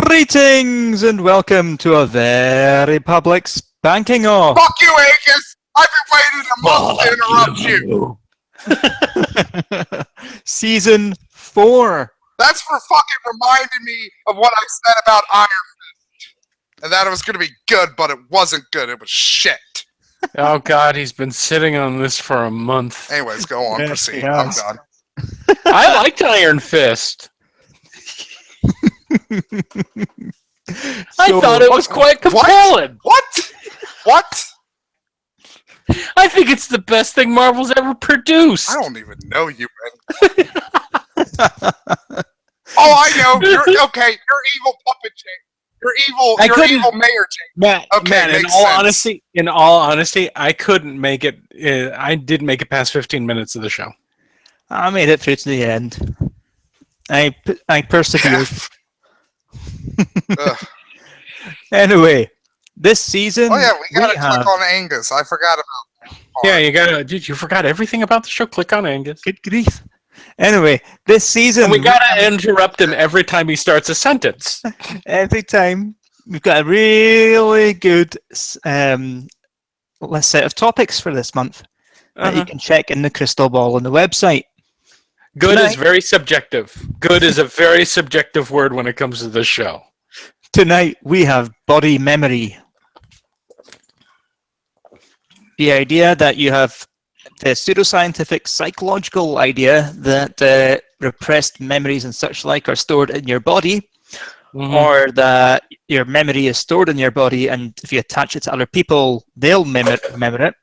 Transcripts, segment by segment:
Greetings and welcome to a very public spanking off. Fuck you, Angus! I've been waiting a month to interrupt you. Season 4. That's for fucking reminding me of what I said about Iron Fist. And that it was going to be good, but it wasn't good. It was shit. Oh God, he's been sitting on this for a month. Anyways, go on, Yes, proceed. he I'm has. done. I liked Iron Fist. I thought it was quite compelling. What? I think it's the best thing Marvel's ever produced. I don't even know you, man. Oh, I know. You're okay. You're evil puppet Jake. You're evil Mayor Jake. Matt, Okay, Matt, makes sense. in all honesty, I couldn't make it. I did make it past 15 minutes of the show. I made it through to the end. I persevered. Ugh. Anyway, this season Oh yeah, we gotta have... click on Angus. I forgot about that. Yeah, you gotta. Dude, you forgot everything about the show. Click on Angus. Good grief. Anyway, this season... And we gotta interrupt him every time he starts a sentence. Every time we've got a really good set of topics for this month that you can check in the crystal ball on the website. Good Tonight- is very subjective. Good is a very subjective word when it comes to this show. Tonight we have body memory. The idea that you have the pseudoscientific psychological idea that repressed memories and such like are stored in your body, or that your memory is stored in your body, and if you attach it to other people, they'll remember it.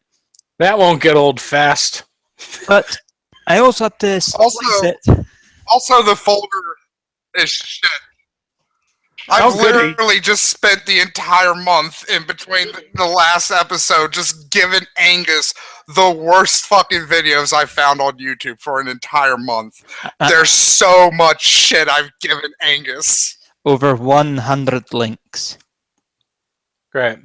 That won't get old fast. But I also have to slice it. Also, the folder is shit. I've literally just spent the entire month in between the last episode just giving Angus the worst fucking videos I found on YouTube for an entire month. There's so much shit I've given Angus. Over 100 links. Great.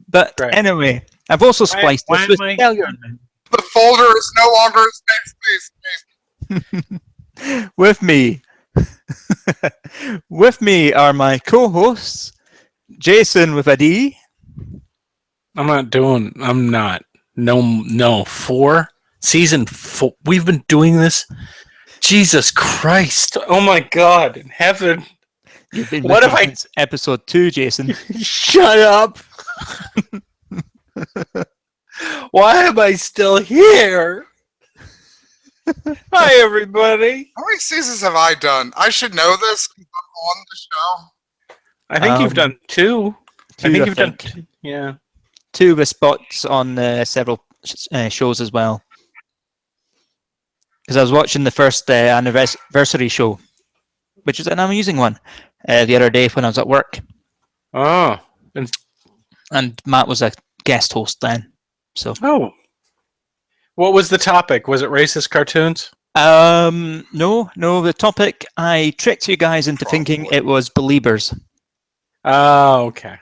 But anyway, I've also spliced this with failure. The folder is no longer a safe space. With me. With me are my co-hosts, Jason with a D. I'm not. No. 4? Season 4. We've been doing this. Jesus Christ. Oh my God. In heaven. You've been What if since episode 2, Jason? Shut up. Why am I still here? Hi, everybody. How many seasons have I done? I should know this because I'm on the show. I think you've done 2. I think you've done 2. Yeah. 2 with spots on several shows as well. Because I was watching the first anniversary show, which is an amusing one, the other day when I was at work. Oh. And Matt was a guest host then. So. Oh. What was the topic? Was it racist cartoons? No. The topic, I tricked you guys into thinking it was Beliebers. Oh, okay.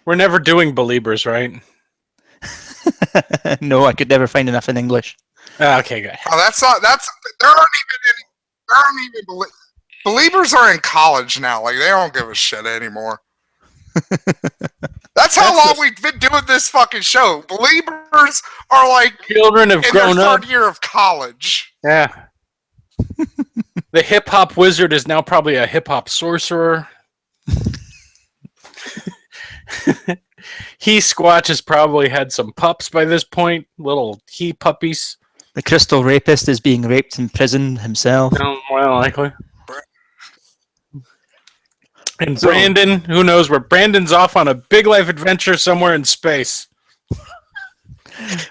We're never doing Beliebers, right? No, I could never find enough in English. Okay, good. Oh, there aren't even Believers are in college now. Like, they don't give a shit anymore. That's how long we've been doing this fucking show. Believers are like children have grown in their up. third year of college. Yeah. The hip hop wizard is now probably a hip hop sorcerer. He Squatch has probably had some pups by this point, little he puppies. The crystal rapist is being raped in prison himself. No, well, likely. And Brandon, who knows where Brandon's off on a big life adventure somewhere in space.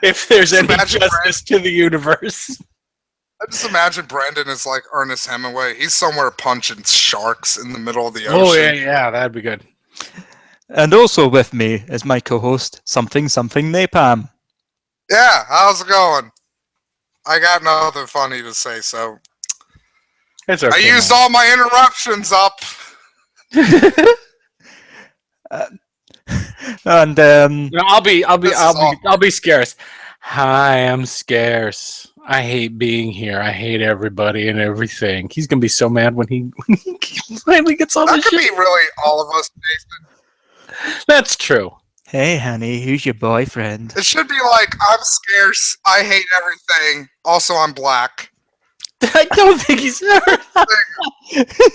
If there's any justice to the universe. I just imagine Brandon is like Ernest Hemingway. He's somewhere punching sharks in the middle of the ocean. Oh, yeah, that'd be good. And also with me is my co-host, Something Napalm. Yeah, how's it going? I got nothing funny to say, so... It's okay, I used all my interruptions up. And I'll be scarce. Hi, I'm scarce. I hate being here. I hate everybody and everything. He's gonna be so mad when he finally gets on That the could show. be really all of us, Jason. That's true. Hey, honey, who's your boyfriend? It should be like, I'm scarce, I hate everything, also I'm black. I don't think he's ever.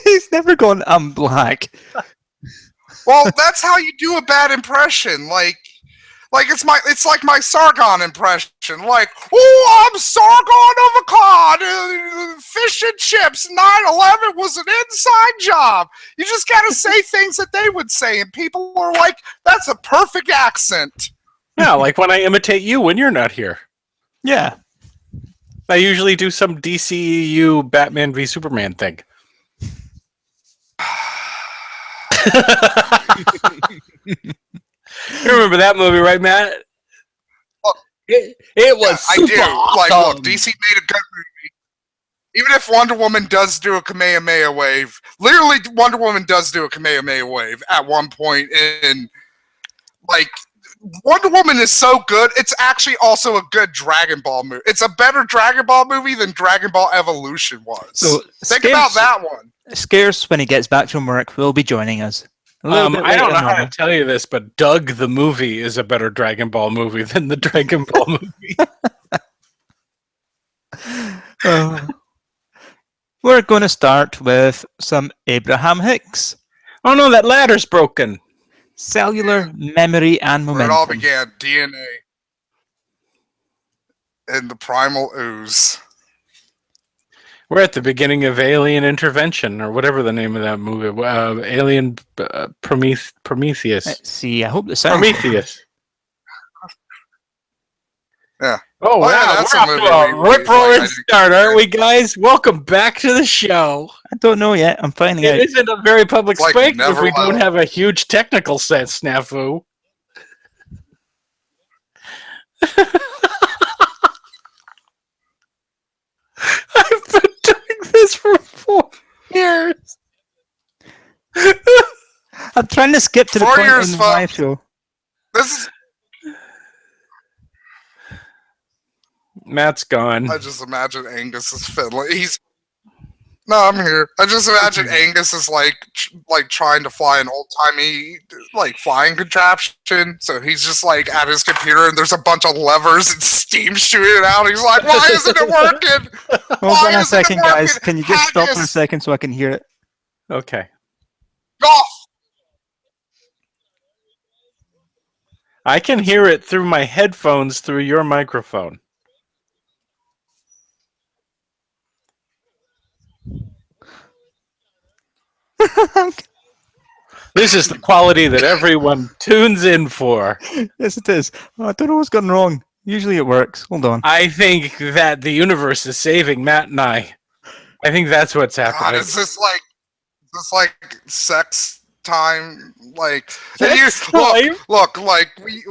He's never gone, I'm black. Well, that's how you do a bad impression. Like it's like my Sargon impression. Like, oh, I'm Sargon of a Con. Fish and chips. 9/11 was an inside job. You just gotta say things that they would say, and people are like, "That's a perfect accent." Yeah, like when I imitate you when you're not here. Yeah. I usually do some DCEU Batman v Superman thing. You remember that movie, right, Matt? It was super I do. awesome. Like, look, DC made a good movie. Even if Wonder Woman does do a Kamehameha wave, literally Wonder Woman does do a Kamehameha wave at one point in, like, Wonder Woman is so good, it's actually also a good Dragon Ball movie. It's a better Dragon Ball movie than Dragon Ball Evolution was. So think about that one. Scarce, when he gets back from work, will be joining us. I don't know how to tell you this, but Doug the movie is a better Dragon Ball movie than the Dragon Ball movie. We're going to start with some Abraham Hicks. Oh no, that ladder's broken. Cellular, memory, and Where momentum. it all began, DNA. In the primal ooze. We're at the beginning of Alien Intervention, or whatever the name of that movie. Alien Prometheus. Let's see, I hope the sound. Prometheus. Yeah. Oh, wow, yeah, that's we're a off movie to a we rip-roaring like, start, aren't we, guys? Welcome back to the show. I don't know yet. I'm finding out. It isn't a very public It's like spank if never we don't will. have a huge technical snafu. I've been doing this for 4 years. I'm trying to skip to the 4 point years, in the live folks. show. This is. Matt's gone. I just imagine Angus is fiddling. No, I'm here. I just imagine Angus is like trying to fly an old timey like flying contraption. So he's just like at his computer and there's a bunch of levers and steam shooting out. He's like, "Why isn't it working? Hold on a second, guys. Can you just stop for a Haggis. second so I can hear it? Okay. Golf." I can hear it through my headphones through your microphone. This is the quality that everyone tunes in for. Yes, it is. Oh, I don't know what's gone wrong. Usually it works. Hold on. I think that the universe is saving Matt and I. I think that's what's God, happening. is this like sex time? Like, Sex and time? look, like we.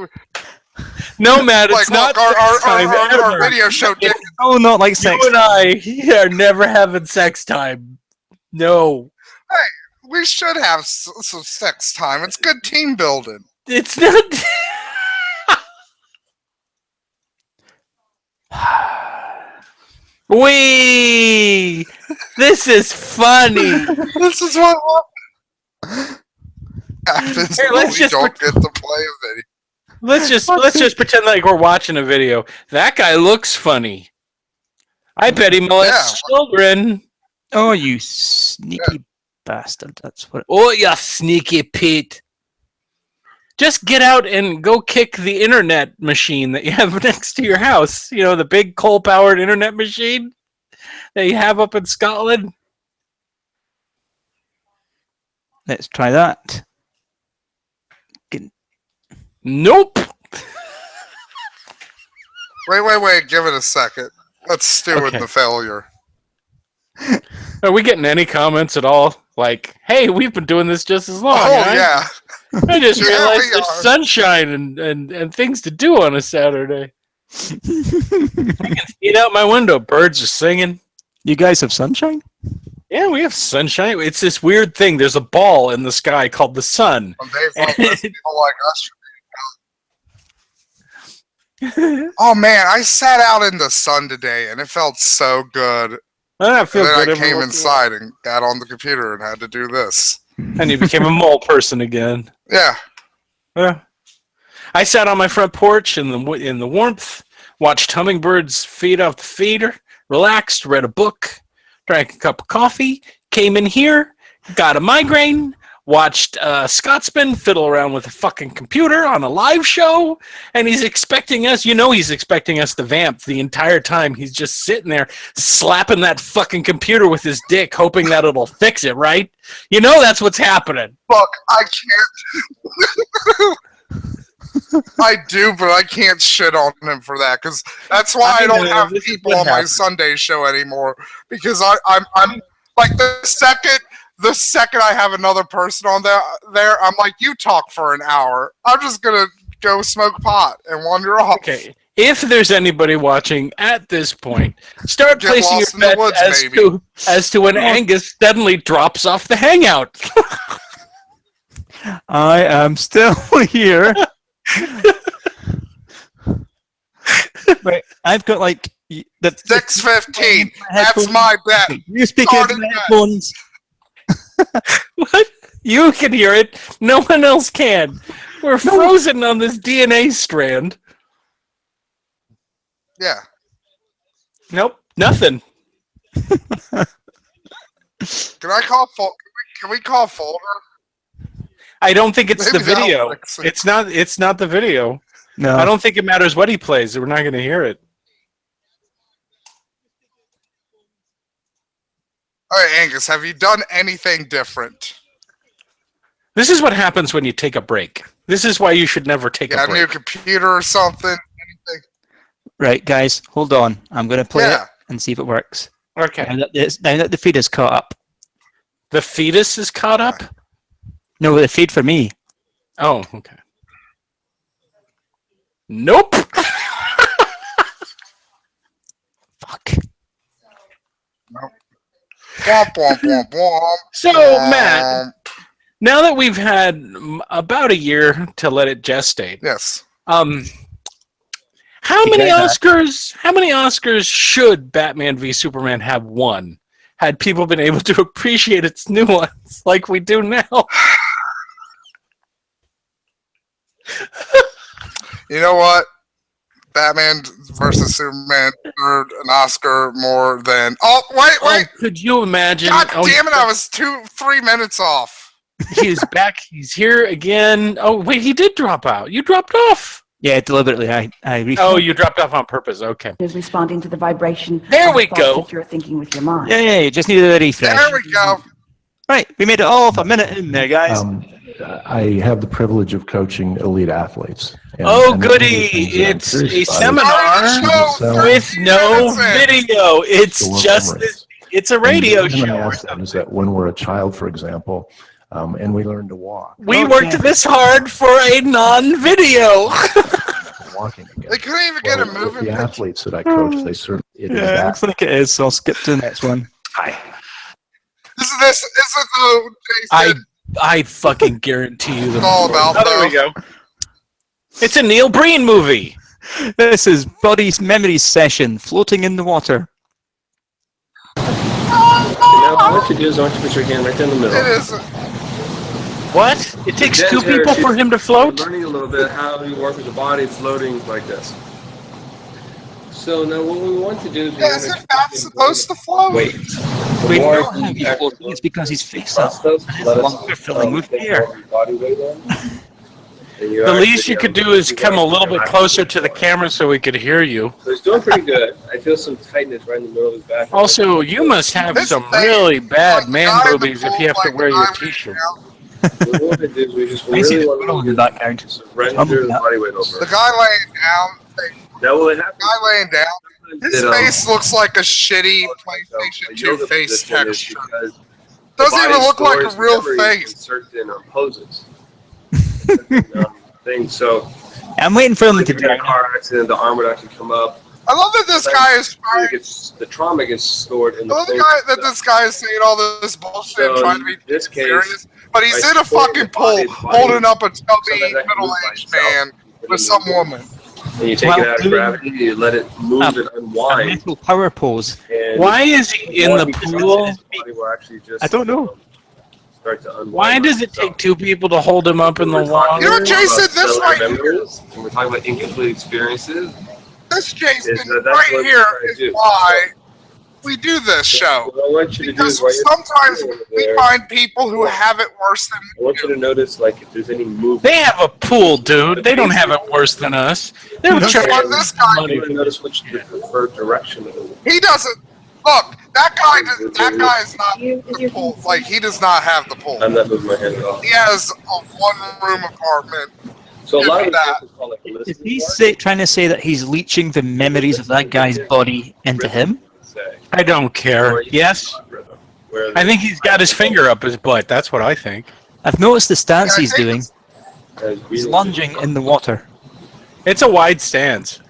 No, Matt, Like, it's not look, sex time our ever. video show. Dick, Oh, not like sex. You and I are never having sex time. No. we should have some sex time. It's good team building. It's not. Wee! This is funny. This is what happens Here, when let's we just don't get to play a video. Let's just pretend like we're watching a video. That guy looks funny. I bet he molests children. Oh, you sneaky bastard. That's what. Oh, you sneaky Pete. Just get out and go kick the internet machine that you have next to your house. You know, the big coal-powered internet machine that you have up in Scotland. Let's try that. Nope. Wait. Give it a second. Let's stew Okay. in the failure. Are we getting any comments at all? Like, hey, we've been doing this just as long. Oh, huh? yeah. I just Yeah, realized we there's are. sunshine and things to do on a Saturday. I can see it out my window. Birds are singing. You guys have sunshine? Yeah, we have sunshine. It's this weird thing. There's a ball in the sky called the sun. On days like this, people like us Oh man, I sat out in the sun today and it felt so good. I feel And then good. I every came once in a while. inside and got on the computer and had to do this. And you became a mole person again. Yeah. Yeah. I sat on my front porch in the warmth, watched hummingbirds feed off the feeder, relaxed, read a book, drank a cup of coffee, came in here, got a migraine, watched Scotsman fiddle around with a fucking computer on a live show, and he's expecting us, he's expecting us to vamp the entire time. He's just sitting there slapping that fucking computer with his dick, hoping that it'll fix it, right? That's what's happening. Look, I can't. I do, but I can't shit on him for that because that's why I don't have people on my Sunday show anymore. Because I'm like the second I have another person on there, I'm like, you talk for an hour. I'm just gonna go smoke pot and wander off. Okay. If there's anybody watching at this point, start Get placing your lost in the bets woods, as to when Angus suddenly drops off the hangout. I am still here. Right, I've got like the 6:15. That's my bet. You speak into the headphones. What? You can hear it. No one else can. We're frozen on this DNA strand. Yeah. Nope. Nothing. Can I call? Can we call Folder? I don't think it's Maybe the video. fix it. It's not the video. No. I don't think it matters what he plays. We're not going to hear it. All right, Angus, have you done anything different? This is what happens when you take a break. This is why you should never take a A break. new computer or something? Anything? Right, guys, hold on. I'm going to play Yeah. it and see if it works. Okay. Now that the feed is caught up. The fetus is caught up? No, the feed for me. Oh, okay. Nope. Fuck. Womp, womp, womp, womp. So, Matt, now that we've had about a year to let it gestate, Yes. how many Oscars should Batman v Superman have won had people been able to appreciate its nuance like we do now? You know what? Batman versus Superman earned an Oscar more than. Oh, wait! Oh, could you imagine? God damn it! I was 3 minutes off. He's back. He's here again. Oh, wait, he did drop out. You dropped off. Yeah, deliberately. I Oh, you dropped off on purpose. Okay. Is responding to the vibration. There we of go. That you're thinking with your mind. Yeah, you just needed a refresh. There we go. Right, we made it all off a minute in there, guys. I have the privilege of coaching elite athletes. And Goody! It's a seminar with no video. It's just it's a radio show. Is that when we're a child, for example, and we learn to walk. We worked this hard for a non-video. Walking again. They couldn't even get a moving. The athletes that I coach, they certainly. Yeah, looks like it is, so I'll skip to the next one. Hi. This is the Jason. I fucking guarantee you. All about There we go. It's a Neil Breen movie. This is Body's Memories Session, Floating in the Water. Now, what I want you to do is I want you to put your hand right there in the middle. It is. What? It takes two people for him to float? You're learning a little bit how you work with the body floating like this. So now what we want to do is... Yeah, isn't that supposed to float? Wait. We know how he's floating. It's because he's face up. And his lungs are filling with air. The least you could do is come a little bit closer to the camera so we could hear you. So he's doing pretty good. I feel some tightness right in the middle of his back. Also, you must have some really bad man boobies if you have to wear your t-shirt. What we want to do is we just I see really the want photo in to that count. surrender the body weight over. The guy laying down. Now what happens? The guy laying down. His face looks like a shitty PlayStation 2 face texture. Doesn't even look like a real face. Certain poses. Things. So I'm waiting for them if to you do get a car accident, the arm would actually come up. I love that this guy is trying. The trauma gets stored in the. I love this guy is saying all this bullshit, So trying to be this case, serious, but he's by in a supporting fucking the body, pool holding up a chubby sometimes I can move middle-aged myself, man with some woman. And you take it out of gravity, you let it move and A unwind. mental power pose. And Why is he in the pool? his body will actually just, I don't know. start to unwind. Why does it take two people to hold him up in the water? You know, Jason, this Cellular right here, memories, when we're talking about incomplete experiences, this Jason Is that- that's right what here we're is trying to do. why we do this show. what I want you to do Because is while you're sometimes sitting over we there, find people who have it worse than I want you to notice, like, if there's any movement. They have a pool, dude. They don't have it worse than us. They're This charging one, this guy, I money want for to this. notice which the preferred direction of the he doesn't. Look, that guy is not the pool. Like, he does not have the pool. I'm not moving my hand at all. He has a one-room apartment. So a lot of that. examples call, like, Is listening he part, trying to say that he's leeching the memories of that guy's body into him? say, I don't or care. you Yes? rhythm, where I think he's got his finger up his butt. That's what I think. I've noticed the stance Yeah, I he's think doing. there's He's really- lunging in the water. It's a wide stance.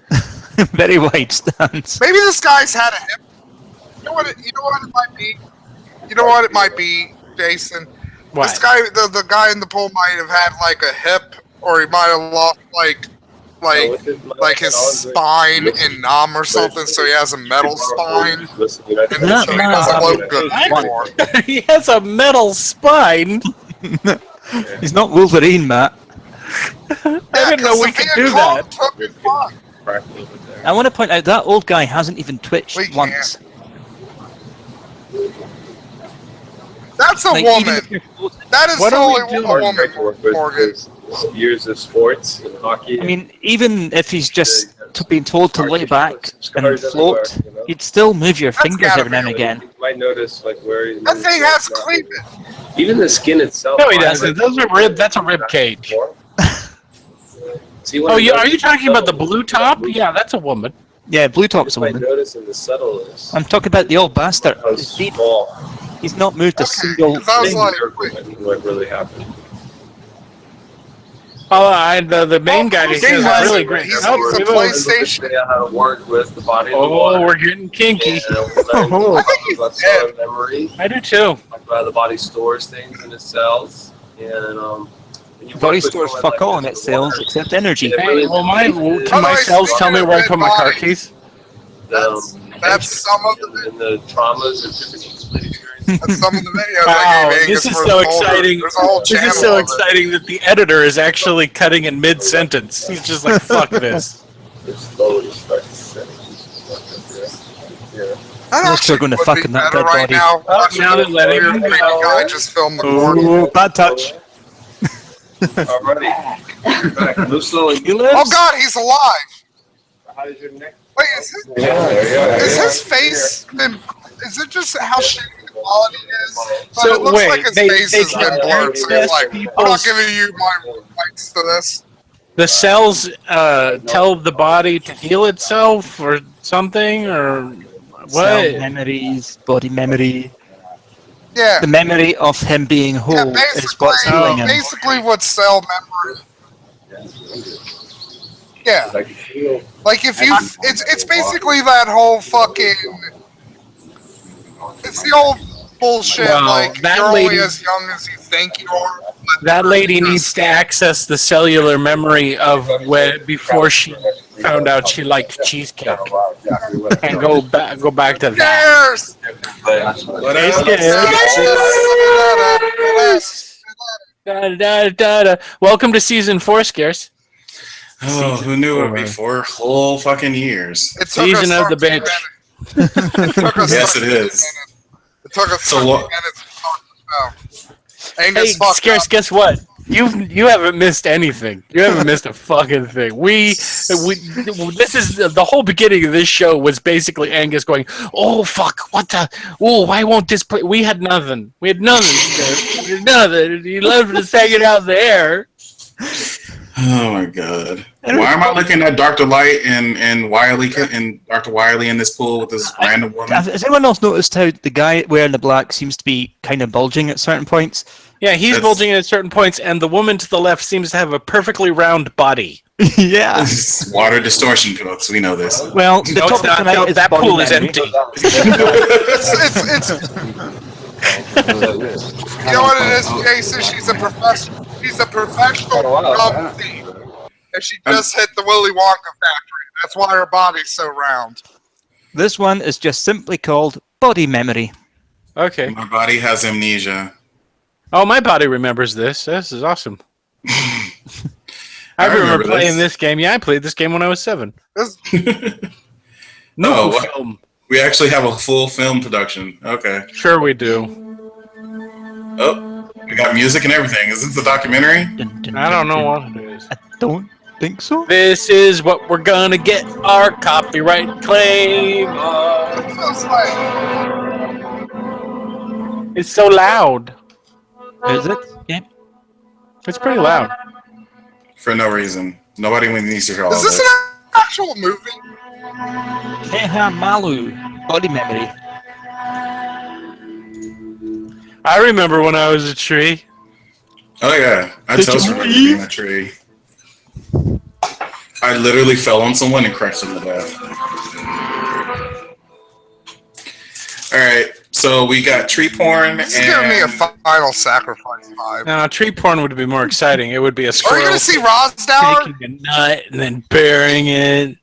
Very wide stance. Maybe this guy's had a hip. You know what it might be? You know what it might be, Jason? What? This guy, the guy in the pool might have had like a hip, or he might have lost like his spine in Nam or something, so he has a metal spine. And so he doesn't look good anymore. He has a metal spine. He's not Wolverine, Matt. I didn't know we could do that. Took his spine. I want to point out that old guy hasn't even twitched We can't. once. That's a Like, even woman. if you're floating- That is What are we totally a doing? woman, Morgan. Years of sports and hockey. I mean, even if he's just being told to lay back and Scars float, everywhere, you know? you'd still move your That's fingers gotta every now and be again. You might notice, like, where That thing has cleavage. even the skin itself. No, he doesn't. Those are rib. That's a rib cage. See, what Oh, I you are noticed you talking about the subtle- blue top? Yeah, that's a woman. Yeah, Blue You Top's just a might woman. notice in the subtleness I'm talking about the old bastard. how His feet, small he's not moved a Okay, single 'cause I was thing. like, what really happened. Oh, the main guy he's is a- really great. he's Oh, a we place- will- PlayStation. How to work with the body. of the Oh, water. we're getting kinky. And we learned I think he's about dead. cellular memory, I do too. how the body stores things in its cells, and when you Body work with stores someone fuck like all in this its with cells water, except energy. it Hey, really well, is- can my Otherwise, cells tell me speaking where I of put my dead car bodies, keys? That's some of the and the traumas and different complete experiences. that's some of the videos Wow, I gave this Angus is for so the folder. exciting. There's a whole This channel is so of it. exciting that the editor is actually cutting in mid-sentence. He's just like, fuck this. It slowly starts to set. Yeah. That Unless actually we're gonna would fuck be in that better dead right body. now. Oh, Watching now a they're letting weird him creepy go. guy just film the corner. Oh, bad touch. Alrighty. Back. Move slowly. He lives. Oh God, he's alive! How does your neck? Wait, Yeah. is his face been? Is it just how shitty the quality is? But So, it looks wait, like his they- face they has been can't blurred. So he's access like, I'm not people's- giving you my rights to this. The cells tell the body to heal itself or something, or Cell what? memories, body memory. Yeah. The memory of him being whole Yeah, is what's healing him. basically what cell memory. Yeah, Like you feel. like if you, it's basically that whole fucking. It's the old bullshit. Well, like that you're lady- only as young as you think you are. but That lady you're needs just- to access the cellular memory of when before she found out she liked cheesecake, and go back to that. Yes. Welcome to season 4, Scarce. Oh, who knew it would be 4 whole fucking years? It took Season us of the 13 bitch. minutes. It took us Yes, 13 it is. minutes. It took us So 13 what- minutes to talk about. Hey, Angus fucked Scarce, up. guess what? You haven't missed anything. You haven't missed a fucking thing. We this is the whole beginning of this show was basically Angus going, "Oh fuck, what the? Oh, why won't this play?" We had nothing. We had nothing. Scarce. We had nothing. He left us hanging out there. Oh my god! Why am I looking at Dr. Light and Wiley and Dr. Wiley in this pool with this random woman? Has anyone else noticed how the guy wearing the black seems to be kind of bulging at certain points? Yeah, he's That's- bulging at certain points, and the woman to the left seems to have a perfectly round body. Yeah. This is water distortion, folks. We know this. Well, the No, it's topic not. tonight No, is that body pool is memory. empty. It's you know what it is, Jason? She's a professional drum thief. and she just hit the Willy Wonka factory. That's why her body's so round. This one is just simply called body memory. Okay. My body has amnesia. Oh, my body remembers this. This is awesome. I remember playing this game. Yeah, I played this game when I was 7. No film. We actually have a full film production. Okay. Sure we do. Oh, we got music and everything. Is this a documentary? I don't know what it is. I don't think so. This is what we're gonna get our copyright claim on. It's so loud. Is it? Yeah. It's pretty loud. For no reason. Nobody needs to hear all Is this. this an actual movie? Keha Malu, body memory. I remember when I was a tree. Oh yeah, I toast remember being a tree. I literally fell on someone and crushed them to death. Alright, so we got tree porn This is giving me a final sacrifice vibe. No, tree porn would be more exciting. It would be a Are squirrel you going to see Rosdower? taking a nut and then burying it.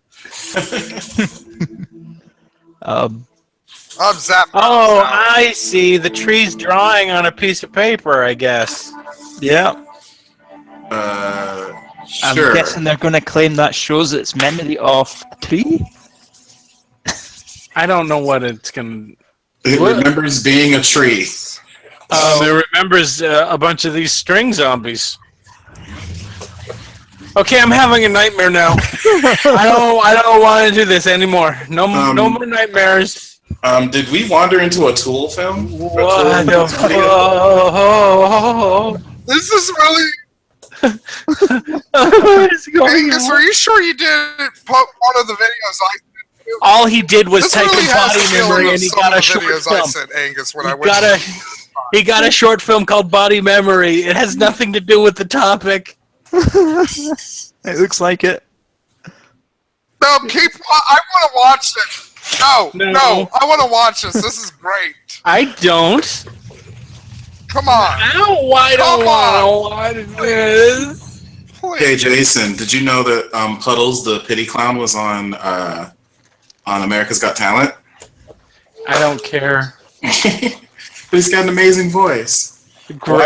I'm zapping. Oh, I see. The tree's drawing on a piece of paper, I guess. Yeah. Sure. I'm guessing they're going to claim that shows its memory of a tree. I don't know what it's going to... It remembers being a tree. It remembers a bunch of these string zombies. Okay, I'm having a nightmare now. I don't want to do this anymore. No more nightmares. Did we wander into a Tool film? What the fuck? This is really... What is going Angus, on? are you sure you didn't put one of the videos I sent? All he did was This type really in has body a feeling memory of and he some got of a the short videos I film. sent Angus when I He went got He got a short film called Body Memory. It has nothing to do with the topic. It looks like it. No, I want to watch this. No, I want to watch this. This is great. I don't. Come on. I don't want to watch this. Hey Jason, did you know that Puddles the Pity Clown was on America's Got Talent? I don't care. But he's got an amazing voice. Great.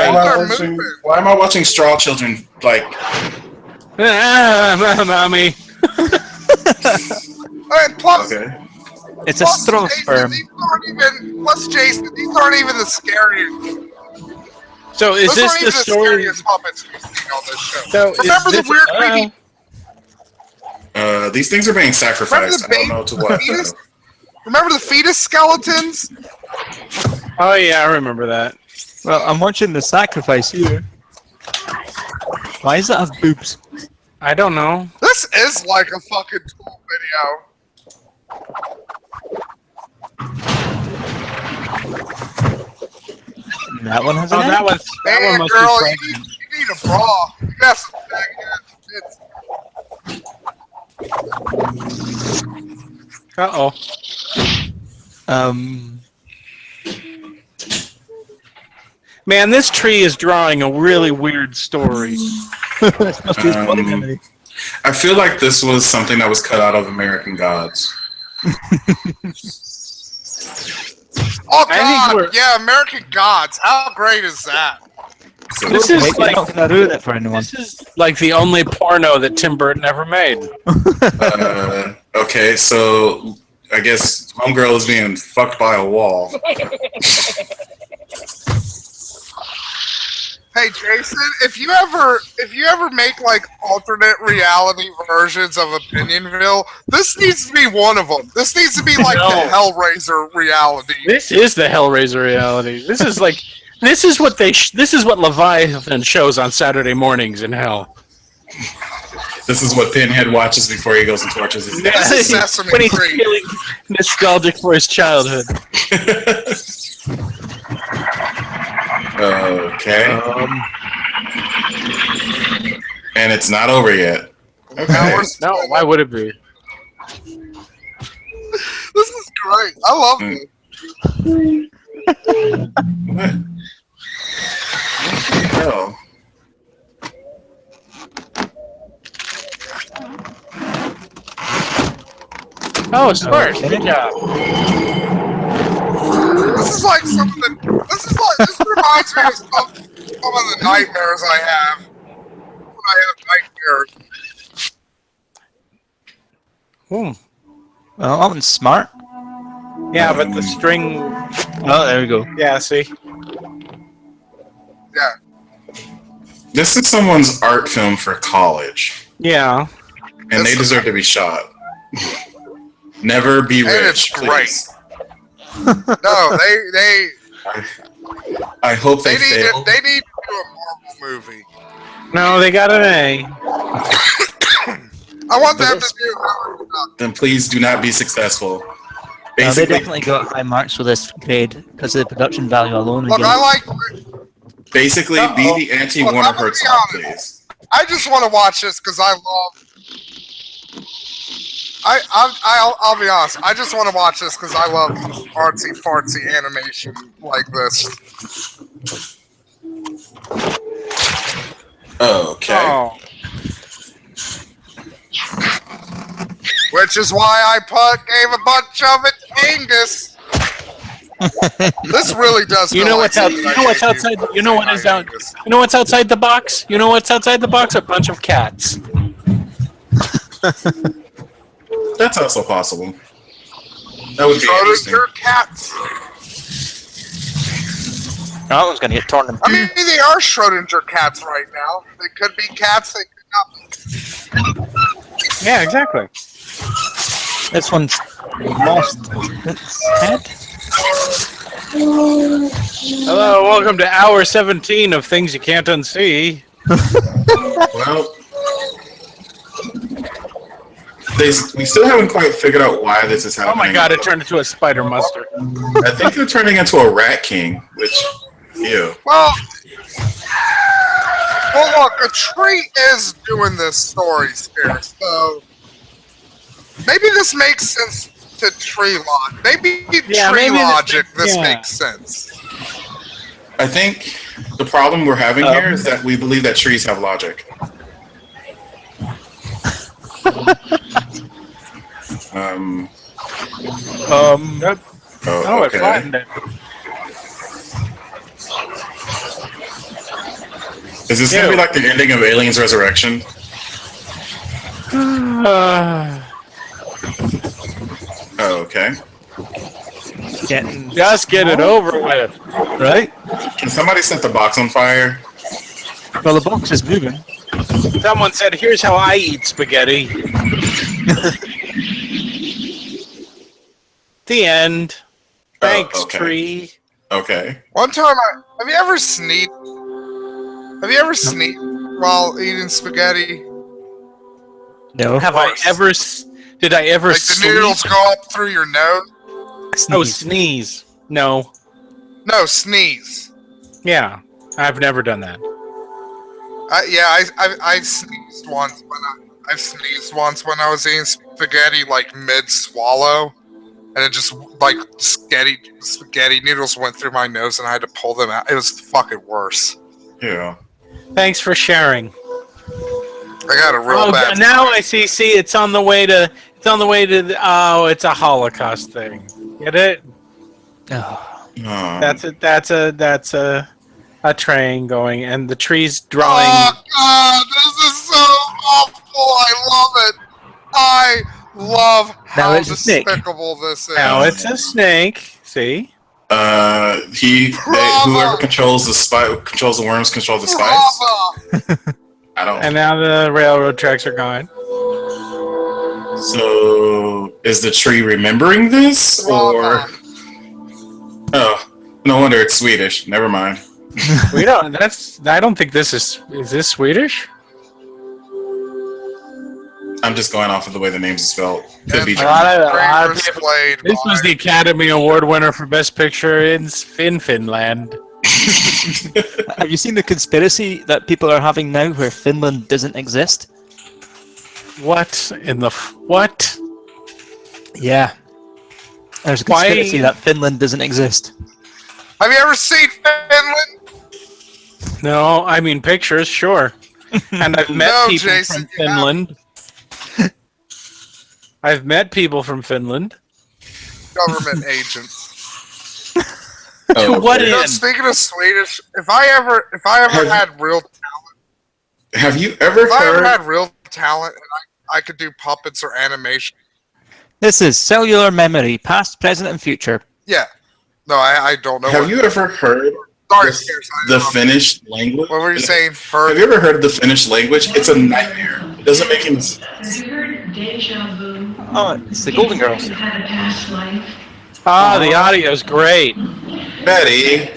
Why am I watching Straw Children like? Mommy. And plus, Okay. It's a straw Jason, sperm. Jason, these aren't even the scariest. So is Those this aren't the even story? scariest puppets we've seen on this show. So Remember the weird creepy... These things are being sacrificed. I don't know to what. fetus? Remember the fetus skeletons? Oh yeah, I remember that. Well, I'm watching the sacrifice here. Why does it have boobs? I don't know. This is like a fucking Tool video. That one has Oh, an that egg. one Man, must girl, be you pregnant. need a bra. You got some big ass tits. Uh-oh. Man, this tree is drawing a really weird story. This must be his body memory. I feel like this was something that was cut out of American Gods. Oh I think god, we're- yeah, American Gods. How great is that? So This is Wait, like you're not going to ruin it for anyone. this is like the only porno that Tim Burton ever made. okay, so I guess homegirl is being fucked by a wall. Hey Jason, if you ever make like alternate reality versions of Opinionville, this needs to be one of them. This needs to be like No. the Hellraiser reality. This is the Hellraiser reality. This is like this is what Leviathan shows on Saturday mornings in hell. This is what Pinhead watches before he goes and tortures his dad. This is Sesame when he's Street. feeling nostalgic for his childhood. Okay. And it's not over yet. Okay. No, why would it be? This is great. I love it. What? What the hell? Oh, smart. Good job. This is like some of the. This reminds me of some of the nightmares I have when I have nightmares. Well, that one's smart. Yeah, but the string. Oh, there we go. Yeah, see. Yeah. This is someone's art film for college, Yeah. and they deserve to be shot. Never be And rich, it's great. please. No, they I hope they need fail. they need to do a Marvel movie. No, they got an A. I want them to do. Then please do not be successful. They Basically, definitely got high marks for this grade because of the production value alone. Look, I like. basically be the anti-Warner Look, I'm gonna Herzog, be honest. please. I just want to watch this because I love. I'll be honest. I just want to watch this because I love artsy fartsy animation like this. Okay. Oh. Which is why I gave a bunch of it to Angus. This really does. You feel know like what's out? something You I know what's gave outside? to You know what is out? Angus. You know what's outside the box? You know what's outside the box? A bunch of cats. That's also possible. That would be interesting. Schrodinger cats. That one's going to get torn in I mean, they are Schrodinger cats right now. They could be cats. They could not be. Yeah, exactly. This one's lost its head. Hello, welcome to hour 17 of things you can't unsee. Well, we still haven't quite figured out why this is Oh happening. my god, it turned into a spider monster. I think they're turning into a rat king, which, ew. Well, look, a tree is doing this story, Spirit. So maybe this makes sense to tree logic. Maybe maybe logic. This yeah. makes sense. I think the problem we're having here is that we believe that trees have logic. Oh, okay. I flattened it. Is this going to be like the ending of Aliens Resurrection? Oh, okay. Just get it over with. Right? Can somebody set the box on fire? Well, the box is moving. Someone said, here's how I eat spaghetti. The end. Thanks, okay. tree. Okay. One time, have you ever sneezed? Have you ever sneezed while eating spaghetti? No. Have I ever... Did I ever Like the noodles go up through your nose? Oh, sneeze. No. No, sneeze. Yeah. I've never done that. I sneezed once when I was eating spaghetti, like mid swallow, and it just like spaghetti noodles went through my nose, and I had to pull them out. It was fucking worse. Yeah. Thanks for sharing. I got a real bad. Now I see. See, it's on the way to. It's on the way to. It's a Holocaust thing. Get it? Oh. That's a train going, and the tree's drawing. Oh god, this is so awful. I love it. I love how Now it's a snake. despicable this is. Now it's a snake. See? Whoever controls the worms, controls the spikes. Bravo. I don't. And now the railroad tracks are gone. So, is the tree remembering this, or? Oh, no wonder it's Swedish. Never mind. We don't. That's. I don't think this is. Is this Swedish? I'm just going off of the way the names are spelled. Could be A lot German. of people- Played This was the Academy Award winner for Best Picture in Finland. Have you seen the conspiracy that people are having now where Finland doesn't exist? What in the what? Yeah. There's a Why- conspiracy that Finland doesn't exist. Have you ever seen Finland? No, I mean pictures, sure. And I've met No, people Jason, from Finland. I've met people from Finland. Government agents. Oh, What okay. You know, in? speaking of Swedish, if I ever had real Have you ever talent and I could do puppets or animation. This is cellular memory, past, present, and future. Yeah. No, I don't know. Have you ever heard Sorry, the Finnish language? What were you saying? Have you ever heard the Finnish language? It's a nightmare. It doesn't make any sense. Have you heard deja vu? Oh, it's the Golden Girls. You had a past life. Ah, the audio's great. Betty.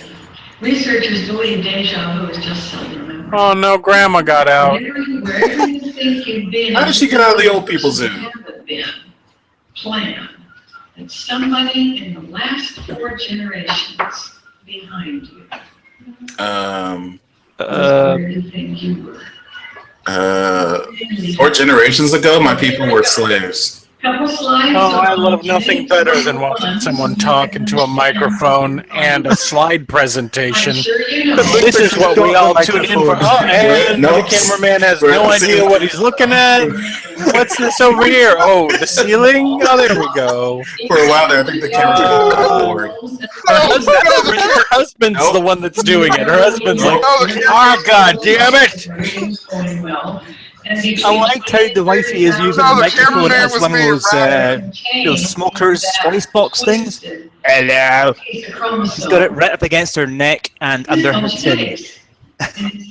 Researchers believe deja vu is just cellular memory. Oh no, Grandma got out. Wherever you think you've been, How did she get out of the old people's Zoom? haven't been planned. That somebody in the last 4 generations behind you. Where do you think you were? 4 generations ago, my people were slaves. Couple slides. Oh, I love nothing better than watching someone talk into a microphone and a slide presentation. I'm sure you know. This is what we all tune in for. Oh, and the cameraman has no idea what he's looking at. What's this over here? Oh, the ceiling? Oh, there we go. For a while there, I think the camera got bored. Her husband's the one that's doing it. Her husband's like, oh, God damn it. I liked how the wifey is using the microphone as one of those smokers' voice box things. Hello. She's got it right up against her neck and under her chin. It's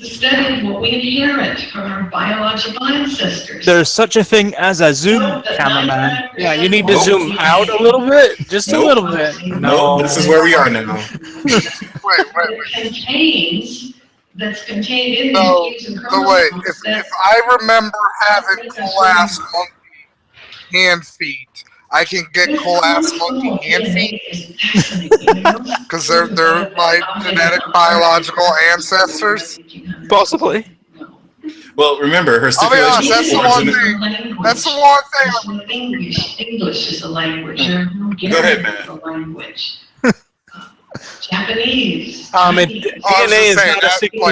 the study of what we inherit from our biological ancestors. There's such a thing as a zoom cameraman. Yeah, you need to zoom out a little bit. Just a little bit. No, this is where we are now. That's contained in No, these genes and no, wait. chromosomes. If I remember having cool-ass monkey hand feet, I can get cool-ass monkey hand feet because they're my genetic biological ancestors. Possibly. Well, remember, her I'll be honest, stipulation that's the was one thing. That's the one thing. English is a language. Go ahead, man. Is a language. Japanese. DNA is not a like, single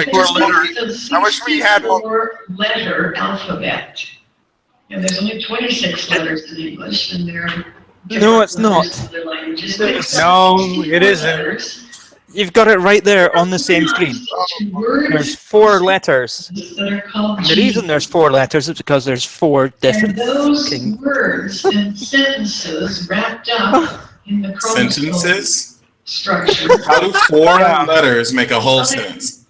I wish we had one. 4-letter alphabet. And there's only 26 letters in English, and there are No, it's not. other languages. No, it isn't. You've got it right there on the same screen. There's 4 letters. The reason there's 4 letters is because there's 4 different and those fucking words and sentences wrapped up in the chromosome sentences. structure. How do 4 letters make a whole sentence?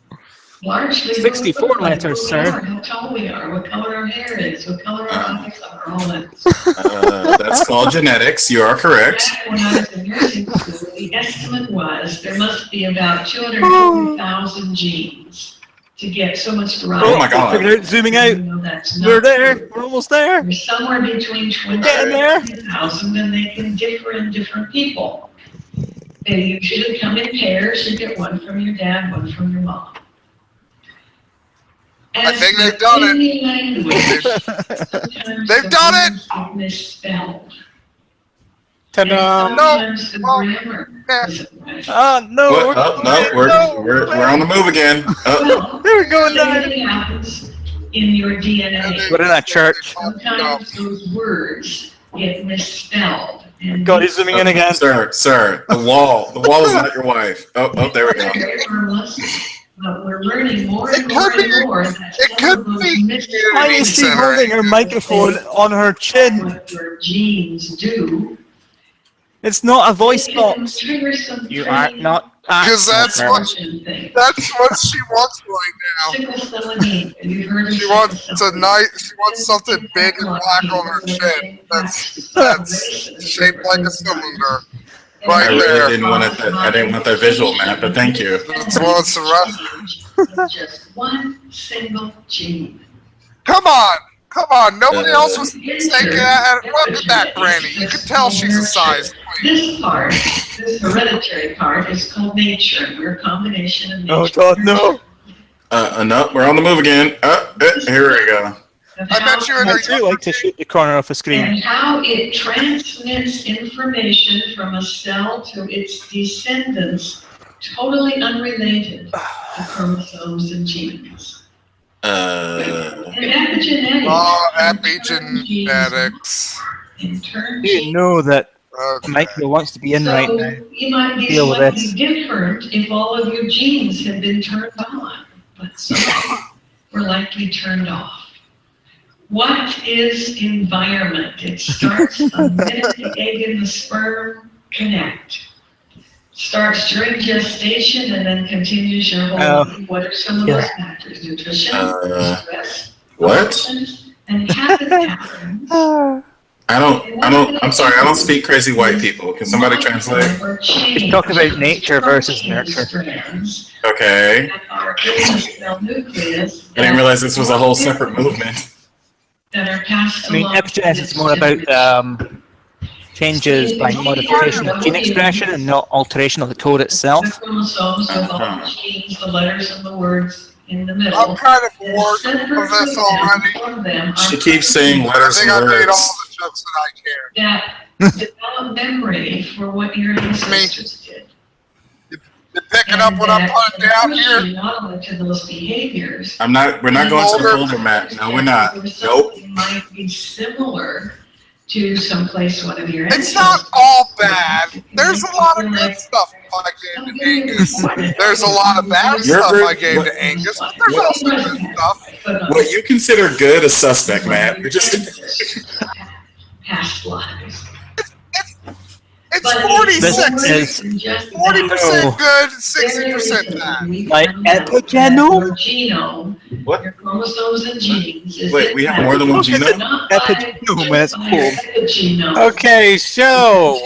Largely 64 letters, who we sir. are, how tall we are, what color our hair is, what color our eyes are, all that. That's called genetics. You are correct. Back when I was in nursing school, the estimate was there must be about 240,000 genes to get so much variety. Oh my God. Figure out, zooming out. We're there. We're almost there. There's somewhere between 20 Getting there. and 1,000, and they can differ in different people. They usually come in pairs. You get one from your dad, one from your mom. I think they've done it. They've done it. Misspelled. Ta-da! Sometimes the grammar isn't right. Oh, no. What? Oh, no, we're on the move again. Oh. We're going down. Everything happens in your DNA. We're in a church. Sometimes those words get misspelled. And God, he's zooming in again. Sir, the wall is not your wife. Oh, there we go. Very harmless, but we're learning more and It more could and be- more that it some could of those be- misspelled Why is she holding her microphone on her chin? what your genes do. It's not a voice box. Trigger some You are not. Because that's what thing. she wants right now. Sickle cell anemia. You've heard of She sickle wants cell She wants something big and black on her chin. That's shaped like a cylinder. I Right really there. didn't want that visual, Matt, but thank you. That's what it's the rest. Just one single gene. Come on. Nobody else was thinking that. Look at that granny. You can tell she's a size queen. This part, this hereditary part, is called nature. We're a combination of nature. Oh, God, no. No, we're on the move again. Here we go. I bet you in I her do like to shoot the corner of a screen. And how it transmits information from a cell to its descendants, totally unrelated to chromosomes and genes. And epigenetics. Oh, epigenetics. in turn You know that Okay. Michael wants to be in right now. You might be Deal with slightly this. different if all of your genes had been turned on, but some were likely turned off. What is environment? It starts the minute the egg and the sperm connect. Starts during gestation and then continues your whole life. What are some of those factors? Nutrition, stress, emotions, and habit patterns. I'm sorry, I don't speak crazy white people. Can somebody translate? He's talking about nature versus nurture. Okay. Our nucleus. I didn't realize this was a whole separate movement. That are passed I mean, along epigenetics is more about changes by modification of gene expression and not alteration of the code the itself. chromosomes with all the genes, the letters and the words in the middle. I'm kind of bored of this already. She keeps saying I letters think and I made all words. the jokes that I cared. That develop memory for what your ancestors did. You picking up what I'm putting down here? Not only to those behaviors. We're not going to the folder, Matt. No, we're not. Nope. Might be similar to someplace one of your ancestors. It's not all bad. There's a lot of good stuff I gave to Angus. There's a lot of bad stuff I gave to Angus, but there's also good stuff. What you consider good is suspect, Matt. You're just Past lives. It's 46. 40% good, 60% bad. Like epigenome? Genome, What? your chromosomes and genes. Is Wait, we have more than one genome? Epigenome, that's cool. Okay, so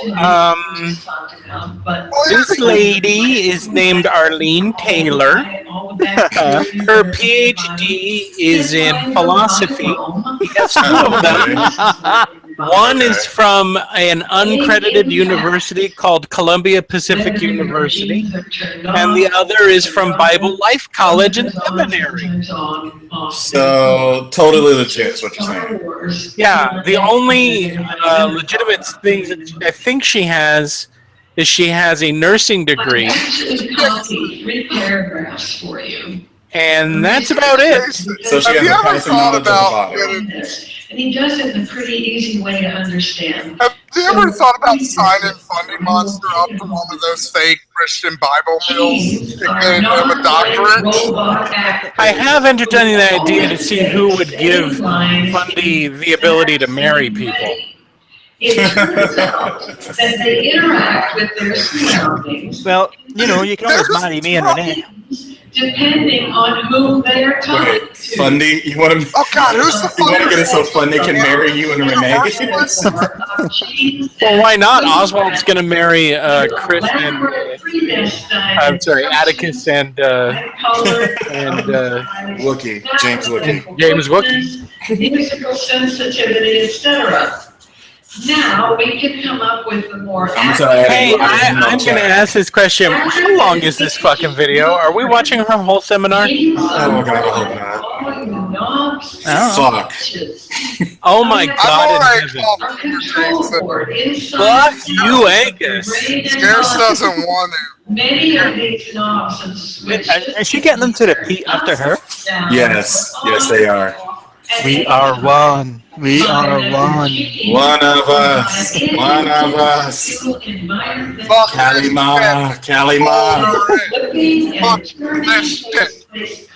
this lady is named Arlene Taylor. Her PhD is in philosophy. He has two of them. One is from an uncredited university called Columbia Pacific University, and the other is from Bible Life College and Seminary. so totally legit. Is what you're saying? Yeah, the only legitimate thing that I think she has is she has a nursing degree, Copy 3 paragraphs for you. and that's about it. So she Have has you a ever passing thought knowledge of the about body. And he does it in a pretty easy way to understand. Have you ever thought about signing Funding Monster up to one of those fake Christian Bible mills and getting him a doctorate? I have entertained the idea to see who would give Fundy the ability to marry people. It turns out that they interact with their surroundings. Well, you know, you can always marry me and Renee. Depending on who they are talking Wait, to. Fundy, you want to? Oh God, who's the You want to get it so Fundy can marry you and Renee? Well, why not? Oswald's going to marry Chris and I'm sorry, Atticus and Wookie, James Wookie. James Wookie. Musical sensitivity, etc. Now we can come up with the more. Hey, I'm going to ask this question. How long is this fucking video? Are we watching her whole seminar? Oh God, I hope not. Fuck. Oh my I'm God alright, in heaven. Jason. Fuck you, Angus. Scarce doesn't want to. Many of these knobs and switches. Is she getting them to repeat after her? Yes, they are. We are one. We are one. One of us. One of us. Fuck Kalima, Kalima. Fuck this shit.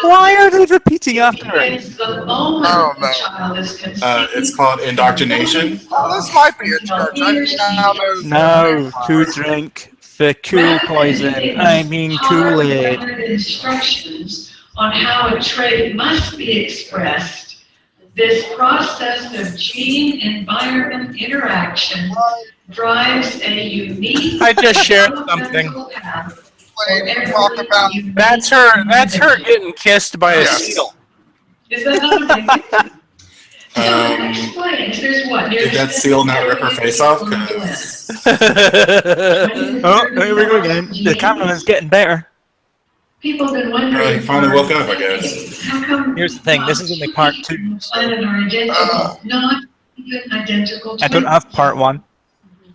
Why are they repeating after her? It's the moment I don't the know. child is conceived. It's called indoctrination. Oh, this might be a church. I No, to drink the cool poison. I mean Kool-Aid. Instructions on how a trait must be expressed. This process of gene-environment interaction drives a unique. I just shared something. talk about. That's her getting kissed by a seal. Is that not Did that seal not rip her face off? Oh, here we go again. The cameraman's getting better. People have been wondering. He finally woke up, I guess. Here's the thing. This is only part 2. Planet are identical, not even identical. I don't have part 1.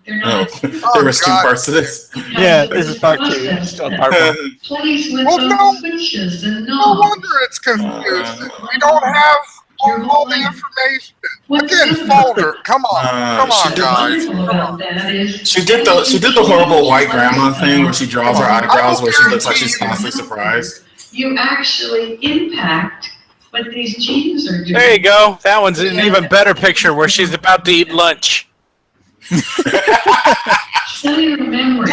They're Oh, not. there was 2 parts to this. Yeah, this is part 2. It's still part 1. Place with Well, those no. switches and No knobs. wonder it's confusing. We don't have all the information. What's Again, good folder. Come on, guys. wonderful about that is She did the horrible white grandma thing where she draws her eyebrows where she looks like she's constantly surprised. you actually impact what these genes are doing. There you go. That one's an even better picture where she's about to eat lunch. Cellular memory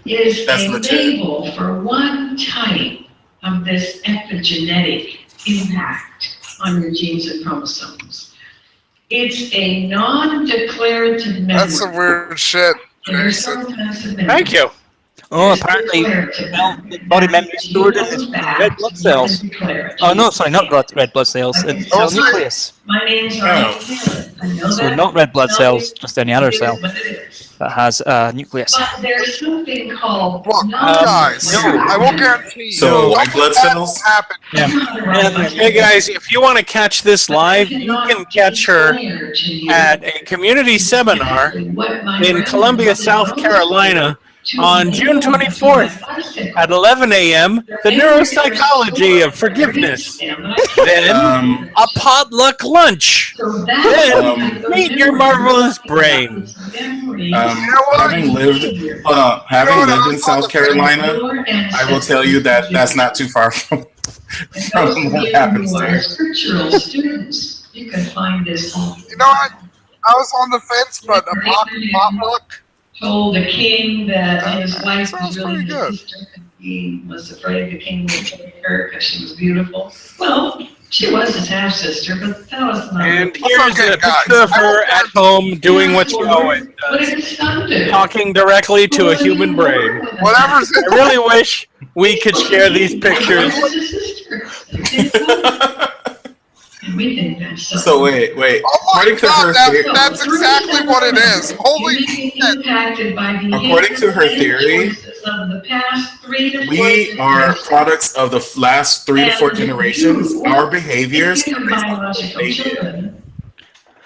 is That's a legit. label for one type of this epigenetic impact on your genes and chromosomes. It's a non-declarative memory. That's some weird shit, There's Jason. some kinds of memory. Thank you. Oh, There's apparently, declarative memory. body memory is stored in red blood cells. Oh no, sorry, not red blood cells. It's cell nucleus. My name's Oh. Ryan Taylor. I know So that. not red blood cells, just any other It is cell what it is. that has a nucleus. But there's something called Look, guys, I will guarantee you. So, white blood nothing bad cells? will happen. Hey guys, if you want to catch this live, you can catch her at a community seminar in Columbia, South Carolina on June 24th at 11 a.m. The Neuropsychology of Forgiveness. Then a potluck lunch. Then meet your marvelous brain. Having lived in South Carolina, I will tell you that that's not too far from what happens there. Scriptural students, you can find this on. You know what? I was on the fence, but a potluck. Told the king that his wife was sounds really pretty good. his sister. He was afraid the king would take her because she was beautiful. Well, she was his half sister, but that was not. And here's okay, a guys. picture of her at home doing what she always What did does, his son do? talking directly to a human brain. Whatever's I really wish we could share these pictures. That was his sister. And we think that's So wait. Oh my According to her God, theory, that's exactly what it is. Holy shit. Impacted by According to her theory, of the past 3 to 4 we are products of the last 3 to 4 generations. Our behaviors are based on what biological they did. children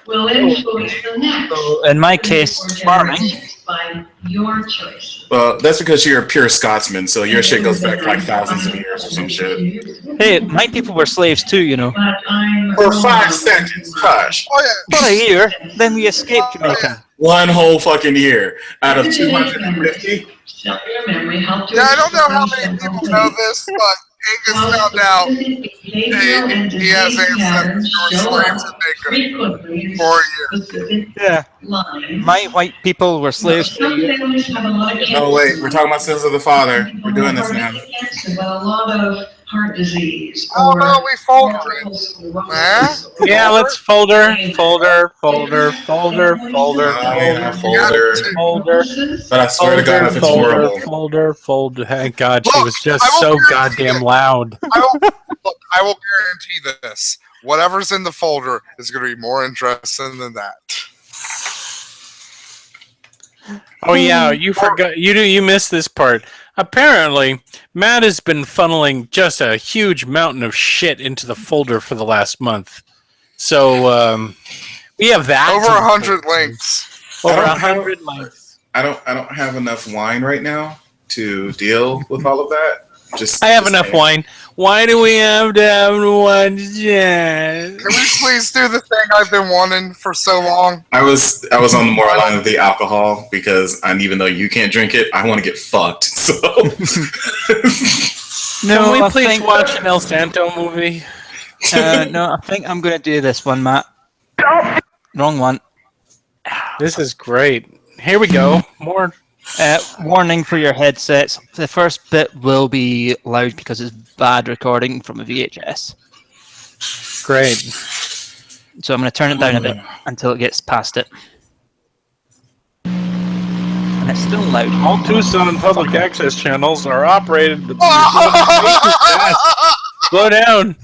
will influence the next. So in my case, 3 to 4 farming. generations by your choices. Well, that's because you're a pure Scotsman, so your shit goes back like thousands of years or some shit. Hey, my people were slaves too, you know. But I'm For 5 seconds, hush. Oh yeah. For a year, then we escaped Jamaica. One whole fucking year out of 250. Cellular memory helped Yeah, I don't know how many people know this, but Angus found out he has ancestors who were slaves in Jamaica for a year. Yeah, my white people were slaves for a year. Oh wait, we're talking about sins of the father. We're doing this now. But a lot of heart disease. Oh or no, we folded it. multiple sclerosis Huh? or- Yeah, let's folder. Oh yeah, folder. But I swear to God, if it's horrible. Folder. Thank God, she Look, was just I will so guarantee goddamn it. loud. I will guarantee this. Whatever's in the folder is going to be more interesting than that. Oh yeah, you forgot. You missed this part. Apparently, Matt has been funneling just a huge mountain of shit into the folder for the last month. So we have that. Over 100 links. Over I don't have- 100 links. I don't have enough wine right now to deal with all of that. I have enough wine. Why do we have to have one? Can we please do the thing I've been wanting for so long? I was on the moral line of the alcohol because even though you can't drink it, I want to get fucked. So Can we I please think- watch an El Santo movie? No, I think I'm going to do this one, Matt. Wrong one. This is great. Here we go. More. Warning for your headsets. The first bit will be loud because it's bad recording from a VHS. Great. So I'm going to turn it down a bit until it gets past it. And it's still loud. All Tucson public access channels are operated. Slow down.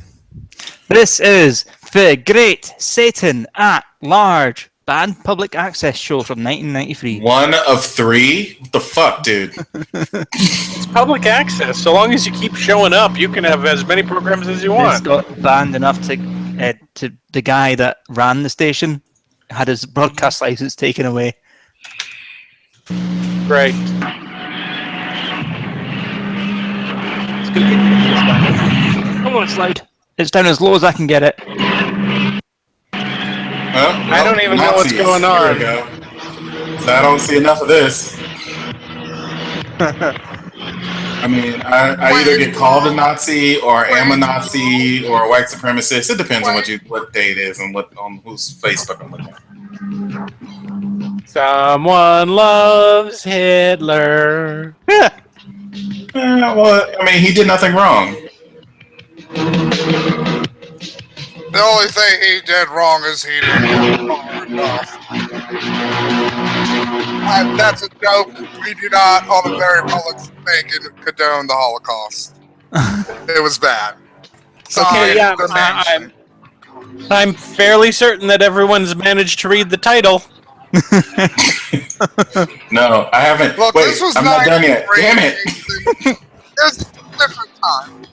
This is the Great Satan at Large banned public access show from 1993. 1 of 3. What the fuck, dude? It's public access. So long as you keep showing up, you can have as many programs as you It's want. got banned enough to the guy that ran the station had his broadcast license taken away. Great. It's good. Oh, it's loud. It's down as low as I can get it. I don't even know what's going on. Here we go. So I don't see enough of this. I mean, I either get called a Nazi or am a Nazi or a white supremacist. It depends on what day it is and on whose Facebook I'm looking at. Someone loves Hitler. Well, I mean, he did nothing wrong. The only thing he did wrong is he didn't get hard enough. That's a joke. We do not, on a very public thing, condone the Holocaust. It was bad. Okay, yeah, I'm fairly certain that everyone's managed to read the title. No, I haven't. Look, Wait, this was I'm not done yet. Damn it! It's a different time.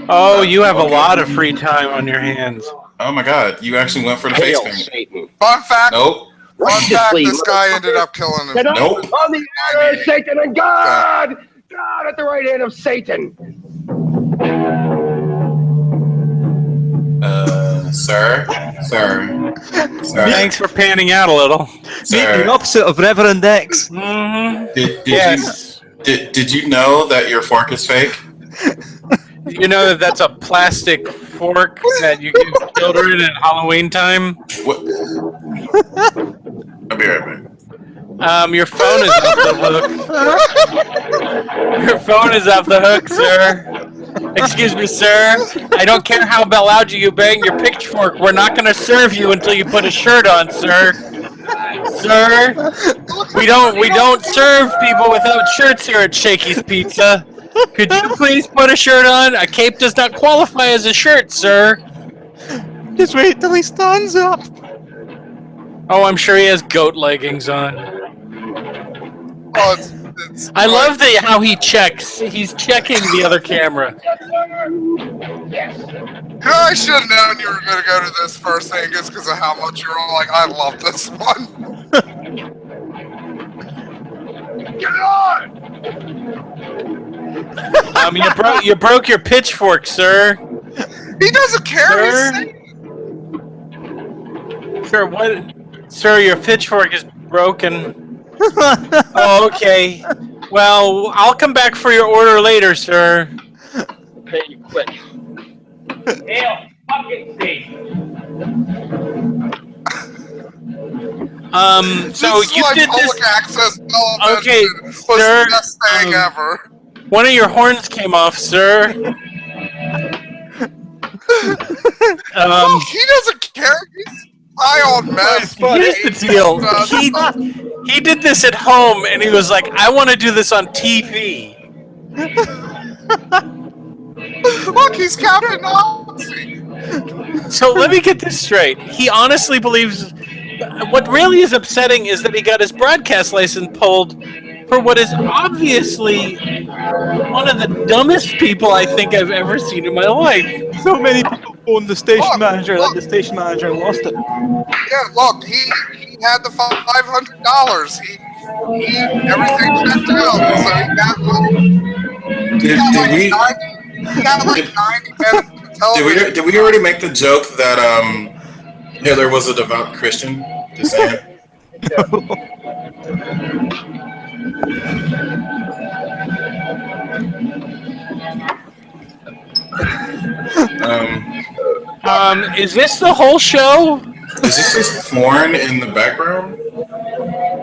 Oh, you have a lot of free time on your hands. Oh my God, you actually went for the face paint. Satan. Fun fact. Nope. Fun fact. This guy ended up killing his. Nope. On the honor of Satan and God! God at the right hand of Satan. Sir. Thanks for panning out a little. The opposite of Reverend X. Mm-hmm. Did you know that your fork is fake? You know that that's a plastic fork that you give children at Halloween time? What? I'll be right back. Your phone is off the hook. Your phone is off the hook, sir. Excuse me, sir. I don't care how loud you bang your pitchfork. We're not going to serve you until you put a shirt on, sir. Sir, we don't serve people without shirts here at Shakey's Pizza. Could you please put a shirt on? A cape does not qualify as a shirt, sir. Just wait till he stands up. Oh, I'm sure he has goat leggings on. Oh, it's I love how he checks. He's checking the other camera. I should have known you were going to go to this first, Angus, because of how much you're all like, I love this one. Get it on! You broke your pitchfork, sir. He doesn't care. He's Sir? saying Sir, what? Sir, your pitchfork is broken. Oh, okay. Well, I'll come back for your order later, sir. Hey, you quit. Hell, fucking Satan. So this is you like did public this. access television Okay, was sir, the best thing ever. One of your horns came off, sir. Look, he doesn't care. He's high on meth. Here's the deal. He did this at home, and he was like, "I want to do this on TV." Look, he's Captain Nazi. So let me get this straight. He honestly believes. What really is upsetting is that he got his broadcast license pulled for what is obviously one of the dumbest people I think I've ever seen in my life. So many people phoned the station manager, and the station manager lost it. Yeah, look, he had the $500. He everything checked out, so he got like 90 minutes of television. Did we already make the joke that Hitler was a devout Christian? Just saying. Is this the whole show? Is this just porn in the background?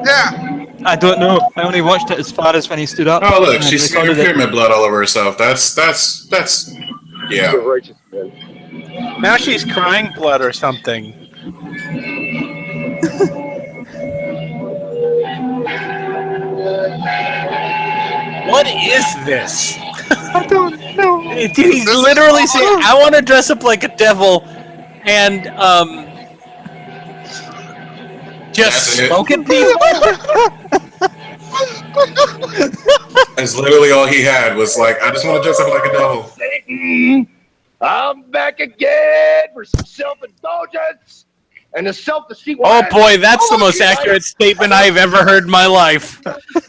Yeah. I don't know. I only watched it as far as when he stood up. Oh look, and she's recorded smearing it. pyramid blood all over herself. That's yeah. You're righteous, man. Now she's crying blood or something. What is this? I don't know. He's literally saying, "I want to dress up like a devil," and just That's it. smoking people. That's literally all he had was like, I just want to dress up like a devil. Satan, I'm back again for some self-indulgence and the self-deceit. Oh boy, that's the most accurate statement I've ever heard in my life.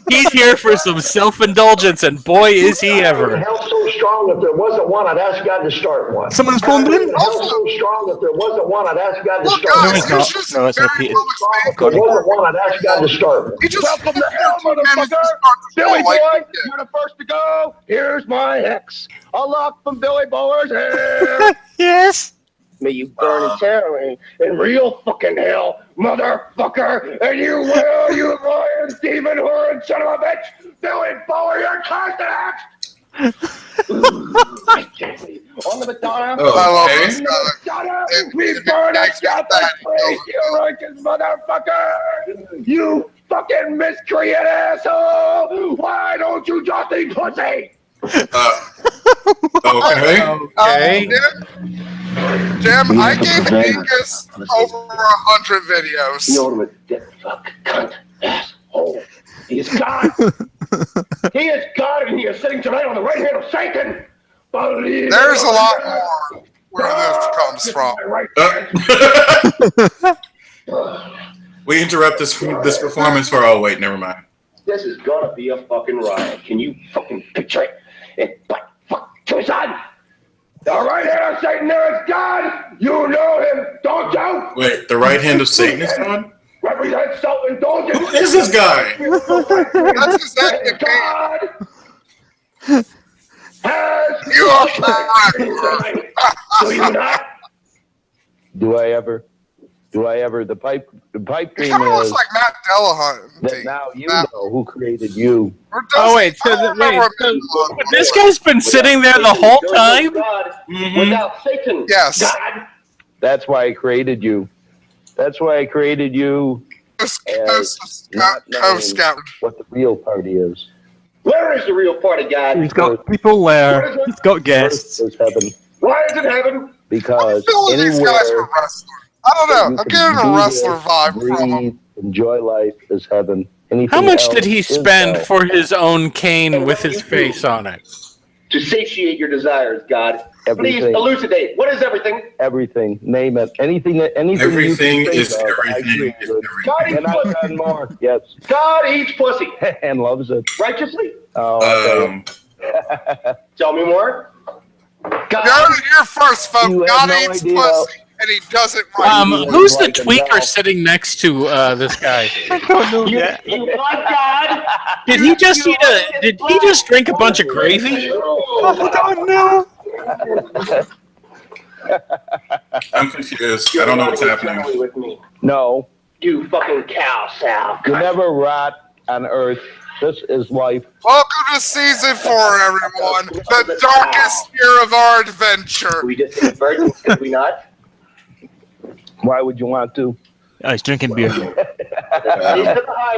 He's here for some self-indulgence, and boy, is he ever. Hell so strong if there wasn't one, I'd ask God to start one. Someone's phoned in? Hell's so strong if there wasn't one, I'd ask God to Look, start one. guys, No, it's it's just not. No, it's very repeated. well If there explained. wasn't one, I'd ask God to start one. He just Welcome spent to hell, 13 minutes to motherfucker. start the Billy show like boy, he did. you're the first to go. Here's my hex. A lock from Billy Bowler's hair. Yes. May you burn eternally in real fucking hell, motherfucker. And you will, you lion, demon, whore, and son of a bitch. Billy Bowler, you're cursed and on the Madonna. I love Okay. this guy. Madonna, And we if burn it a makes me shot sad, like praise, you righteous motherfucker. You fucking miscreant asshole. Why don't you just eat pussy? Okay. Okay. Jim, I gave Angus over 100 videos. You know what I'm a dick, fuck, cunt, asshole. He is God. He is God, and he is sitting tonight on the right hand of Satan. Believe There's it a or lot not. more where this comes from. Right We interrupt this performance for. Oh wait, never mind. This is gonna be a fucking riot. Can you fucking picture it? It's like fuck suicide. The right hand of Satan, there is God. You know him, don't you? Wait, the right hand of Satan is God? Represents self-indulgence. Who is this guy? That's exactly God has You are correct. Do you not? Do I ever? The pipe He dream kind of looks is like Matt Delahunt. that now you know who created you. Oh wait, so this guy's been sitting there the whole time. Without Satan. Yes. God. That's why I created you. That's why I created you. Co-scout. What the real party is. Where is the real party, God? He's got people there. He's got guests. First is heaven, Why is it heaven? because I'm feeling these anywhere guys were wrestlers. I don't know. you I'm can getting a do wrestler this, vibe from him. breathe, enjoy life is heaven. Anything How much else did he is spend hell. for his own cane with his face on it? To satiate your desires, God. Please Everything. elucidate. What is everything? Everything, name it, anything you Everything can think is of, I everything. created. God eats And I've pussy. done more. Yes, God eats pussy. and loves it. Righteously? Oh, Tell me more. You God. heard it here first, folks. You have God no eats idea. pussy, and he does it right. Who's the Like a tweaker doll. sitting next to this guy? I don't know You yet. want God? Did he just eat a? Did he just drink a bunch of gravy? I don't know. I'm confused. I don't know what's happening. With me. no, You fucking cow, Sal. you never rot on earth. This is life. Welcome to season 4, everyone. The darkest year of our adventure. We just ate virgins, could we not? Why would you want to? Oh, he's drinking beer.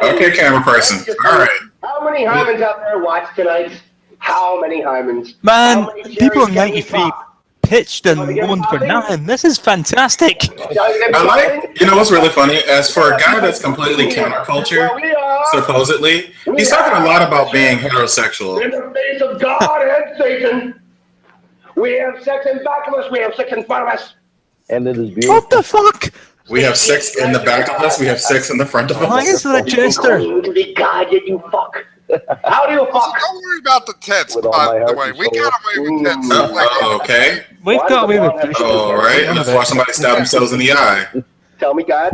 Okay, camera person. All right. How many hymens out there watch tonight? How many hymens? Man, How many people in cherries can we 93 pop? pitched and moaned for nothing. This is fantastic. I like, you know what's really funny? As for a guy that's completely counterculture, supposedly, he's talking a lot about being heterosexual. In the face of God and Satan, we have sex in back of us, we have sex in front of us. And it is beautiful. What the fuck? We have sex in the back of us. We have sex in the front of Why us. is there a jester? You to be God, yet you fuck. How do you So fuck? don't worry about the tits, With all by my the heart way. and We soul. got away with tits. Like, Okay. We've got away with pushing. All right. Let's watch somebody stab themselves in the eye. Tell me, God.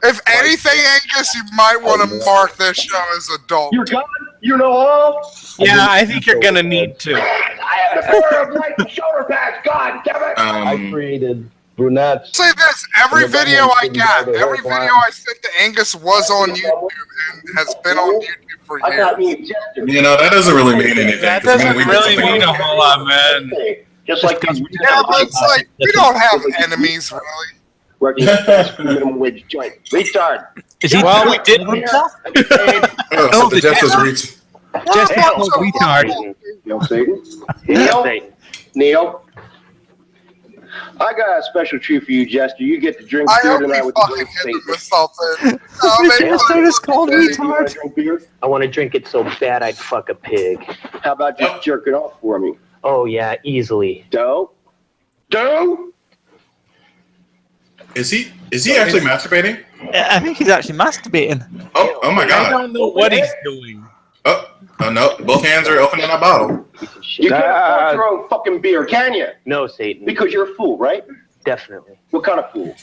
if anything, Angus, you might want to mark this show as adult. You're God. You know all. Yeah, I think you're gonna need to. I have the power of light and shoulder pads. God damn it. I created brunettes. Say this, every And the video I bunions got, didn't every bother video I sent to Angus was on YouTube and has been on YouTube for I thought years. me jester. You know, that doesn't really mean anything. That 'cause doesn't we did really something mean a else. whole lot, man. Just like these Yeah, but it's like, we don't have enemies, really. working fast food minimum wage joint. Retard. Is he Well, we did. Oh, so the Jeff was reaching. just Well, called so- retard? Neil Satan. Neil. I got a special treat for you, Jester. You get to drink I beer hope tonight we with the fucking great hit them Satan. with something. The jester is called You wanna retard. drink beer? I want to drink it so bad I'd fuck a pig. How about just jerk it off for me? Oh yeah, easily. Doe? Doe? Is he actually masturbating? I think he's actually masturbating. Oh my I God. don't know what he's doing. Oh no, both hands are open in a bottle. piece of shit. You can't afford your own fucking beer, can you? No, Satan. Because you're a fool, right? Definitely. What kind of fool?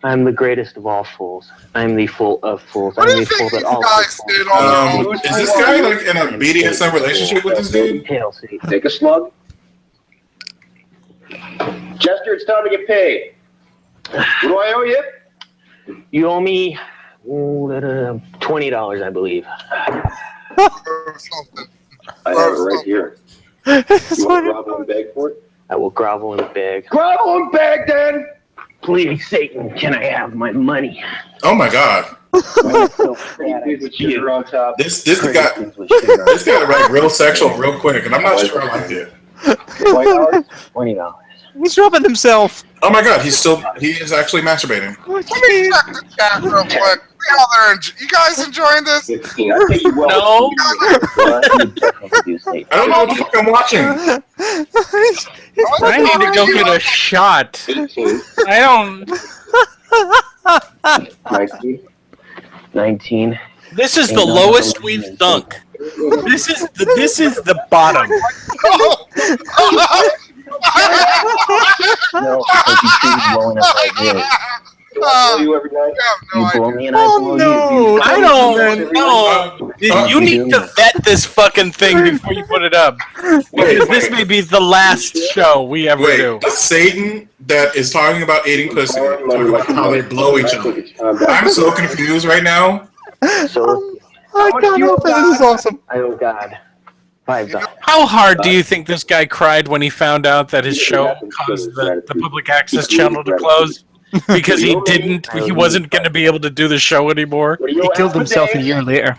I'm the greatest of all fools. I'm the fool of fools. What I'm do you the fool think that these all guys fools did follow. on Is this guy like in a BDSM relationship with this dude? Hail Satan. Take a slug. Jester, it's time to get paid. What do I owe you? You owe me $20, I believe. or something? I have it right here. You want to grovel and beg for it? I will grovel and beg. Grovel and beg, then! Please, Satan, can I have my money? Oh my god. So bad, With sugar on top. This got like real sexual real quick, and I'm not sure I like it. $20. He's rubbing himself. Oh my god, he is actually masturbating. Let me check the chat real quick. See how they're you guys enjoying this? 15. I think you will. No. I don't know what the fuck I'm watching. I need to go get a shot. 18. I don't. 19. 19. This is the lowest we've sunk. This is the bottom. No, because you keep blowing up like this. Do I blow you every night? You blow me and I blow No, you. I don't know. You need to vet this fucking thing before you put it up. Because this may be the last show we ever do. The Satan that is talking about eating pussy, talking about how they blow each other. I'm so confused right now. So, I can't help it. This is awesome. I owe God $5. How hard do you think this guy cried when he found out that his show caused the public access channel to close? Because he wasn't going to be able to do the show anymore? He killed himself a year later.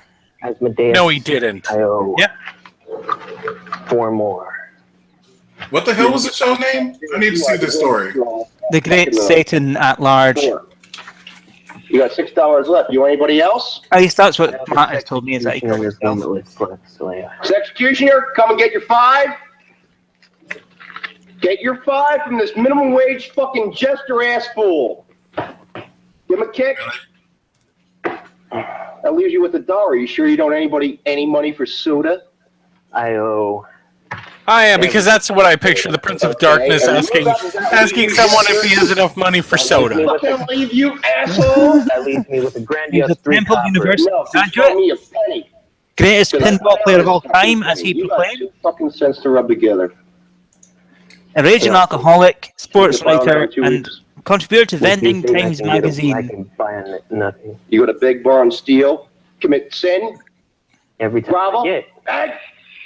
No, he didn't. I owe Yeah. 4 more. What the hell was the show's name? I need to see this story. The Great Satan at Large. You got $6 left. You want anybody else? At least that's what Matt has told me, is that he killed himself. Executioner, come and get your 5. Get your 5 from this minimum wage fucking jester ass fool. Give him a kick. That leaves you with $1. You sure you don't owe any money for soda? I owe. Oh yeah, because that's what I picture the Prince of Darkness asking someone if he has enough money for soda. I can't leave you, asshole. That leaves me with a grandiose He's a Temple University No, graduate, me a penny. greatest pinball player of all time, as he You got proclaimed, 2 fucking cents to rub together. a raging alcoholic, sports writer, and contributor to Vending Times I magazine. can buy nothing. You go to Big Bar and steal, commit sin, Every time grovel, I get beg.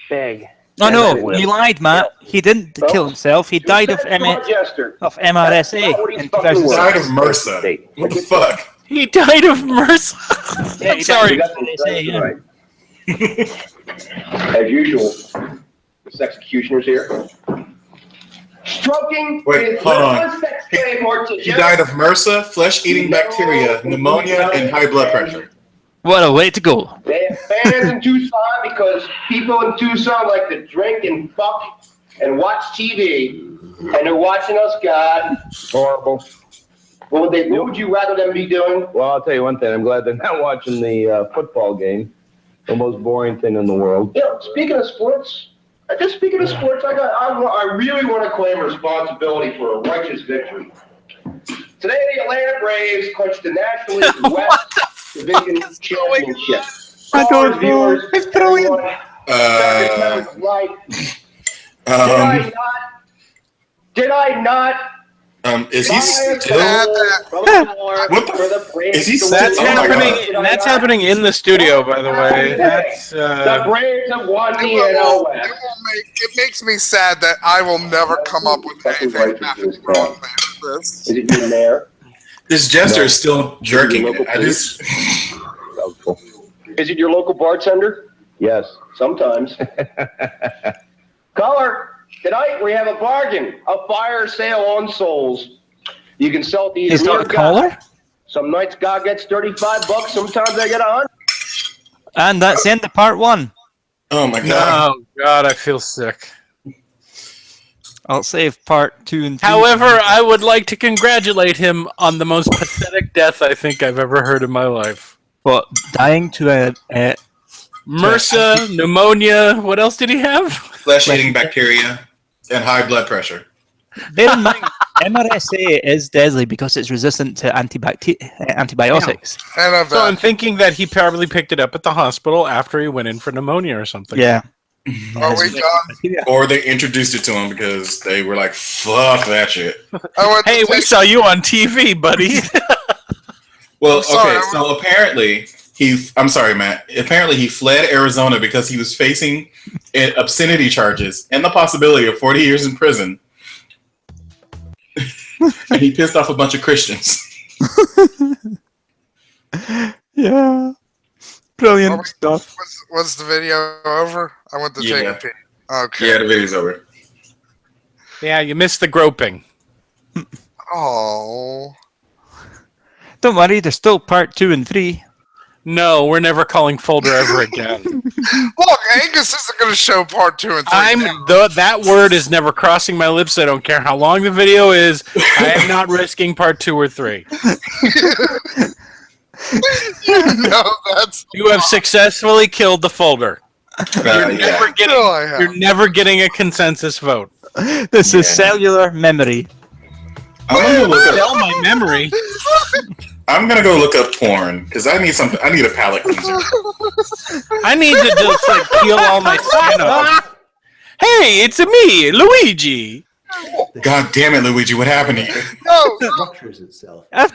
beg. Oh no, you lied, Matt. He didn't kill himself. He died of Jester. MRSA in He died 2006. of MRSA. What the fuck? He died of MRSA. Yeah, I'm he sorry. died of MRSA, yeah. As usual, this executioner's here. Stroking Wait, his hold on. littlest sex slave or to He died of MRSA, flesh-eating bacteria, pneumonia, and high blood pressure. What a way to go. They have fans in Tucson because people in Tucson like to drink and fuck and watch TV, and they're watching us, God. Horrible. What would you rather them be doing? Well, I'll tell you one thing. I'm glad they're not watching the football game. The most boring thing in the world. You know, speaking of sports, I really want to claim responsibility for a righteous victory. Today, the Atlanta Braves clinched the National League West Division Championship. I don't know. It's brilliant. Did I not? Is he still? What the? Is he still? That's happening. That's happening in the studio, by the way. That's The Braves have won the NL West. It makes me sad that I will never come up with anything after wrong this. Is it your mayor? This jester is still jerking it. I just. Is it your local bartender? Yes. Sometimes. Caller, tonight we have a bargain, a fire sale on souls. You can sell to either Is me that or a caller? God. Some nights God gets $35, sometimes I get 100. And that's the end of part 1. Oh my god. oh god, I feel sick. I'll save part 2 and 3. However, I would like to congratulate him on the most pathetic death I think I've ever heard in my life. What, dying to a MRSA, pneumonia. What else did he have? Flesh-eating bacteria and high blood pressure. Bear in mind, MRSA is deadly because it's resistant to antibiotics. So I'm thinking that he probably picked it up at the hospital after he went in for pneumonia or something. Yeah. Are we done? Or they introduced it to him because they were like, "Fuck that shit." Hey, we saw you on TV, buddy. Well, okay, so apparently I'm sorry, Matt. Apparently he fled Arizona because he was facing obscenity charges and the possibility of 40 years in prison. And he pissed off a bunch of Christians. Yeah. Brilliant stuff. Was the video over? I went to take a peek. Okay. Yeah, the video's over. Yeah, you missed the groping. Oh. Don't worry, there's still part 2 and 3. No, we're never calling Folder ever again. Look, Angus isn't going to show part 2 and 3. That word is never crossing my lips. I don't care how long the video is. I am not risking part 2 or 3. You have successfully killed the Folder. You're never getting a consensus vote. This is cellular memory. I'm gonna look up. My memory. I'm gonna go look up porn because I need something. I need a palate cleanser. I need to just like peel all my skin off. Hey, it's me, Luigi. God damn it, Luigi! What happened to you? Structures itself. I'm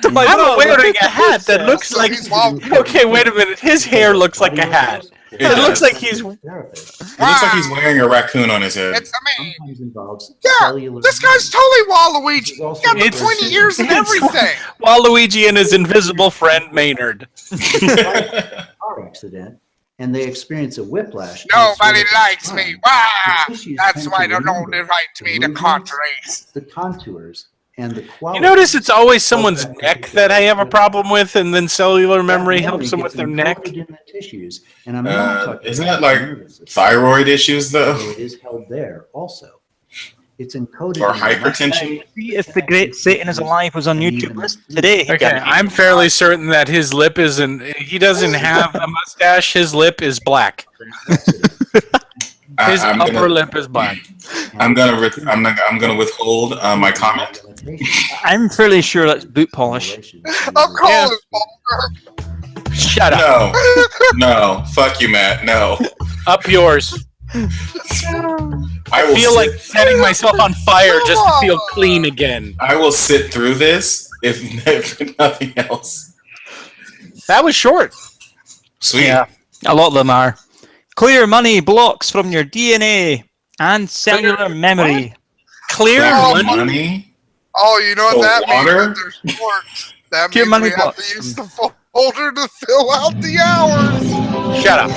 wearing a hat that looks like. Okay, wait a minute. His hair looks like a hat. It looks like he's. It looks like he's wearing a raccoon on his head. Sometimes involves Yeah, cellular. this guy's totally Waluigi. He's got the pointy ears and everything. Waluigi and his invisible friend Maynard. Car accident, and they experience a whiplash. Nobody likes me. Wah! That's why they don't invite me to kart race. The contours and the quality. You notice it's always someone's neck that I have a problem with, and then cellular memory helps them with their neck. In the tissues, and I'm not talking Isn't that like thyroid issues though? It is held there also. It's encoded. Or hypertension. See if the great Satan is alive was on YouTube today. Okay, I'm fairly certain that his lip isn't. He doesn't have a mustache. His lip is black. His upper lip is black. I'm gonna withhold my comment. I'm fairly sure that's boot polish. I'm calling it. Shut up. No, fuck you, Matt. No. Up yours. I feel like setting myself on fire just to feel clean again. I will sit through this if nothing else. That was short. Sweet. Yeah, a lot of them are. Clear money blocks from your DNA and cellular memory. Clear money? Oh, you know what that water? means? There's shorts. That Clear means money we have blocks. to use the folder to fill out the hours. Shut up.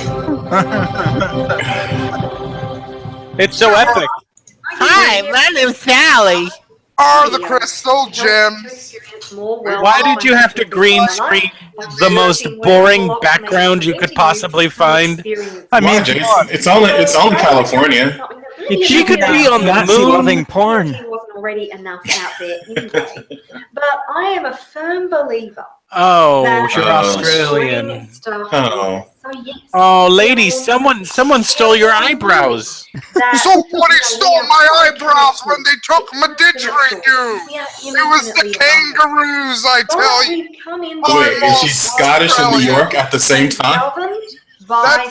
It's so epic. Hi, my name's Sally. Are the crystal gems? Why did you have to green screen the most boring background you could possibly find? I mean, Jason, it's only California. She could be on the Nazi moon. loving porn. Wasn't already enough out there anyway. But I am a firm believer. Oh, that you're Australian. stuff Oh. So yes. Oh, lady, someone stole your eyebrows. Somebody stole my eyebrows when they took my didgeridoo. It was the kangaroos, I tell you. Wait, is she Scottish and New York at the same time?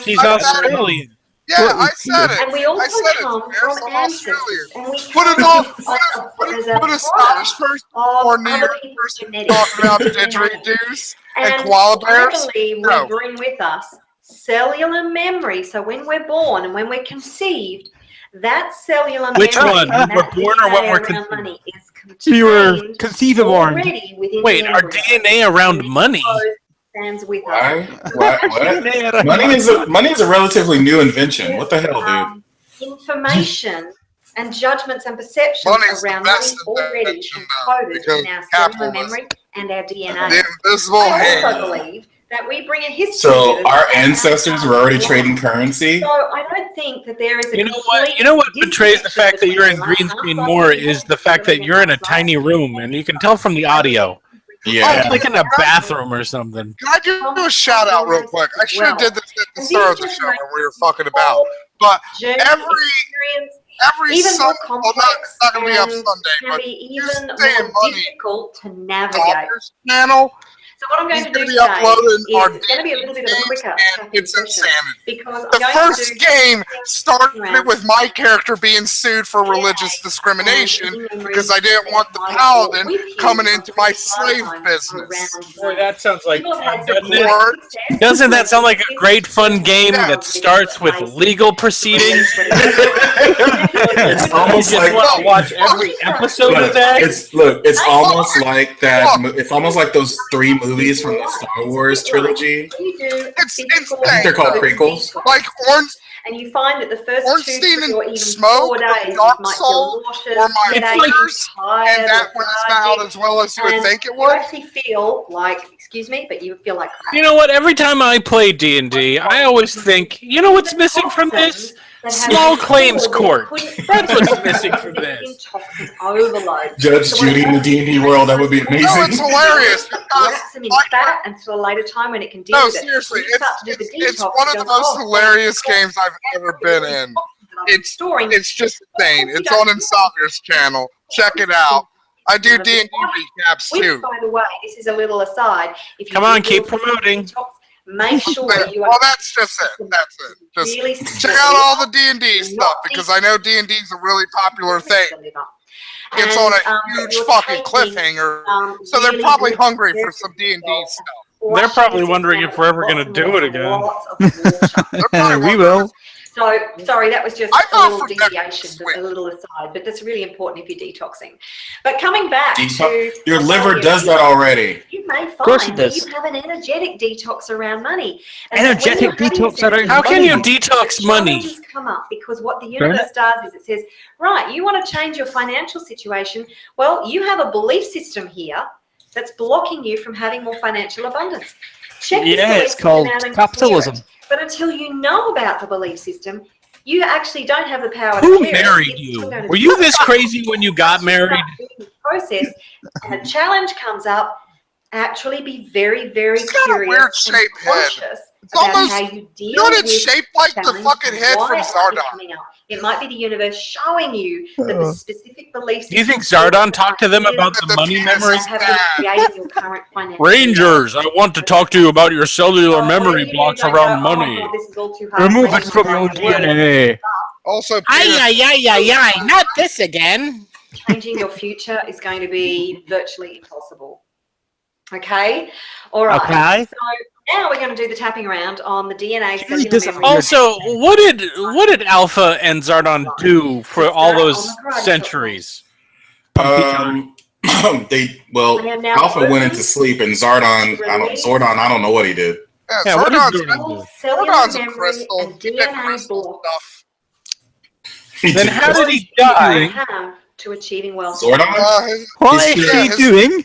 She's Australian. Yeah, I said it. And we also I said come it. from From ancestors. Australia. And we Put it come on. as a Put a Scottish person or New other York people's person genetics. talking about didgeridoos and And koala bears. I believe No. we bring with us cellular memory. So when we're born and when we're conceived, that cellular Which memory, one? that When we're born or when DNA we're around conceived? money is contained You were conceivable. already within Wait, the our embryo. DNA around money? Stands with Why? us. What? Money is a relatively new invention. What the hell, dude? Information and judgments and perceptions Money's the around money best already invention, encoded because in our cellular capitalism. memory and our DNA. The invisible I hand. also believe that we bring a history. So with us our that ancestors were already trading currency. So I don't think that there is a You know what betrays the fact that you're in green screen more is the fact that you're in a tiny room and you can tell from the audio Yeah. Like in a bathroom or something. Can I do a shout out real quick? I should have did this at the start of the show when we were fucking about. But every even more Sunday, complex not gonna be up and Sunday, can but be even Tuesday and more Monday, difficult to navigate. Doctor's channel. So what I'm going He's to do gonna be today uploading our is it's going to be a little bit of a quicker tapping it's session insanity. because I'm The going first to do game started with my character being sued for religious discrimination because I didn't want the paladin coming into my slave business. Boy, that sounds like People have had doesn't some it? great success. Doesn't that sound like a great fun game that starts with legal proceedings? It's almost You just like want to watch every episode of that. It's almost like that. It's almost like those 3 movies from the Star Wars trilogy. It's I think they're called prequels. Like Orange. And you find that the first Ornstein 2 or even Smoke, 4 days you Dark might Soul, feel nauseous, or my headache, fears, tired, and that went about as well as you would and think it you would. actually feel like, excuse me, but you feel like crap. You know what? Every time I play D&D, I always think, you know what's missing from this? Small claims court. That's what's missing from this. Judge Judy in the D&D world, that would be amazing. No, it's hilarious. Wraps them in fat until a later time when it can deal No, with it. seriously, When you start to do the it's detox, one of you the go, most "Oh, hilarious games I've ever been in. It's just insane. It's on Insomnia's channel. Check it out. I do D&D recaps Which, too. by the way, this is a little aside. If you Come on, do keep feel promoting. detox, make sure you are. Well, that's just it. That's it. Really Just check out all the D&D stuff because I know D&D is a really popular thing. It's on a huge fucking cliffhanger, so they're probably hungry for some D&D stuff. They're probably wondering if we're ever going to do it again. We will. So, sorry, that was just I a thought little for deviation, a little aside, but that's really important if you're detoxing. But coming back to... Your liver does that already. You may course it find that does. you have an energetic detox around money. And Energetic when you're having detox around How can you money? detox money? challenges come up because what the universe does is it says, right, you want to change your financial situation. Well, you have a belief system here that's blocking you from having more financial abundance. Check this Yeah, belief it's system called out and capitalism. clear it. But until you know about the belief system, you actually don't have the power Who to clear it. married It's you? still going to Were you this crazy when you got married? process and a challenge comes up, actually be very, very It's got a curious weird and shaped head. conscious It's about almost, how you deal you know what it's with shaped like? The challenge fucking and head why from it might be Zardon. coming up. It might be the universe showing you that the specific beliefs. Do you think Zardon talked to them about the money memory? have been creating your current financial Rangers, I want to talk to you about your cellular memory blocks around money. This is all too hard. Remove it from your DNA. Also, Ay, not this again. Changing your future is going to be virtually impossible. Okay? All right. Okay. So now we're going to do the tapping around on the DNA cellular doesn't memory. Also, what did Alpha and Zardon do for all those centuries? Alpha went into sleep and Zordon, I don't know what he did. Yeah, what is Zordon's Cellular a memory crystal. and He did DNA crystal block stuff. Then how did he die? have to achieving wealth. Zordon? What He's is pure- he doing?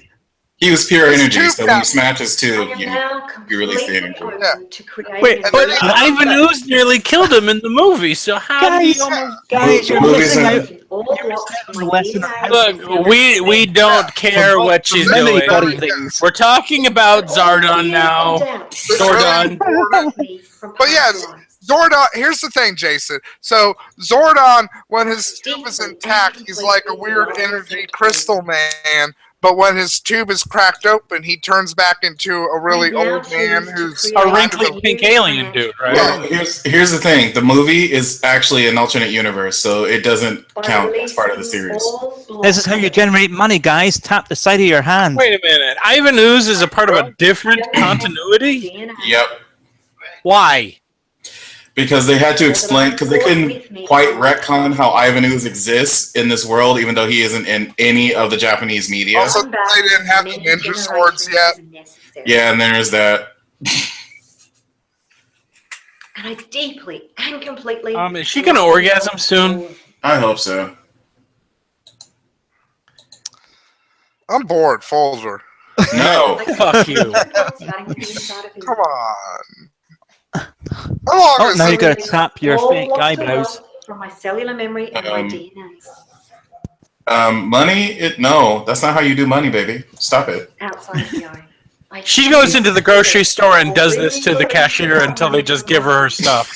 He was pure His energy, tube so when you cap. smash his tube, I am you now release the completely energy. open to creating Wait, a but new Ivan Ooze nearly killed him in the movie, so how did he Guys, guys, you're Movies missing and- out. all blocks of my Lesson DNA. Look, we don't care what she's Memory doing. body things. We're talking about Zardon now. Zordon. But yes, Zordon, here's the thing, Jason. So Zordon, when his tube is intact, he's like a weird energy crystal man. But when his tube is cracked open, he turns back into a really old man who's A wrinkly pink alien dude, right? Well, here's the thing. The movie is actually an alternate universe, so it doesn't count as part of the series. This is how you generate money, guys. Tap the side of your hand. Wait a minute. Ivan Ooze is a part of a different continuity? Yep. Why? Because they had to explain, because they couldn't quite retcon how Ivan Ooze exists in this world, even though he isn't in any of the Japanese media. Also, they didn't have the ninja swords yet. Yeah, and there's that. And I deeply and completely. Is she gonna orgasm soon? I hope so. I'm bored, Folger. No. Fuck you. Come on. How long Oh, is now it? you gotta tap your All fake lost to eyebrows. love from my cellular memory and my DNA. Money? No, that's not how you do money, baby. Stop it. Outside the eye. She goes into the grocery store and does this to the cashier until they just give her stuff.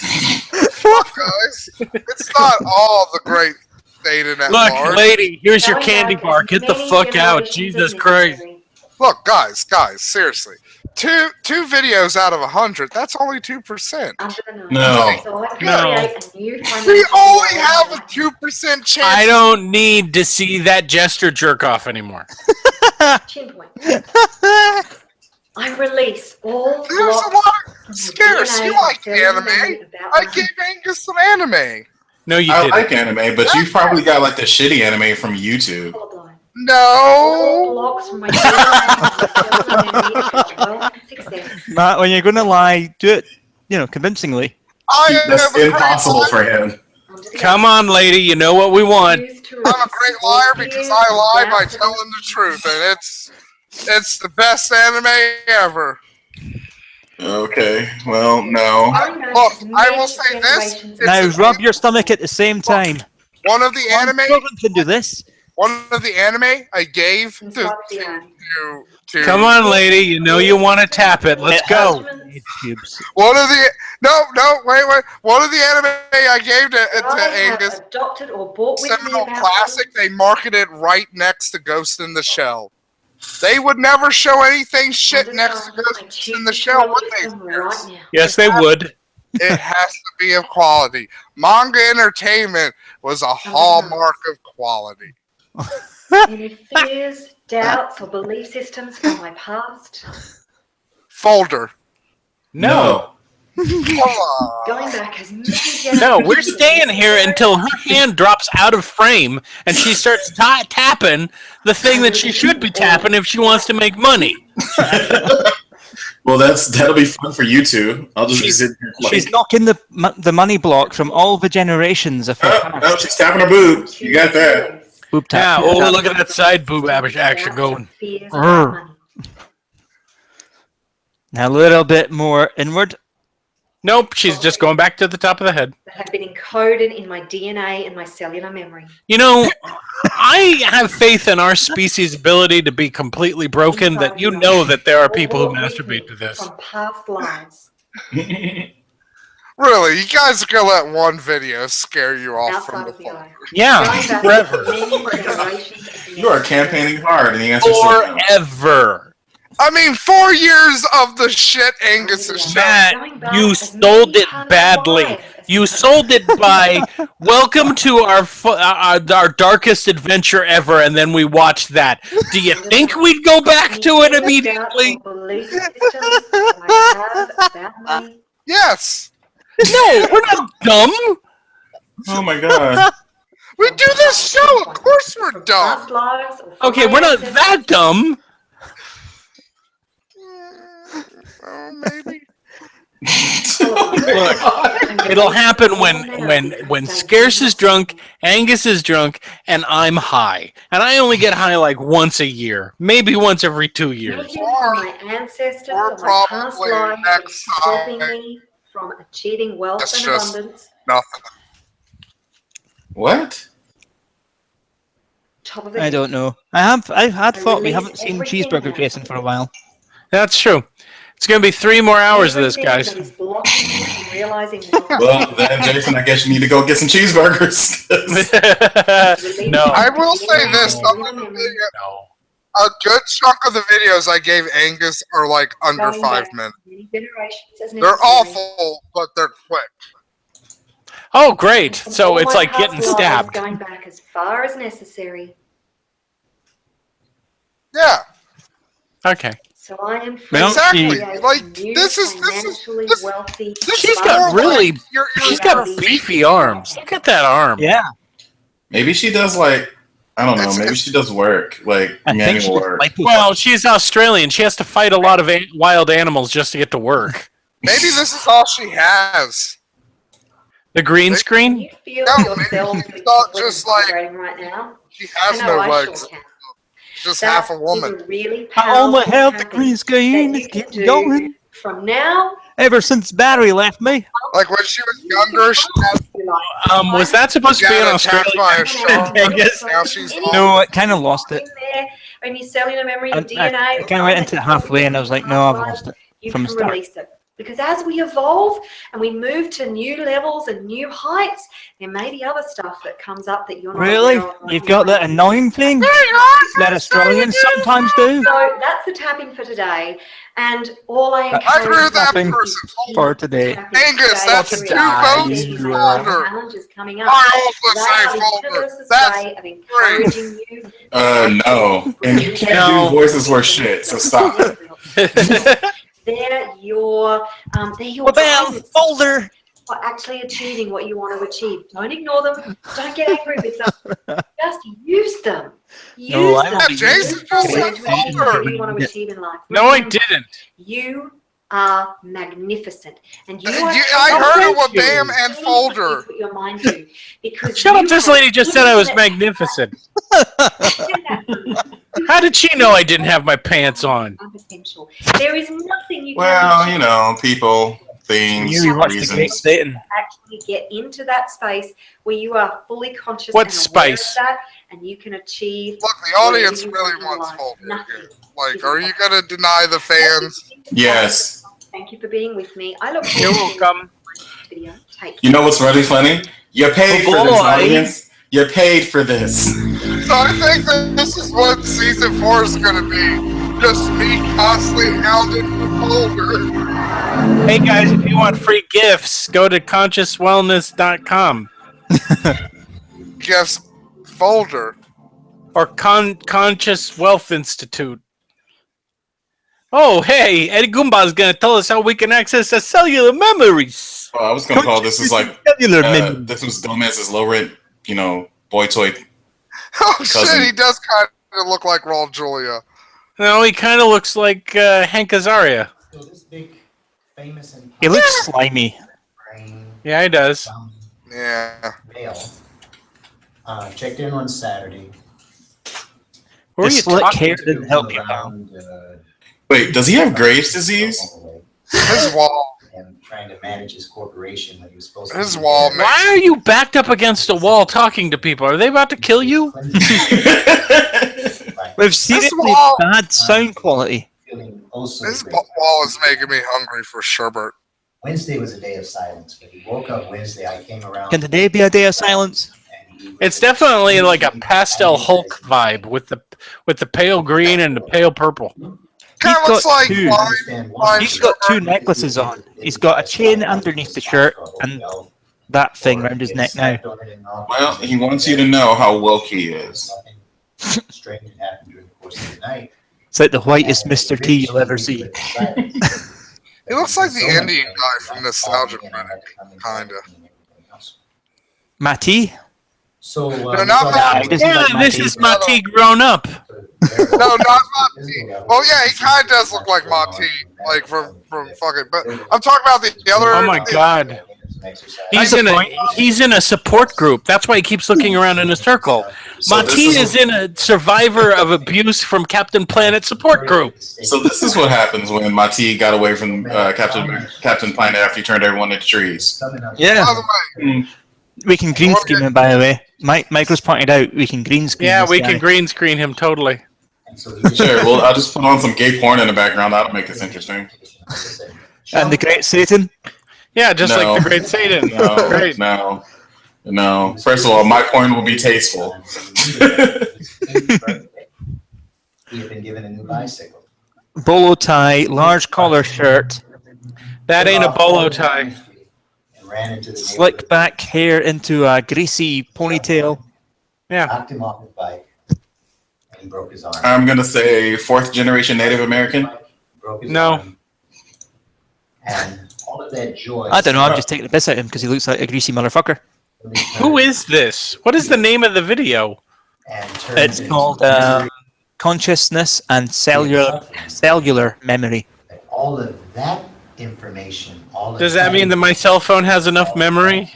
Look, guys, it's not all the great state in that Look, large. lady, here's your candy bar. Get the fuck out. Jesus Christ. Look, guys, seriously. Two videos out of 100, that's only 2%. No. No. We only have a 2% chance. I don't need to see that gesture jerk off anymore. Chin point. I release all. There's a lot of scarce. You like anime? I gave Angus some anime. No, you I didn't. like anime, but you've probably got like the shitty anime from YouTube. No. Blocks from my Matt, when you're going to lie, do it, convincingly. That's impossible for him. Come on, lady. You know what we want. I'm a great liar because I lie by telling the truth, and it's the best anime ever. Okay, well, no. Look, I will say this. Now rub your stomach at the same time. One of the anime. Can do this. One of the anime I gave to Come on, lady. You know you want to tap it. Let's go. One of the wait. One of the anime I gave to Angus. Adopted or bought with Seminal classic. They marketed right next to Ghost in the Shell. They would never show anything shit next to Ghost in the Shell, would they? Yes, they would. It has to be of quality. Manga entertainment was a hallmark of quality. Any fears, doubts, or belief systems from my past? Folder. No. Come on. Going back as many generations. No, we're staying here until her hand drops out of frame and she starts tapping the thing that she should be tapping if she wants to make money. Well, that'll be fun for you two. I'll just sit here. She's knocking the money block from all the generations of her past. No, she's tapping her boob. You got that. Boob tap. Yeah, oh, look at that side boob action going. Now a little bit more inward. Nope, she's just going back to the top of the head. That have been encoded in my DNA and my cellular memory. You know, I have faith in our species' ability to be completely broken, that you know that there are people who masturbate to this. From past lives. Really, you guys are gonna let one video scare you off from the folder? Yeah, forever. You are campaigning hard, and the answer is forever. I mean, 4 years of the shit Angus has shown. Matt, you sold it badly. You sold it by welcome to our darkest adventure ever, and then we watched that. Do you think we'd go back to it immediately? Yes. No, we're not dumb. Oh my god. We do this show. Of course we're dumb. Okay, we're not that dumb. Maybe. Look, it'll happen when Scarce is drunk, Angus is drunk, and I'm high. And I only get high like once a year, maybe once every 2 years. My ancestors or my past lives stopping me from achieving wealth and abundance. Nothing. What? I don't know. I've had thought we haven't seen Cheeseburger Jason for a while. That's true. It's going to be 3 more hours of this, guys. Well, then, Jason, I guess you need to go get some cheeseburgers. No. I will say this. A good chunk of the videos I gave Angus are like under 5 minutes. They're awful, but they're quick. Oh, great. So it's like getting stabbed. Going back as far as necessary. Yeah. Okay. So I am exactly like this is wealthy. She's got really she's got beefy arms. Look at that arm. Yeah. Maybe she does like I don't know. Maybe she does work like manual work. Well, she's Australian. She has to fight a lot of wild animals just to get to work. Maybe this is all she has. The green screen? You feel yourself just like right now. She has no legs. Just half a woman. Really I only have the green screen. It's getting going. From now Ever since Barry left me. Like when she was younger, she was that supposed to be an got attacked Australian by a accent? shark. I guess. Now she's No, it kind of lost it. In there, in your cellular memory, your I DNA. kind of went into it halfway, and I was like, no, I've lost it You from the can start. release it. Because as we evolve and we move to new levels and new heights, there may be other stuff that comes up that you're not Really? aware of. You've got that annoying thing that Australians sometimes do? So that's the tapping for today. And all I encourage I agree with that Tapping person. for today. Angus, that's 2 votes for Folder. Challenges coming up. I also They say are the Folder. universe's That's way of encouraging you. No. And you can't do voices worth shit, so stop. They're your Well, guidance Folder. for actually achieving what you want to achieve. Don't ignore them. Don't get angry with them. Just use them. Use No, I them. don't Use Jason them just to said achieve Folder. what you want to achieve in life. No, I Remember, didn't. You are magnificent, and you are. I heard it with Bam and Folder. Put your mind to, because Shut up! you This have lady just said I was infinite- magnificent. How did she know I didn't have my pants on? Potential. There is nothing you can Well, do you know, people, things, You watched the Great reasons. Satan. to actually get into that space where you are fully conscious What and aware space? of that, and you can achieve. Look, the audience whatever you really want in wants life. Folder. Nothing. Like, are you going to deny the fans? Yes. Thank you for being with me. I look You're forward to welcome. the video. Take You know what's really funny? You paid for this, audience. You paid for this. So I think that this is what season 4 is going to be. Just me constantly hounding for Folder. Hey guys, if you want free gifts, go to consciouswellness.com Guess Folder. or Conscious Wealth Institute. Oh, hey, Eddie Goomba is going to tell us how we can access our cellular memories. I was going to call this is like, this was Gomez's low rent, boy toy. Oh Cousin. shit, he does kind of look like Raul Julia. No, he kind of looks like Hank Azaria. So this big, famous and He looks slimy. Yeah, he does. Yeah. male checked in on Saturday. Who are The you slick talking hair to? didn't help you, pal. Wait, does he have Graves' disease? His wall. And trying to manage his corporation that he was supposed His to. wall Why are you backed up against a wall talking to people? Are they about to kill you? We've seriously wall- bad sound quality. This wall is making me hungry for sherbet. Wednesday was a day of silence, but he woke up Wednesday. I came around. Can today be a day of silence? It's definitely like a pastel Hulk vibe with the pale green and the pale purple. Kind of looks like two. He's got two necklaces on. He's got a chain underneath the shirt and that thing around his neck now. Well, he wants you to know how woke he is. Strange happened during the course of the night. It's like the whitest Mr. T you'll ever see. He looks like the Indian guy from Nostalgia Critic, kinda. Matty? So, No, not Matty. Yeah, this is Mati grown up. No, not Monty. Well, yeah, he kind of does look like Monty, like from fucking. But I'm talking about the other. Oh my god. He's in a support group. That's why he keeps looking around in a circle. So this Mati is- is in a survivor of abuse from Captain Planet support group. So this is what happens when Mati got away from Captain Planet after he turned everyone into trees. Yeah. By the way, We can green screen him, by the way. Micro's pointed out we can green screen Yeah, this we guy. can green screen him totally. Sure, well, I'll just put on some gay porn in the background. That'll make this interesting. And the Great Satan? Yeah, just No. like the Great Satan. No, Great. no. First of all, my porn will be tasteful. He had been given a new bicycle. Bolo tie, large collar shirt, That ain't a bolo tie. And ran into the slick back hair into a greasy ponytail. Yeah. knocked him off his bike, and he broke his arm. I'm gonna say fourth generation Native American. Broke his No. arm. And all of that joy. I don't know, I'm just taking the piss out of him because he looks like a greasy motherfucker. Who is this? What is the name of the video? It's called Consciousness and Cellular Memory. All of that information. All of Does that mean that my cell phone has enough memory?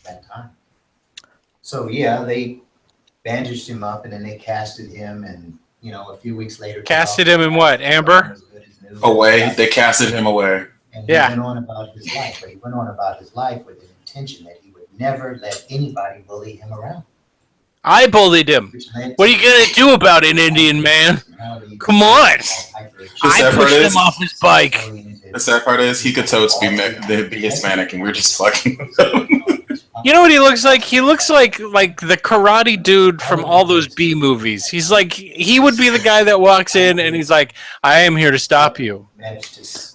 that time. So yeah, they bandaged him up and then they casted him and a few weeks later. Casted him in what? Amber? Away. They casted him away. And he went on about his life, but he went on about his life with the intention that he would never let anybody bully him around. I bullied him. What are you going to do about it, Indian man? Come on. I pushed him off his bike. The sad part is he could totes be Hispanic and we're just fucking with him. You know what he looks like? He looks like the karate dude from all those B movies. He's like, he would be the guy that walks in and he's like, I am here to stop you.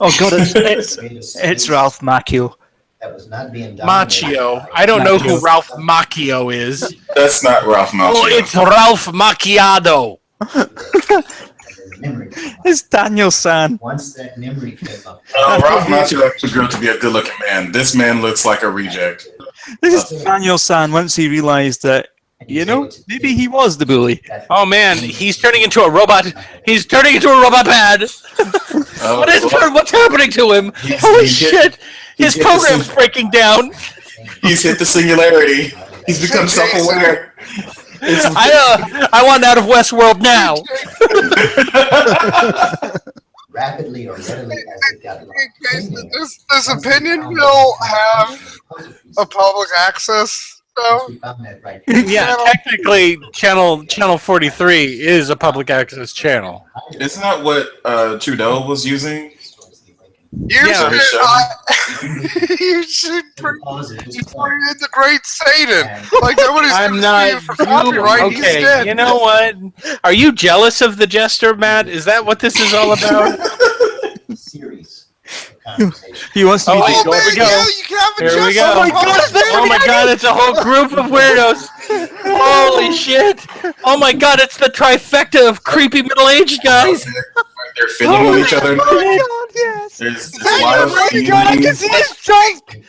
Oh God, it's Ralph Macchio. That was not being Macchio. I don't know who Ralph Macchio is. That's not Ralph Macchio. Oh, it's Ralph Macchiato. It's Daniel San. Once that memory came up. Ralph Macchio actually grew to be a good-looking man. This man looks like a reject. This is Daniel San once he realized that, maybe he was the bully. Oh man, he's turning into a robot. He's turning into a robot pad. What's happening to him? Holy shit! His program's breaking down. He's hit the singularity. He's become self-aware. I want out of Westworld now. Rapidly or readily as it got Does Opinion Bill have a public access though? Yeah, technically, channel 43 is a public access channel. Isn't that what Trudeau was using? You should bring in the great Satan. Like nobody's I'm not for copyright. Okay, He's dead. you know what? Are you jealous of the Jester, Matt? Is that what this is all about? He wants to. Here we go. Here we go. Oh my god, it's a whole group of weirdos. Holy shit! Oh my god, it's the trifecta of creepy middle-aged guys. They're filling with each other. Yes. There's a lot of I can see his trunk.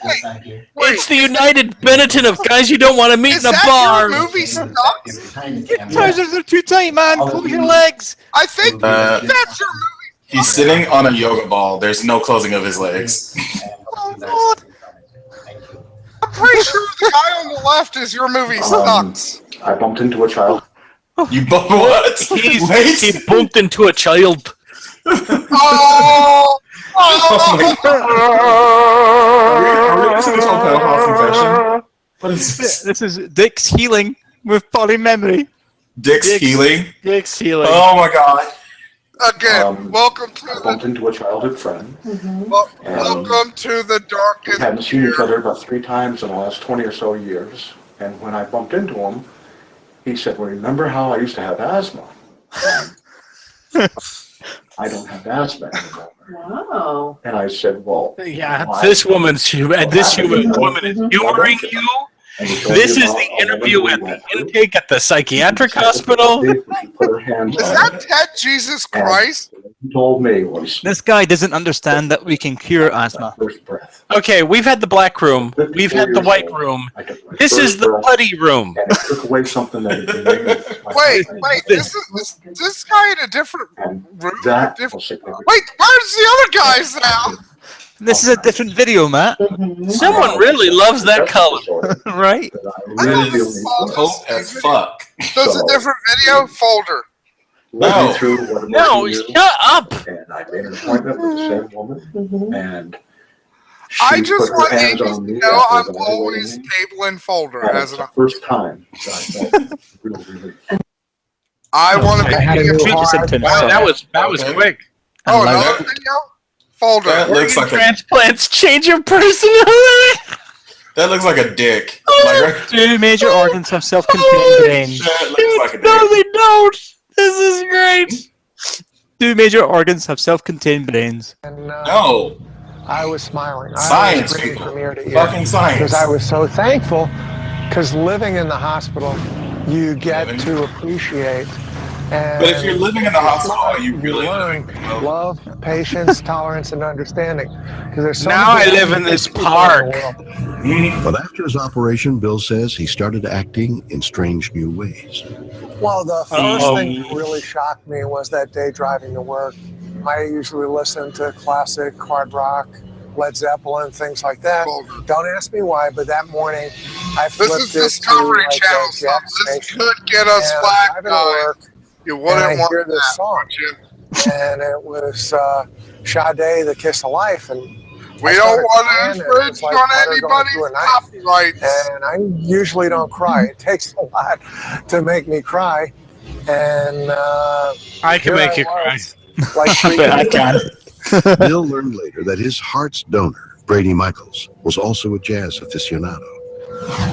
It's the United Benetton of guys you don't want to meet in a bar. Movie sucks. Your trousers are too tight, man. Close your legs. I think that's your movie. He's sitting on a yoga ball. There's no closing of his legs. Oh God. I'm pretty sure the guy on the left is your movie sucks. I bumped into a child. You bumped what? He bumped into a child. Oh! my God. Are we into this whole pedophile confession? What is this? This is Dick's healing with poly memory. Dick's healing? Dick's healing. Oh my God. Again, welcome to I bumped into a childhood friend. welcome to the darkest. We hadn't seen each other about 3 times in the last 20 or so years. And when I bumped into him, he said, well, remember how I used to have asthma? I don't have asthma anymore. Wow. And I said, well, yeah, this woman is humoring you. This is the interview at the intake at the psychiatric hospital. Is that Ted Jesus Christ? He told me was This guy doesn't understand that we can cure asthma. first breath. Okay, we've had the black room. We've had the white room. This is the putty room. And it took away something that had been made. Wait, is this guy in a different room? That Wait, was significant. where's the other guys now? This is a different video, Matt. Someone really loves that color. Right? Really feel Hope as fuck. There's a different video folder. No. No, shut up. And I made an appointment with the same woman, and I she just put her want hands Amy on to me know after I'm evaluating always me. table and folder And as it's an. the first time that I felt real relief. I want to I had a be new heart. Wow, that was quick. Oh, another video folder. That looks like a Transplants change your personality. that looks like a dick. Oh. Like, 2 major organs have self-contained brains. that looks like a No, dick. they don't. This is great. 2 major organs have self-contained brains. And, No. I was smiling. Science, I was grinning people. from ear to ear. Fucking science. Because I was so thankful. Because living in the hospital, you get Living. to appreciate. And But if you're living in the hospital, are you really learn love, patience, tolerance, and understanding. Because there's so Now many I live in this people in the park. world. But after his operation, Bill says he started acting in strange new ways. Well, the first thing that really shocked me was that day driving to work. I usually listen to classic hard rock, Led Zeppelin, things like that. Don't ask me why, but that morning I This flipped is it Discovery to like Channel a stuff. jet This station. could get us And flagged. driving to work, You and wouldn't I want hear this that, song, would you? and it was Sade, "The Kiss of Life," and We I don't started want crying, to and it infringe was like on butter going through anybody's a knife. copyrights. And I usually don't cry. It takes a lot to make me cry, and I can here make I you cry. was, like I bet I can. Bill learned later that his heart's donor, Brady Michaels, was also a jazz aficionado.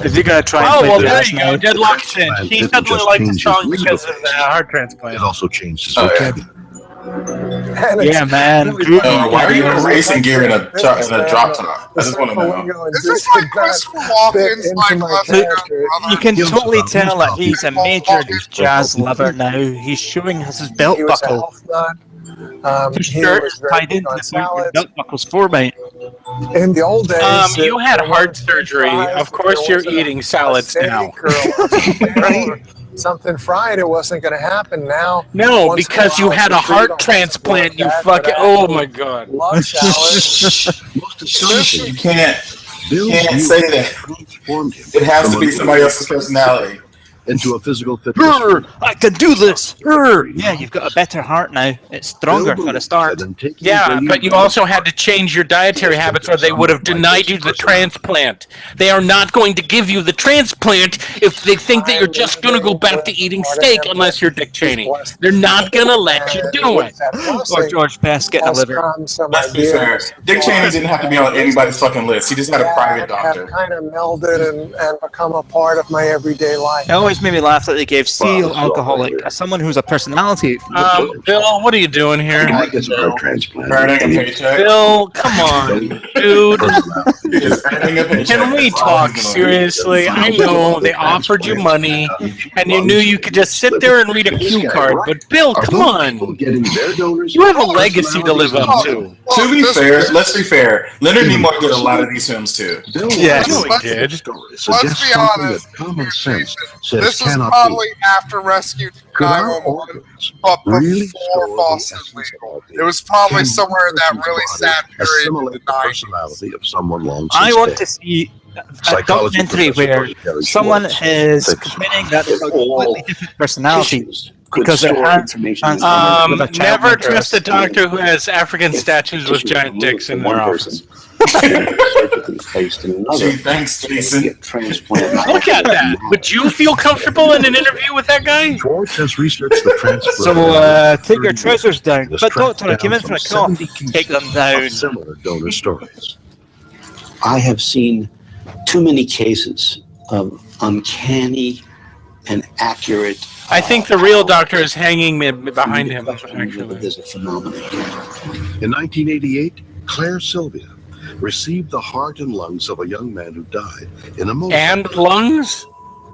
If you're going to try and Oh, play well, the there jazz you now, go. Deadlock's in. Transplant He didn't suddenly just liked the change his song musical because of the taste, heart it transplant. also changed his Oh, yeah. vocabulary. And it's yeah, man, really groovy. funny. Why are you Daddy-o. erasing gear in a Businessman, drop top? I the just want to surfer know. lingo and Is this did like not Christopher fit Walken's into like my Leslie character. Jones brother? You can He also totally found he was tell that popular he's a with major his jazz vocal lover people. now. He's showing us his He belt was a buckle. health nut. His He shirt was is very tied big into on the point where the salads. belt buckle's for, mate. In the old days, You had there heart weren't French surgery. fries, Of course there you're wasn't eating a salads steak now. or a potato or something fried. It wasn't going to happen now. No, Once in because you while, had it's a treat. heart Don't transplant, support you that, fucking... but I Oh, actually my God. love salad. Most astonishing, You can't Bill's new say that. transformed him It has from to be an somebody else's ordinary personality. into a physical fitness Brr, freak. I can do this. Brr. Yeah, you've got a better heart now. It's stronger Bill for a believes start. that in taking Yeah, Brady but you Michaels' also had to change your dietary habits or they would have denied you the transplant. They are not going to give you the transplant if they think that you're just going to go back to eating steak unless you're Dick Cheney. They're not going to let you do it. Or George Best getting a liver. Let's be fair. Dick Cheney didn't have to be on anybody's fucking list. He just had a private doctor. Have kind of melded and become a part of my everyday life. It always made me laugh that they gave serial alcoholic as someone who's a personality. Bill, what are you doing here? I get a heart transplant. Earning a paycheck. Bill, come on, dude. Can we talk seriously? I know they offered you money, and you knew you could just sit there and read a cue card, but Bill, come on. You have a legacy to live up to. To be fair, let's be fair. Leonard Nimoy did a lot of these films too. Yes, he did. Let's be honest. Common sense says This is cannot probably after Rescue Could our 911, but really before Boston Legal. It was probably somewhere in that really sad period. assimilate the personality of someone long I since want dead. to see a Psychology documentary professor where Terry someone Schwartz is thinks complaining that they've got all completely different personalities because their store hands information with a child Never mentor. trust a doctor who has African statues with giant dicks in their office. Gee, thanks, Jason. Look at that. Would you feel comfortable in an interview with that guy? Schwartz has researched the transfer. So take your trousers down. But doctor, I came in for a coffee. Take them down. Similar donor stories. I have seen too many cases of uncanny and accurate. I think the real doctor is hanging behind him, actually. There's a phenomenon. In 1988, Claire Sylvia received the heart and lungs of a young man who died in a motorcycle. And lungs?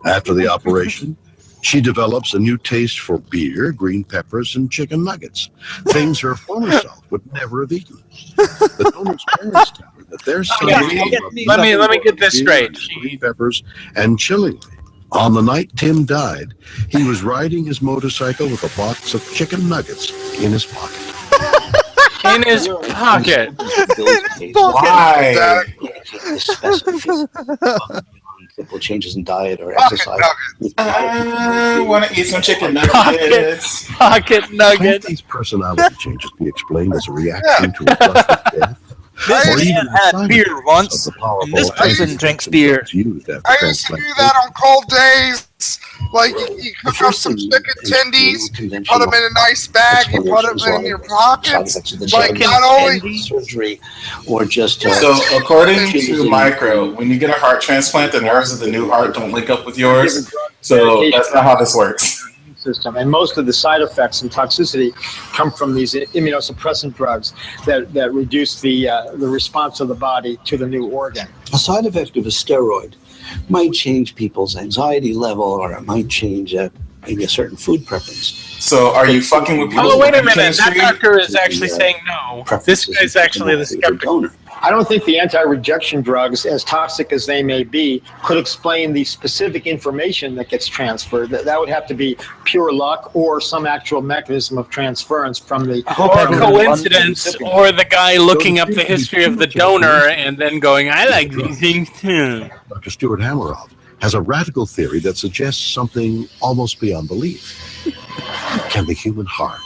After the operation, she develops a new taste for beer, green peppers, and chicken nuggets, things her former self would never have eaten. The donor's parents tell her that their son Let me get this straight. Green peppers, and chillingly, on the night Tim died, he was riding his motorcycle with a box of chicken nuggets in his pocket. In his pocket. Why? Simple changes in diet or exercise. I want to eat some chicken nuggets. Pocket Can't nuggets. these personality changes be explained as a reaction to a plastic death? Or This even man a had side beer effect once, of the powerful and this person drinks beer. that's used after I used to do that on cold days. Like you cook up some chicken tendies, you put them in a nice bag, you put them in your pockets. Like not only surgery or just So, according to Micro, when you get a heart transplant, the nerves of the new heart don't link up with yours. So that's not how this works. System, and most of the side effects and toxicity come from these immunosuppressant drugs that reduce the response of the body to the new organ. a side effect of a steroid might change people's anxiety level, or it might change maybe a certain food preference. So are you fucking with people? Oh, wait a minute. That doctor is actually saying no. This guy's actually the skeptic. I don't think the anti-rejection drugs, as toxic as they may be, could explain the specific information that gets transferred. That would have to be pure luck or some actual mechanism of transference from the... Or coincidence, or the guy looking up the history of the donor and then going, I like these things too. Dr. Stuart Hameroff has a radical theory that suggests something almost beyond belief. Can the human heart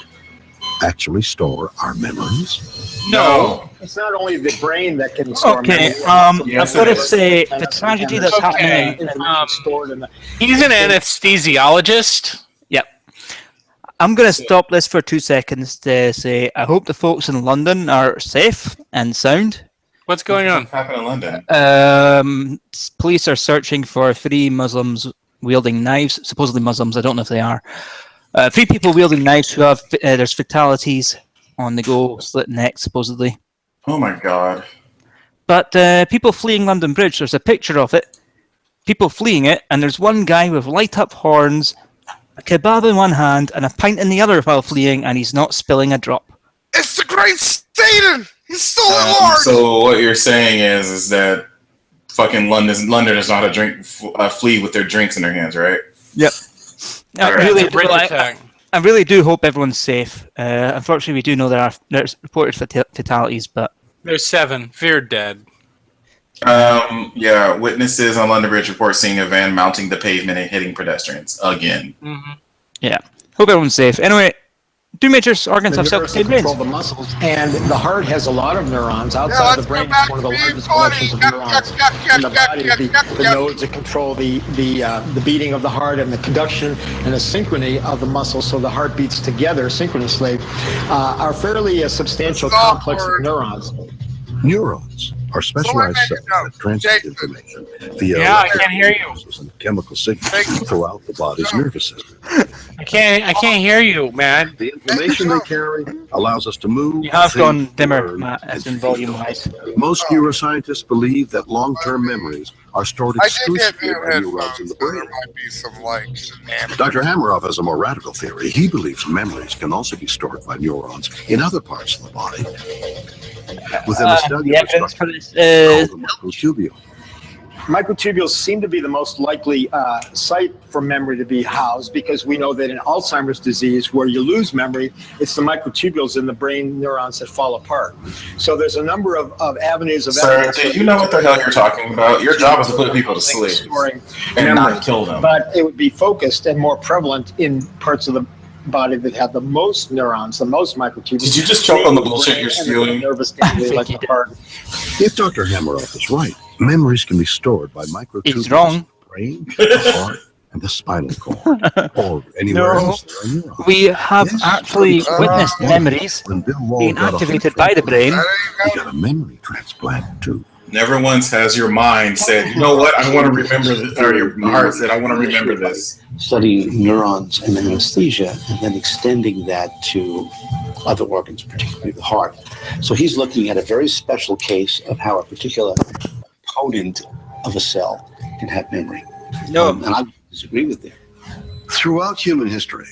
actually store our memories? No. It's not only the brain that can store Okay, memory. I've got to say, the tragedy that's happening... He's an anesthesiologist. Yep. I'm going to stop this for 2 seconds to say I hope the folks in London are safe and sound. What's going on? What's happening in London? Police are searching for 3 Muslims wielding knives, supposedly Muslims, I don't know if they are. 3 people wielding knives who have, there's fatalities on the go, slit necks, supposedly. Oh my god. But people fleeing London Bridge, there's a picture of it. People fleeing it, and there's one guy with light-up horns, a kebab in one hand, and a pint in the other while fleeing, and he's not spilling a drop. It's the great Satan! He's still at large! So what you're saying is that fucking Londoners know how to drink, flee with their drinks in their hands, right? Yep. I really do hope everyone's safe. Unfortunately, we do know there's reported fatalities, but There's 7. Feared dead. Yeah, witnesses on London Bridge report seeing a van mounting the pavement and hitting pedestrians again. Yeah. Hope everyone's safe. Anyway, do major organs have self-contained brains? Control the muscles, and the heart has a lot of neurons. Outside the brain, it's one of the largest collections of neurons in the body. The nodes that control the beating of the heart and the conduction and the synchrony of the muscles, so the heart beats together synchronously, are fairly substantial complex of neurons. Neurons are specialized cells that transmit information via I can't hear you. and chemical signals throughout the body's nervous system. I can't hear you, man. The information they carry allows us to move. You have think, gone dimmer, learn, Matt, and as in feel. volume-wise. Most neuroscientists believe that long-term memories are stored exclusively by neurons in the brain. There might be some, like, shenanigans. Dr. Hameroff has a more radical theory. He believes memories can also be stored by neurons in other parts of the body. Within the study the evidence for this called the microtubule. Microtubules seem to be the most likely site for memory to be housed, because we know that in Alzheimer's disease, where you lose memory, it's the microtubules in the brain neurons that fall apart. So there's a number of avenues of Sir, evidence. do you know what the hell you're talking about? Your job is to put people to sleep and not kill them. But it would be focused and more prevalent in parts of the body that have the most neurons, the most microtubules. Did you just choke on the bullshit you're spewing? Nervous ganglion, like the heart. If Dr. Hameroff is right, memories can be stored by microtubules He's wrong. in the brain, the heart, and the spinal cord, or anywhere else there are neurons. We have actually witnessed memories being activated by the brain. He got a memory transplant too. Never once has your mind said, you know what, I want to remember this, or your heart said, I want to remember this. Studying neurons and anesthesia and then extending that to other organs, particularly the heart. So he's looking at a very special case of how a particular component of a cell can have memory. And I disagree with that. Throughout human history,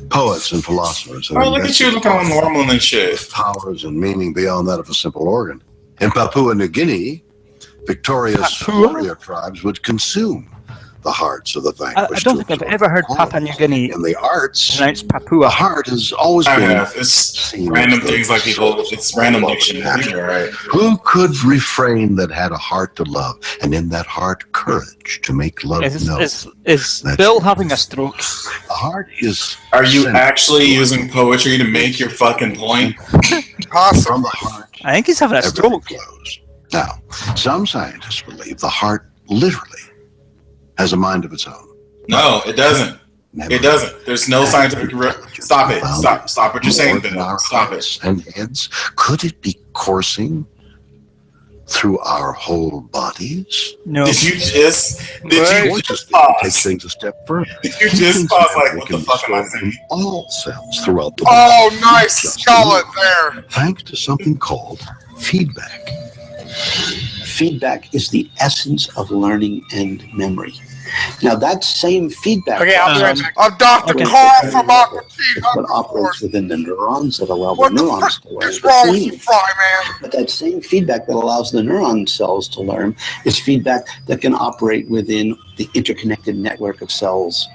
poets and philosophers have Oh, look at you looking all normal and shit. powers and meaning beyond that of a simple organ. In Papua New Guinea, victorious warrior tribes would consume the hearts of the vanquished. I don't think I've ever heard Papua New Guinea in the arts pronounced Papua. The heart has always I been have. It's random things like people, it's random dictionary, right? Who could refrain that had a heart to love, and in that heart courage to make love known? Is Bill having a stroke? The heart is. Are you actually using poetry to make your fucking point? From the heart, I think he's having a stroke. Now, some scientists believe the heart literally has a mind of its own. No, it doesn't. It doesn't. There's no scientific. Stop it. Stop what you're saying, Bill. Stop it. And heads, could it be coursing through our whole bodies? No. Did you just Take pause? things a step further. Did you just pause like, what the fuck am I saying? All cells throughout the body. Oh, nice skullet there. Thanks to something called feedback. Feedback is the essence of learning and memory. Now, that same feedback. Okay, I'll be right back. I'm Dr. Carl from Aqua It's what operates within the neurons that allow the What the neurons frick to learn. is wrong with you, Fry Man? But that same feedback that allows the neuron cells to learn is feedback that can operate within the interconnected network of cells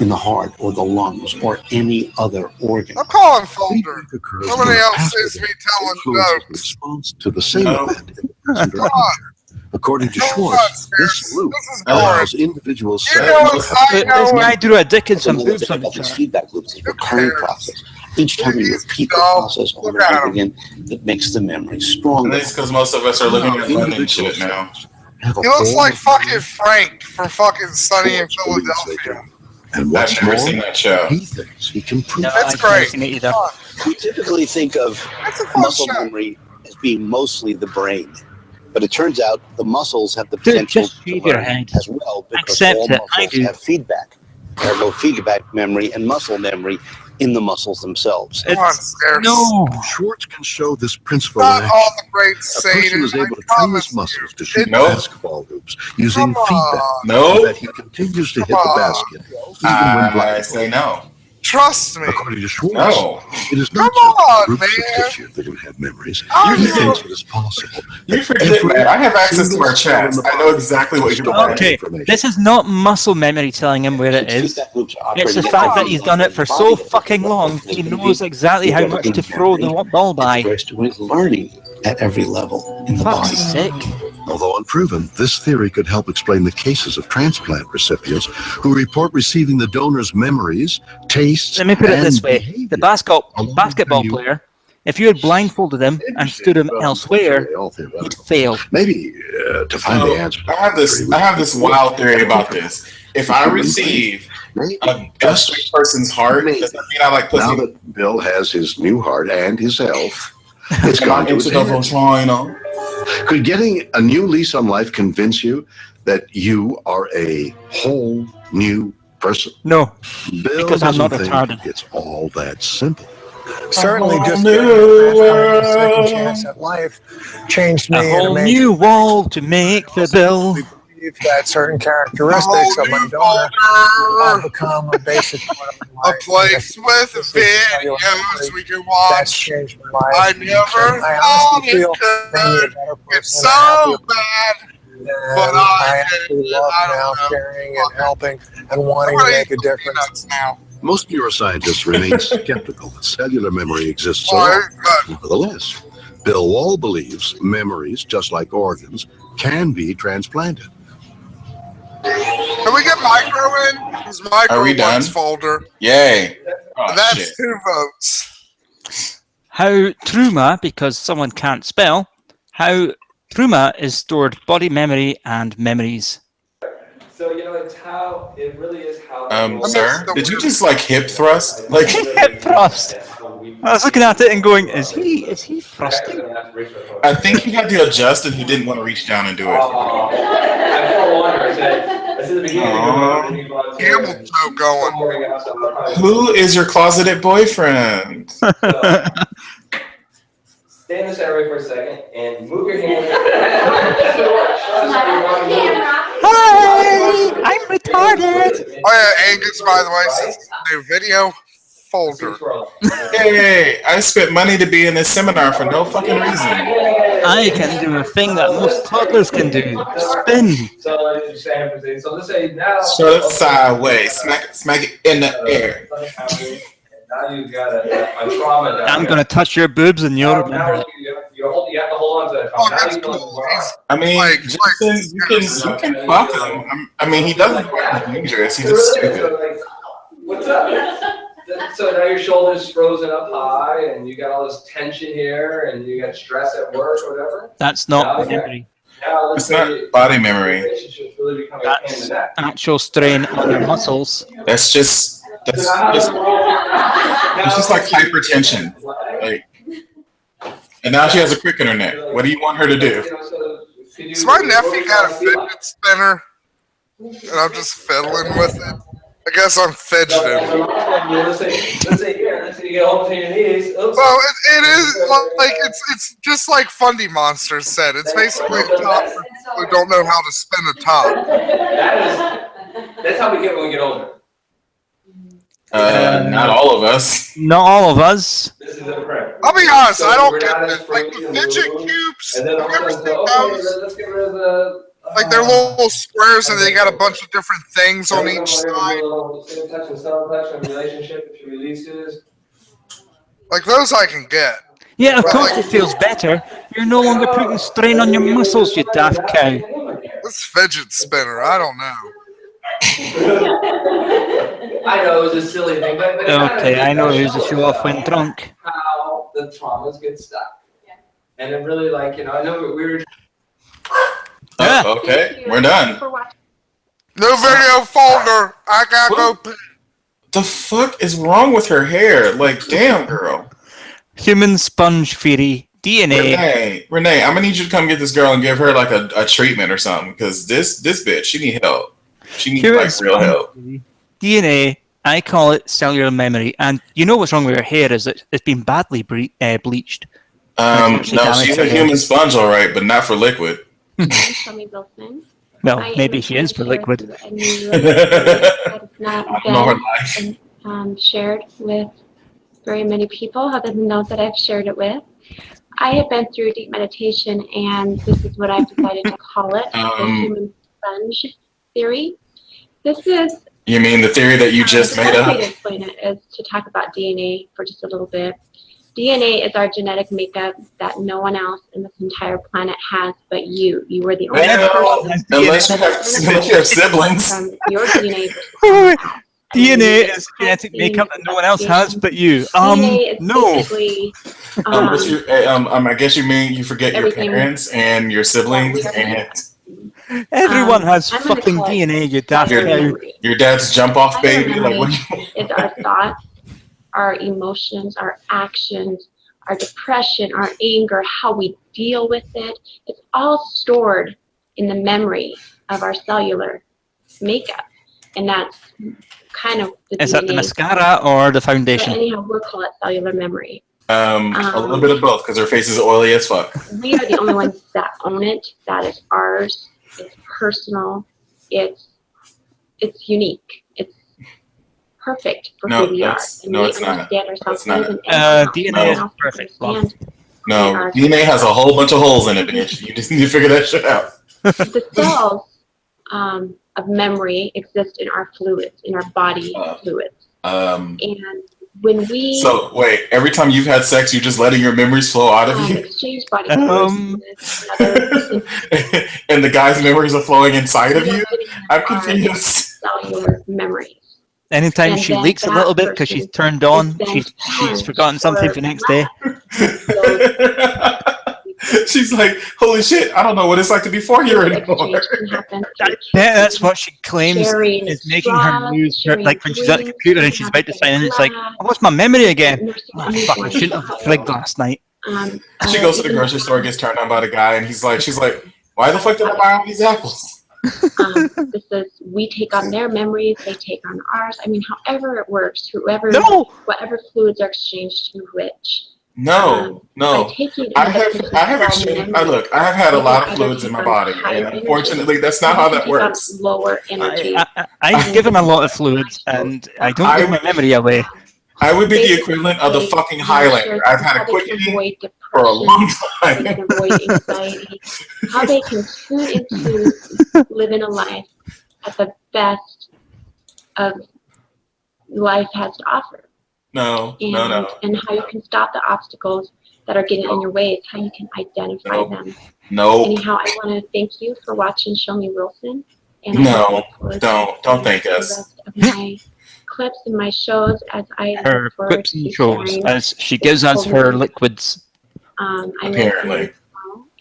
in the heart or the lungs or any other organ. I'm calling Folder. Nobody else sees me telling jokes. Response to the same event in the present or future. According to Schwartz, this loop allows individuals This guy drew a dick and some boobs on about the this chart. feedback loop is a recurring process. Each time you repeat the process over and over again, it makes the memory stronger. And that's because most of us are living in London shit now. He looks like fucking Frank from fucking Sunny in Philadelphia. And what's I've never more, seen that show. he thinks he can prove That's great. We typically think of muscle memory as being mostly the brain. But it turns out the muscles have the potential to learn as well because all muscles have feedback. There are no feedback memory and muscle memory in the muscles themselves. No. Schwartz can show this principle in Not action. all the great A person Satan. is able to train his muscles to shoot No. basketball hoops using feedback No. so that he continues to hit the basket even when blindfolded. Say no. Trust me. According to Schwartz, No. it is not Come just on, groups man. of tissue that can have memories. Oh, He no. thinks it is possible. You that forget, every man. I have access to single our cell in chats. the I know exactly what you're doing. Okay, this is not muscle memory telling him where it is. It's the fact that he's done it for so fucking long, he knows exactly how much to throw the ball by. With learning at every level in the body. Fuck's sake. Although unproven, this theory could help explain the cases of transplant recipients who report receiving the donor's memories, tastes, Let me put it and this way. The basketball player, if you had blindfolded him and stood him elsewhere, he'd fail. Maybe to find the answer. I have this wild theory about this. If I receive a straight person's heart, does that mean I like pussy? Now that Bill has his new heart and his health, it's gone to his head. Could getting a new lease on life convince you that you are a whole new person? No, Bill because I'm not doesn't think retarded. it's all that simple. Certainly, just getting a second chance at life changed me A in a whole major new wall to make the bill. belief that certain characteristics of my donor have become a basic part of my A life. place with videos we can watch. That's changed my life. I never I thought honestly feel it made me a could. better It's person. so bad. And But I actually love now caring and helping and wanting to make a difference. Now. Most neuroscientists remain skeptical that cellular memory exists at all. Nevertheless, Bill Wall believes memories, just like organs, can be transplanted. Can we get Micro in? His Micro Are we done? Ones folder. Yay. Oh, That's shit. 2 votes. How Truma, because someone can't spell, how Truma is stored body memory and memories. So, it's how, it really is how... Sir, did you just like hip thrust? Like Hip thrust. I was looking at it and going, is he thrusting? I think he had to adjust and he didn't want to reach down and do it. I felt wonder. I said at the beginning, Camel toe going. Who is your closeted boyfriend? Stay in this area for a second and move your hand. Hi, I'm retarded. Oh yeah, Angus, by the way, says new video folder. Hey, I spent money to be in this seminar for no fucking reason. I can do a thing that most toddlers can do. Spin. So let's say now. Shut it sideways. Smack it in the air. Now you've got a trauma down I'm going to touch your boobs and you'll remember it. You have to hold on to that trauma. That's cool. I mean, Jason, you can fuck him. I mean, he doesn't look dangerous. He's just stupid. What's up? So now your shoulder's frozen up high, and you got all this tension here, and you got stress at work or whatever. That's not memory. Now It's not body memory. relationships really become a pain in the neck. Actual strain on your muscles. That's just it's just like hypertension. Like, and now she has a quick internet. What do you want her to do? So my nephew got a fidget spinner, and I'm just fiddling with it. I guess I'm fidgeting. Let's say you get home to your knees. Oops. Well, it is like it's just like Fundy Monsters said. It's basically a top for people who don't know how to spin a top. That's how we get when we get older. Not all of us. Not all of us. This is a prayer. I'll be honest, So I don't we're get not this. as Like the free in fidget room, cubes, and then all have you of a ever sudden seen go, okay, those? let's get rid of the. Like they're little squares and they got a bunch of different things on each side. Touch and self-touch and relationship if you releases. Like those I can get. Yeah, of course it feels better. You're no longer putting strain on your muscles, you daft cow. This fidget spinner, I don't know. I know it was a silly thing, but it kind of Okay, I know does who's a show off when drunk. How the traumas get stuck. Yeah. And it really, like, you know, I know we were. Okay, we're done. No video folder. I gotta go. The fuck is wrong with her hair? Like, damn, girl. Human sponge theory, DNA. Renee, I'm gonna need you to come get this girl and give her like a treatment or something, because this bitch, she need help. She needs Human like real help. DNA, I call it cellular memory. And you know what's wrong with her hair is it's been badly bleached. No, she's a human sponge, all right, but not for liquid. Well, maybe she is for liquid. Not been shared with very many people other than those that I've shared it with. I have been through deep meditation, and this is what I've decided to call it, the human sponge theory. This is... You mean the theory that you just made The up? way to explain it is to talk about DNA for just a little bit. DNA is our genetic makeup that no one else in this entire planet has but you. You are the only person. Unless you have siblings. From your DNA DNA is genetic makeup that no one else has but you. DNA is No. basically, I guess you mean you forget your everything- parents and your siblings and Everyone has fucking DNA, you daft cow. your dad's jump off baby. Like what? is our thoughts, our emotions, our actions, our depression, our anger, how we deal with it. It's all stored in the memory of our cellular makeup. And that's kind of the Is that the DNA. mascara or the foundation? But anyhow, we'll call it cellular memory. A little bit of both, because her face is oily as fuck. We are the only ones that own it. That is ours. It's personal. It's unique. It's perfect for No, who we are. it's And no, we it's not. understand ourselves It's not. better than anyone DNA is else perfect. understands. No, DNA has a whole bunch of holes in it, bitch. You just need to figure that shit out. The cells of memory exist in our fluids, in our body fluids. And when we So wait, every time you've had sex, you're just letting your memories flow out of you, exchange body fluids with another and the guy's memories are flowing inside of you. I'm confused. cellular memories. Anytime And she then leaks a that little bit because she's turned on, she's forgotten something for the next day. She's like, holy shit, I don't know what it's like to be 4 here anymore. Yeah, that's what she claims is making her lose her, like when she's at the computer and she's about to sign in, it's like, oh, what's my memory again? Oh, fuck, I shouldn't have fligged last night. She goes to the grocery store, gets turned on by the guy, and she's like, why the fuck did I buy all these apples? This is, we take on their memories, they take on ours. I mean, however it works, whatever fluids are exchanged to which. No. I have had a lot of Either fluids in my take body, on higher and unfortunately, that's not how that take on works. Lower energy. I've given a lot of fluids and I don't give my memory away. I would be the equivalent of the fucking Highlander. I've had a quickening for a long time. They can avoid anxiety. How they can tune into living a life at the best of life has to offer. No. And how you can stop the obstacles that are getting in your way. It's how you can identify them. Anyhow, I want to thank you for watching Show Me Wilson. And I don't thank us. the rest of my clips and my shows as I Her look forward clips and to shows sharing as she gives us her liquids. Apparently.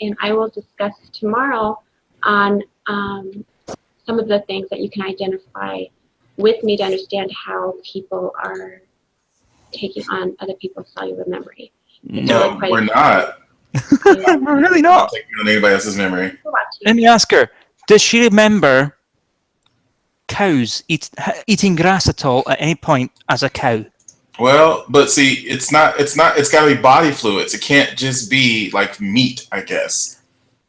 And I will discuss tomorrow on some of the things that you can identify with me to understand how people are taking on other people's cellular memory. No, we're not. We're really not. Taking on anybody else's memory. Let me ask her, does she remember cows eating grass at all at any point as a cow? Well, but see, it's gotta be body fluids. It can't just be like meat, I guess.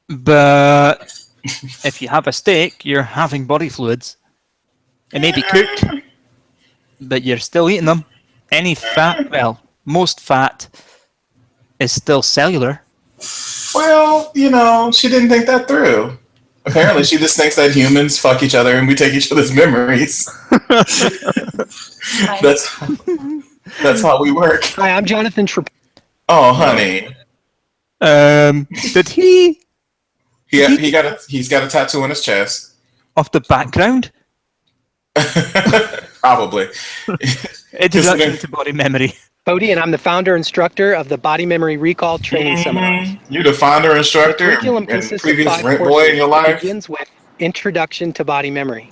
But if you have a steak, you're having body fluids. It may be cooked, but you're still eating them. Any fat, well, most fat is still cellular. Well, she didn't think that through. Apparently, she just thinks that humans fuck each other and we take each other's memories. That's how we work. Hi, I'm Jonathan Oh, honey. Did he? He's got a tattoo on his chest. Of the background? Probably. Introduction to body memory. Bodie, and I'm the founder instructor of the Body Memory Recall Training Seminars. You're the founder instructor The curriculum and consists previous of 5 rent courses. boy in your life. It begins with Introduction to Body Memory.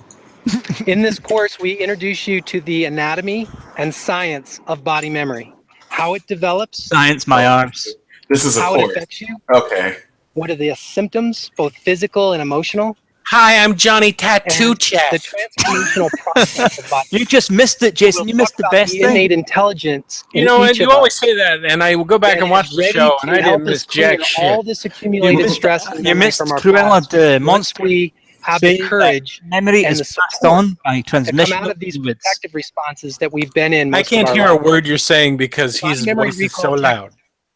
In this course, we introduce you to the anatomy and science of body memory, how it develops. Science, my arms. This is a how course. it affects you. Okay. What are the symptoms, both physical and emotional? Hi, I'm Johnny Tattoo Chef. The transformational process of body. You just missed it, Jason. You missed the best The thing. innate intelligence. You in know what? each You of always us say that, and I will go back that and watch is the ready show, to and I help didn't us miss jack clear shit. all this accumulated stress and You memory missed from our Cruella past. the Once monster. we have Say the that courage memory and is the passed support on by to transmission come out of these fluids. protective responses that we've been in. I most can't of our hear a lives. word you're saying because his memory voice is recall so loud.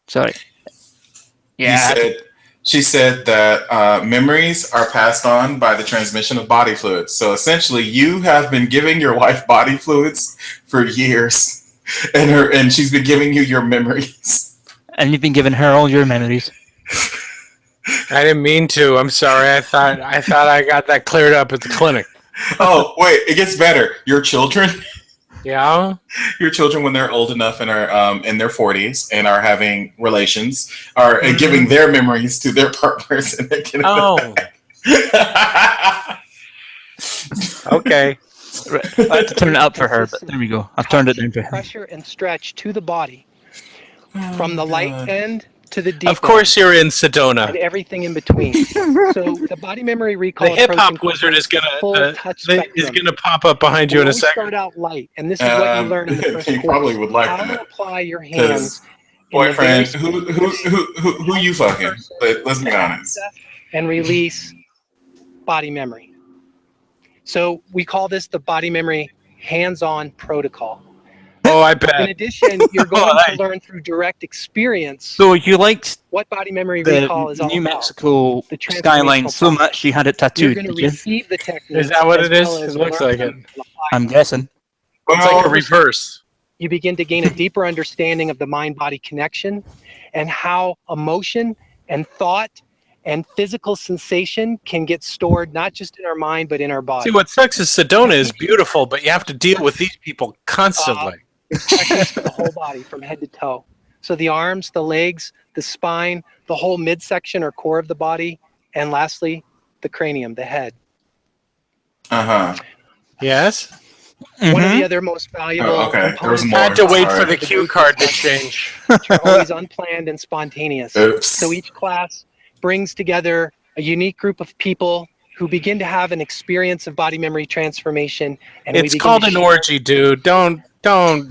Sorry. She said that memories are passed on by the transmission of body fluids. So essentially, you have been giving your wife body fluids for years, and she's been giving you your memories. And you've been giving her all your memories. I didn't mean to. I'm sorry. I thought I got that cleared up at the clinic. Oh, wait, it gets better. Your children, Yeah. your children, when they're old enough and are in their 40s and are having relations, are giving their memories to their partners. And Oh. Okay. I had to turn it up for her, but there we go. I've turned it down for him. Pressure and stretch to the body, from the light end to the deep. Of course, you're in Sedona. And everything in between. So the body memory recall. The hip hop approach wizard is full touch spectrum. gonna pop up behind you in a always second. Start out light, and this is what you learn in the first He course. probably would like how that. to apply your hands. Boyfriend, who you fucking? Let's be honest. And release body memory. So we call this the body memory hands-on protocol. Oh, I bet. In addition, you're going to learn through direct experience. So you liked what body memory recall is all New about. Mexico skyline so much you had it You're tattooed, going to did you? receive the technique. Is that what as it is? well as It looks learn like it. them. I'm guessing. It's like a reverse. You begin to gain a deeper understanding of the mind-body connection and how emotion and thought and physical sensation can get stored not just in our mind but in our body. See, what sucks is Sedona is beautiful, but you have to deal with these people constantly. Expressions for the whole body from head to toe. So the arms, the legs, the spine, the whole midsection or core of the body, and lastly, the cranium, the head. Yes. One of the other most valuable components. Had to wait for the cue card to change. Which are always unplanned and spontaneous. Oops. So each class brings together a unique group of people who begin to have an experience of body memory transformation. And It's called an orgy, dude. Don't. So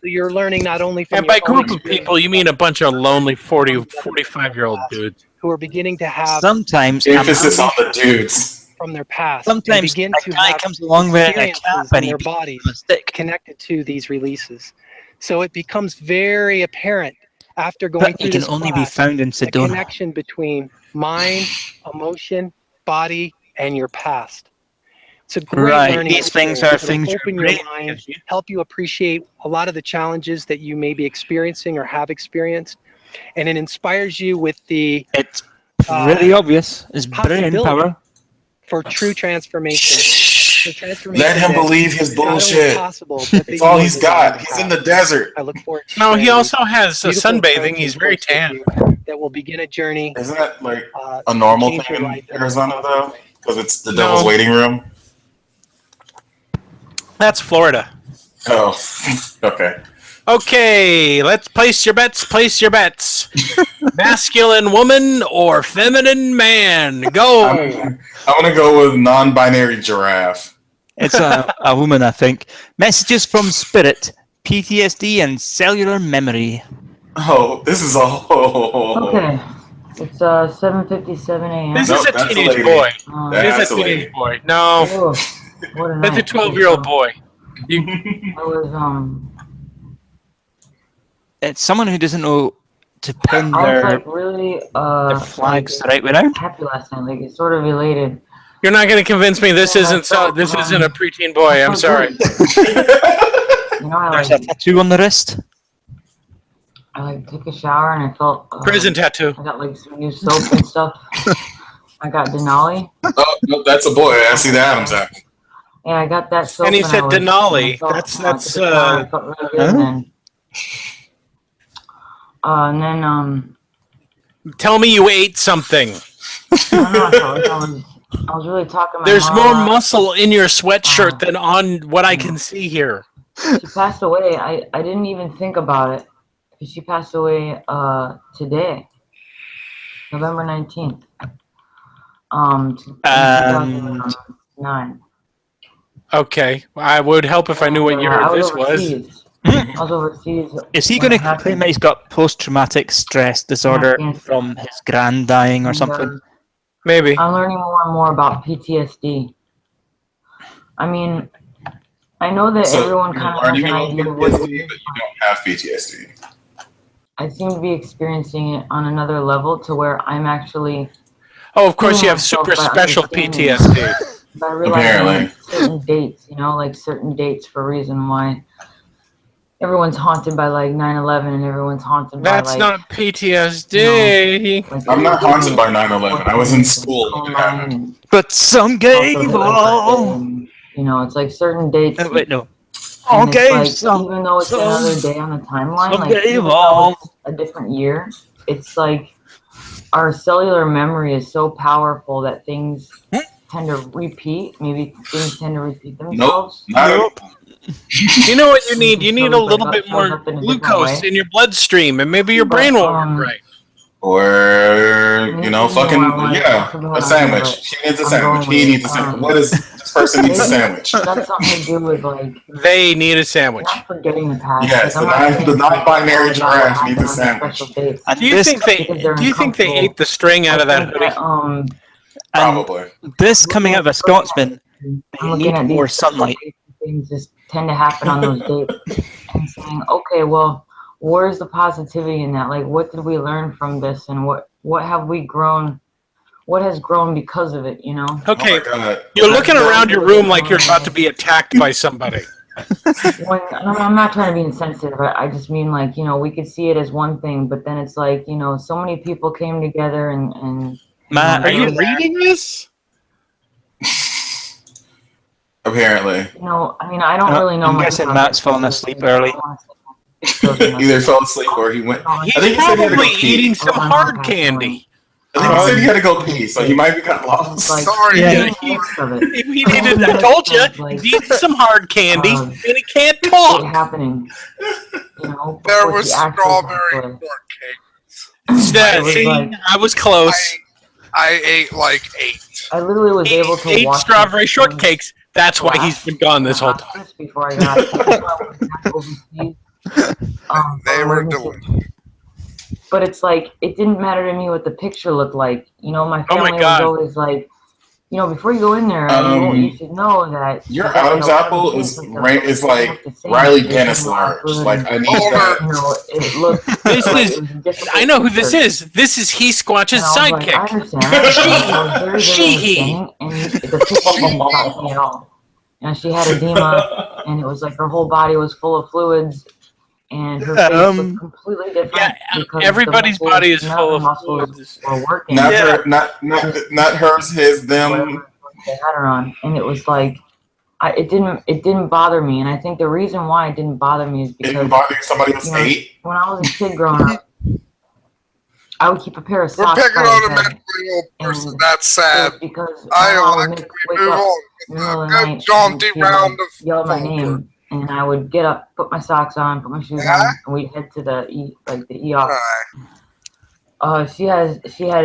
you're learning not only from And by your own group of people, you mean a bunch of lonely 40, 45-year-old dudes. who are beginning to have Sometimes emphasis on the dudes from their past. Sometimes and begin a to guy have comes along wearing a experiences cap in and he their beats bodies connected to these releases. So it becomes very apparent after going But through he can this only be class, found in the Sedona. connection between mind, emotion, body, and your past. It's a great Right, learning these things are experience. It'll things your open brain your mind, help you appreciate a lot of the challenges that you may be experiencing or have experienced, and it inspires you with the It's pretty obvious. It's brain possibility power. for true transformation. So transformation Let him that believe his is not only bullshit. possible, but that It's all you he's desire got. to He's in have. the desert. I look forward to No, he sharing also has beautiful sunbathing. approach He's and very course with tan. you that will begin a journey. Isn't that like to a normal change your thing life in Arizona, though? Because it's the No. devil's waiting room? That's Florida. Oh, okay. Okay, let's place your bets. Place your bets. Masculine woman or feminine man? Go. I'm going to go with non-binary giraffe. It's a woman, I think. Messages from spirit, PTSD, and cellular memory. Oh, this is all... Okay. It's 7:57 a.m. This Nope, is a that's a teenage lady. boy. That's This is a a lady. teenage boy. No, Oh, what a that's a night. 12-year-old boy. I was It's someone who doesn't know to pin I was their like really their flags the right way around. happy last night. Like it's sort of elated. You're not going to convince me this isn't so. This isn't a preteen boy. I'm sorry. You know, I There's a like tattoo on the wrist. I like took a shower and I felt Prison tattoo. I got like some new soap and stuff. I got Denali. Oh, no, that's a boy. I see the Adams apple. Yeah, I got that soap. And he I said was- Denali. I felt- That's I took a shower, I felt really good, and then Tell me you ate something. I don't know. I felt like I was really talking. My There's mom more a lot. muscle in your sweatshirt than on what I can see here. She passed away. I didn't even think about it because she passed away today, November 19th. 2009. Okay, I would help if I knew what year I was this was. overseas. I was overseas. Is he when going it to claim happened. that he's got post-traumatic stress disorder Afghanistan. from his grand dying or And, something? Maybe. I'm learning more and more about PTSD. I mean, I know that So everyone you're kind of has learning an about idea of what it PTSD, is. but you don't have PTSD. I seem to be experiencing it on another level to where I'm actually. Oh, of course you have myself super by special understanding it. PTSD. By realizing Apparently. like, certain dates, like certain dates for a reason why everyone's haunted by like 9/11 and everyone's haunted by That's like. not PTSD. I'm not haunted by 9/11. I was in school when it happened. But some gave all. It's like certain dates. Wait, no. And All it's gave like, some. even though it's some- another day on the timeline, some like gave even though all. it's a different year, it's like our cellular memory is so powerful that things tend to repeat. Maybe things tend to repeat themselves. Nope. You know what you need? You need a Shows little up- bit shows more up in a different glucose way. in your bloodstream, and maybe your brain will work right. Or, fucking, a sandwich. She needs a sandwich. He needs a sandwich. What is this person needs a sandwich? That's something to do with like They need a sandwich. not forgetting the past. Yes, like, I'm not saying the non-binary it's giraffe not needs a on sandwich. special dates. Do you think they ate the string out of that hoodie? Probably. This coming out of a Scotsman, I'm they looking need at more these sunlight. things just tend to happen on those dates and saying, okay, well, where's the positivity in that? Like, what did we learn from this, and what have we grown? What has grown because of it? Okay, Oh my God. you're looking around your room like you're about to be attacked by somebody. I'm not trying to be insensitive. I just mean like, we could see it as one thing, but then it's like, so many people came together and Matt, Are you reading this? Apparently. I mean, I don't really know I'm much guessing about Matt's it. fallen asleep early. Either fell asleep or he went. I think he said he had to Probably go pee. eating some hard candy. I think he said he had to go pee, so he might be kind of lost. Sorry. Yeah, he needed, I told you, he needed some hard candy, and he can't talk. Happening. There was strawberry shortcake. I was close. I ate like 8. I literally was able to Eight watch strawberry shortcakes. That's why he's been gone this whole time. before I got overseas. They were delicious. But it's like, it didn't matter to me what the picture looked like. My family was God. always like, before you go in there, you should know that. Your Adam's apple is like Riley Dennis large. Like I need that. It looked. This like is. it was a difficult I know who this picture. is. This is He Squatch's And I was like, I sidekick. understand. I was very, very understanding, and the picture didn't bother me at all. She had edema, and it was like her whole body was full of fluids, and her face was completely different. because everybody's the muscles, body is none full of of the muscles were working. Not her, not hers, his, them. They had her on, and it was like, it didn't bother me, and I think the reason why it didn't bother me is because It didn't bother you somebody else ate. when I was a kid growing up, I would keep a pair of We're socks. picking by on the a bed. mentally ill person. That's sad. Because I my mom would elect we wake move up on in the with middle a of the good night jaunty and she'd, round like, of yell my folklore. name, and I would get up, put my socks on, put my shoes on, and we'd head to the ER. She had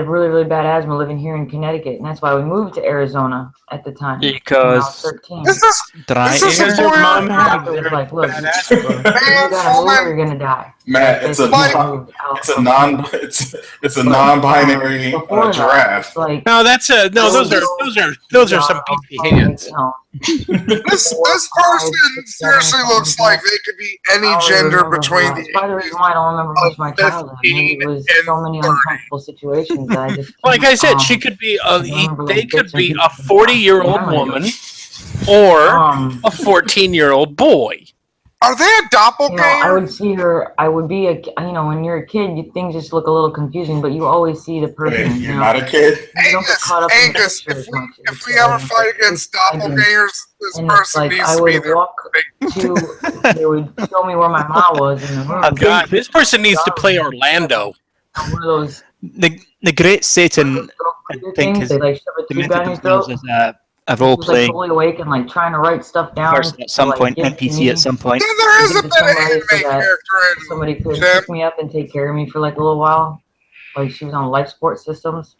really, really bad asthma living here in Connecticut, and that's why we moved to Arizona at the time. when I was Because 13. dry Because air. your mom The had doctor was like, look, you gotta move or you're gonna die. Matt, it's a non-binary giraffe. Like, No, those are some beefy hands. This person seriously looks like they could be any gender between the By the reason why I don't remember much of my childhood. Maybe it was so many uncomfortable situations that I just. Like I said, she could be they could be a 40-year-old woman or a 14-year-old boy. Are they a doppelganger? I would see her. I would be when you're a kid, things just look a little confusing, but you always see the person. Wait, you're not a kid? Angus, if we ever fight against doppelgangers, this person needs to be there. They would show me where my mom was in the room. Oh, God, this person needs to play Orlando. One of those. The Great Satan, I think, is demented themselves as a role playing. Fully awake and trying to write stuff down. Person at some point, NPC at some point. Then there is a bit of anime character in somebody could pick me up and take care of me for a little while. She was on life support systems.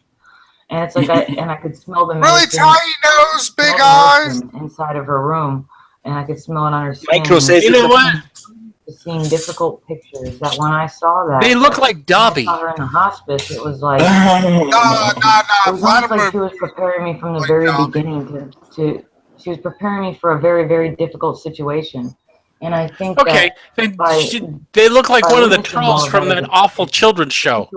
And it's I could smell the really tiny nose, big eyes inside of her room, and I could smell it on her skin. Micro says, you know what? Seeing difficult pictures. That when I saw that, they look like Dobby. I saw her in the hospice. It was like no. It was almost like she was preparing me from the very beginning to. She was preparing me for a very, very difficult situation. And I think they look like one of the trolls from that awful children's show.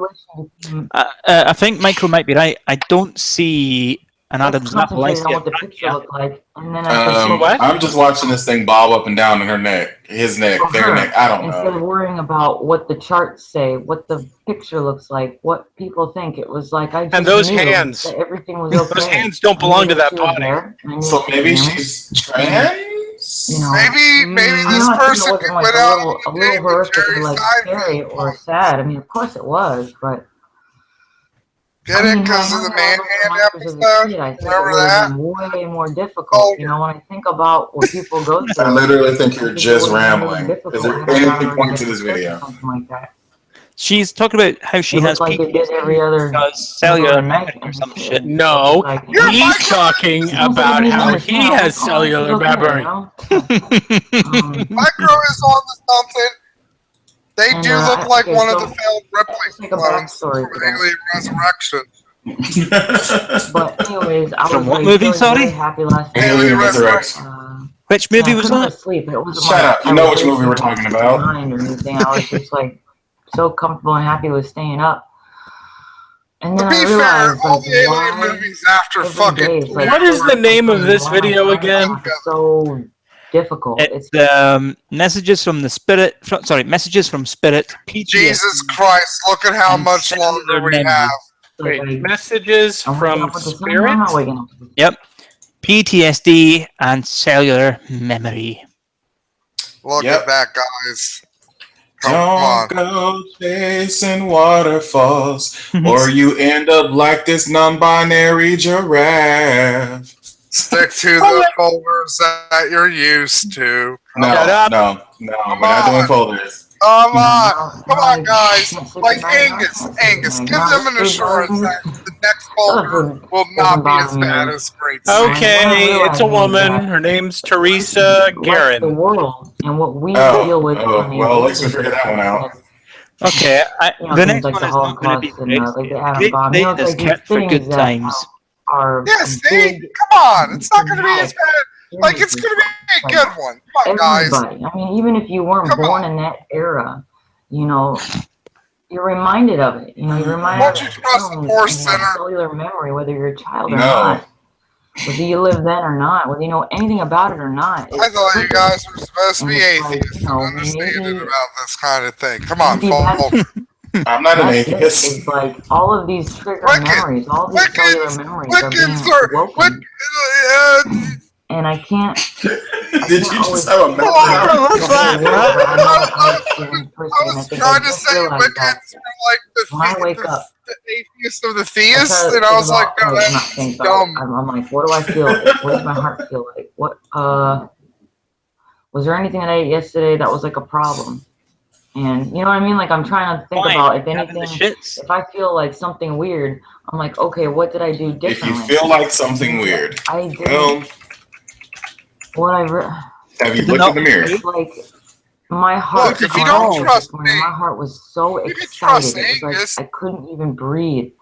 I think Micro might be right. I don't see an Adam's apple. I see what the picture looked like, and then I'm just watching this thing bob up and down in her neck, his neck, their neck. I don't know. Instead of worrying about what the charts say, what the picture looks like, what people think, it was like I just and those knew hands. that everything was okay. Those hands don't belong to that body. So maybe she's trans. Maybe this person went out a little horrific, scary or sad. I mean, of course it was, but. Get it? Because of the man-hand episode? Remember that? Way more difficult. When I think about what people go through. I literally think you're just rambling. Is there any point to this video? Something like that. She's talking about how she has cellular memory or some shit. No, he's talking about how he has cellular memory. Micro is on to something. They do look like one of the failed Ripley clones from Alien Resurrection. But anyways, I from was what movie? Sorry, happy last Alien Resurrection. Which movie was that? Shut up! You know which movie we're talking about. Or anything. I was just so comfortable and happy with staying up. And then to be fair, all the Alien movies after fucking. What is the name of this video again? So difficult. It's messages from the spirit. Messages from spirit. PTSD, Jesus Christ! Look at how much longer we have. Wait, messages from spirit. Yep. PTSD and cellular memory. Look at that, guys. Don't go chasing waterfalls, or you end up like this non-binary giraffe. Stick to the folders that you're used to. No, we're not doing folders. Come on, guys. Like Angus, give them an assurance that the next folder will not be as bad as Great Satan. Okay, it's a woman. Her name's Teresa Guerin. The world and what we deal with. Well, let's figure that one out. Okay, the next one is not going to be great. They is kept for good times. Yes, see? Come on. It's not going to be as bad. Like, it's going to be a good one. Come on, guys. I mean, even if you weren't born in that era, you're reminded of it. You're reminded of it. Cellular memory, whether you're a child or not. Whether you live then or not. Whether you know anything about it or not. I thought you guys were supposed to be atheists and understanding about this kind of thing. Come on, folks. I'm not an atheist. It's like all of these trigger memories, all these cellular memories are being woken. And I can't. Did you just have a memory? What's that? I was trying to say Wiccans were like the atheist of the theists, and I was like, no, that's dumb. I'm like, what do I feel like? What does my heart feel like? What, was there anything that I ate yesterday that was like a problem? And you know what I mean? Like, I'm trying to think about if anything, if I feel like something weird, I'm like, okay, what did I do differently? If you feel like something weird, I did. Have you looked in the mirror? Like, my heart. Look, if you don't trust me, my heart was so excited. It was like I couldn't even breathe.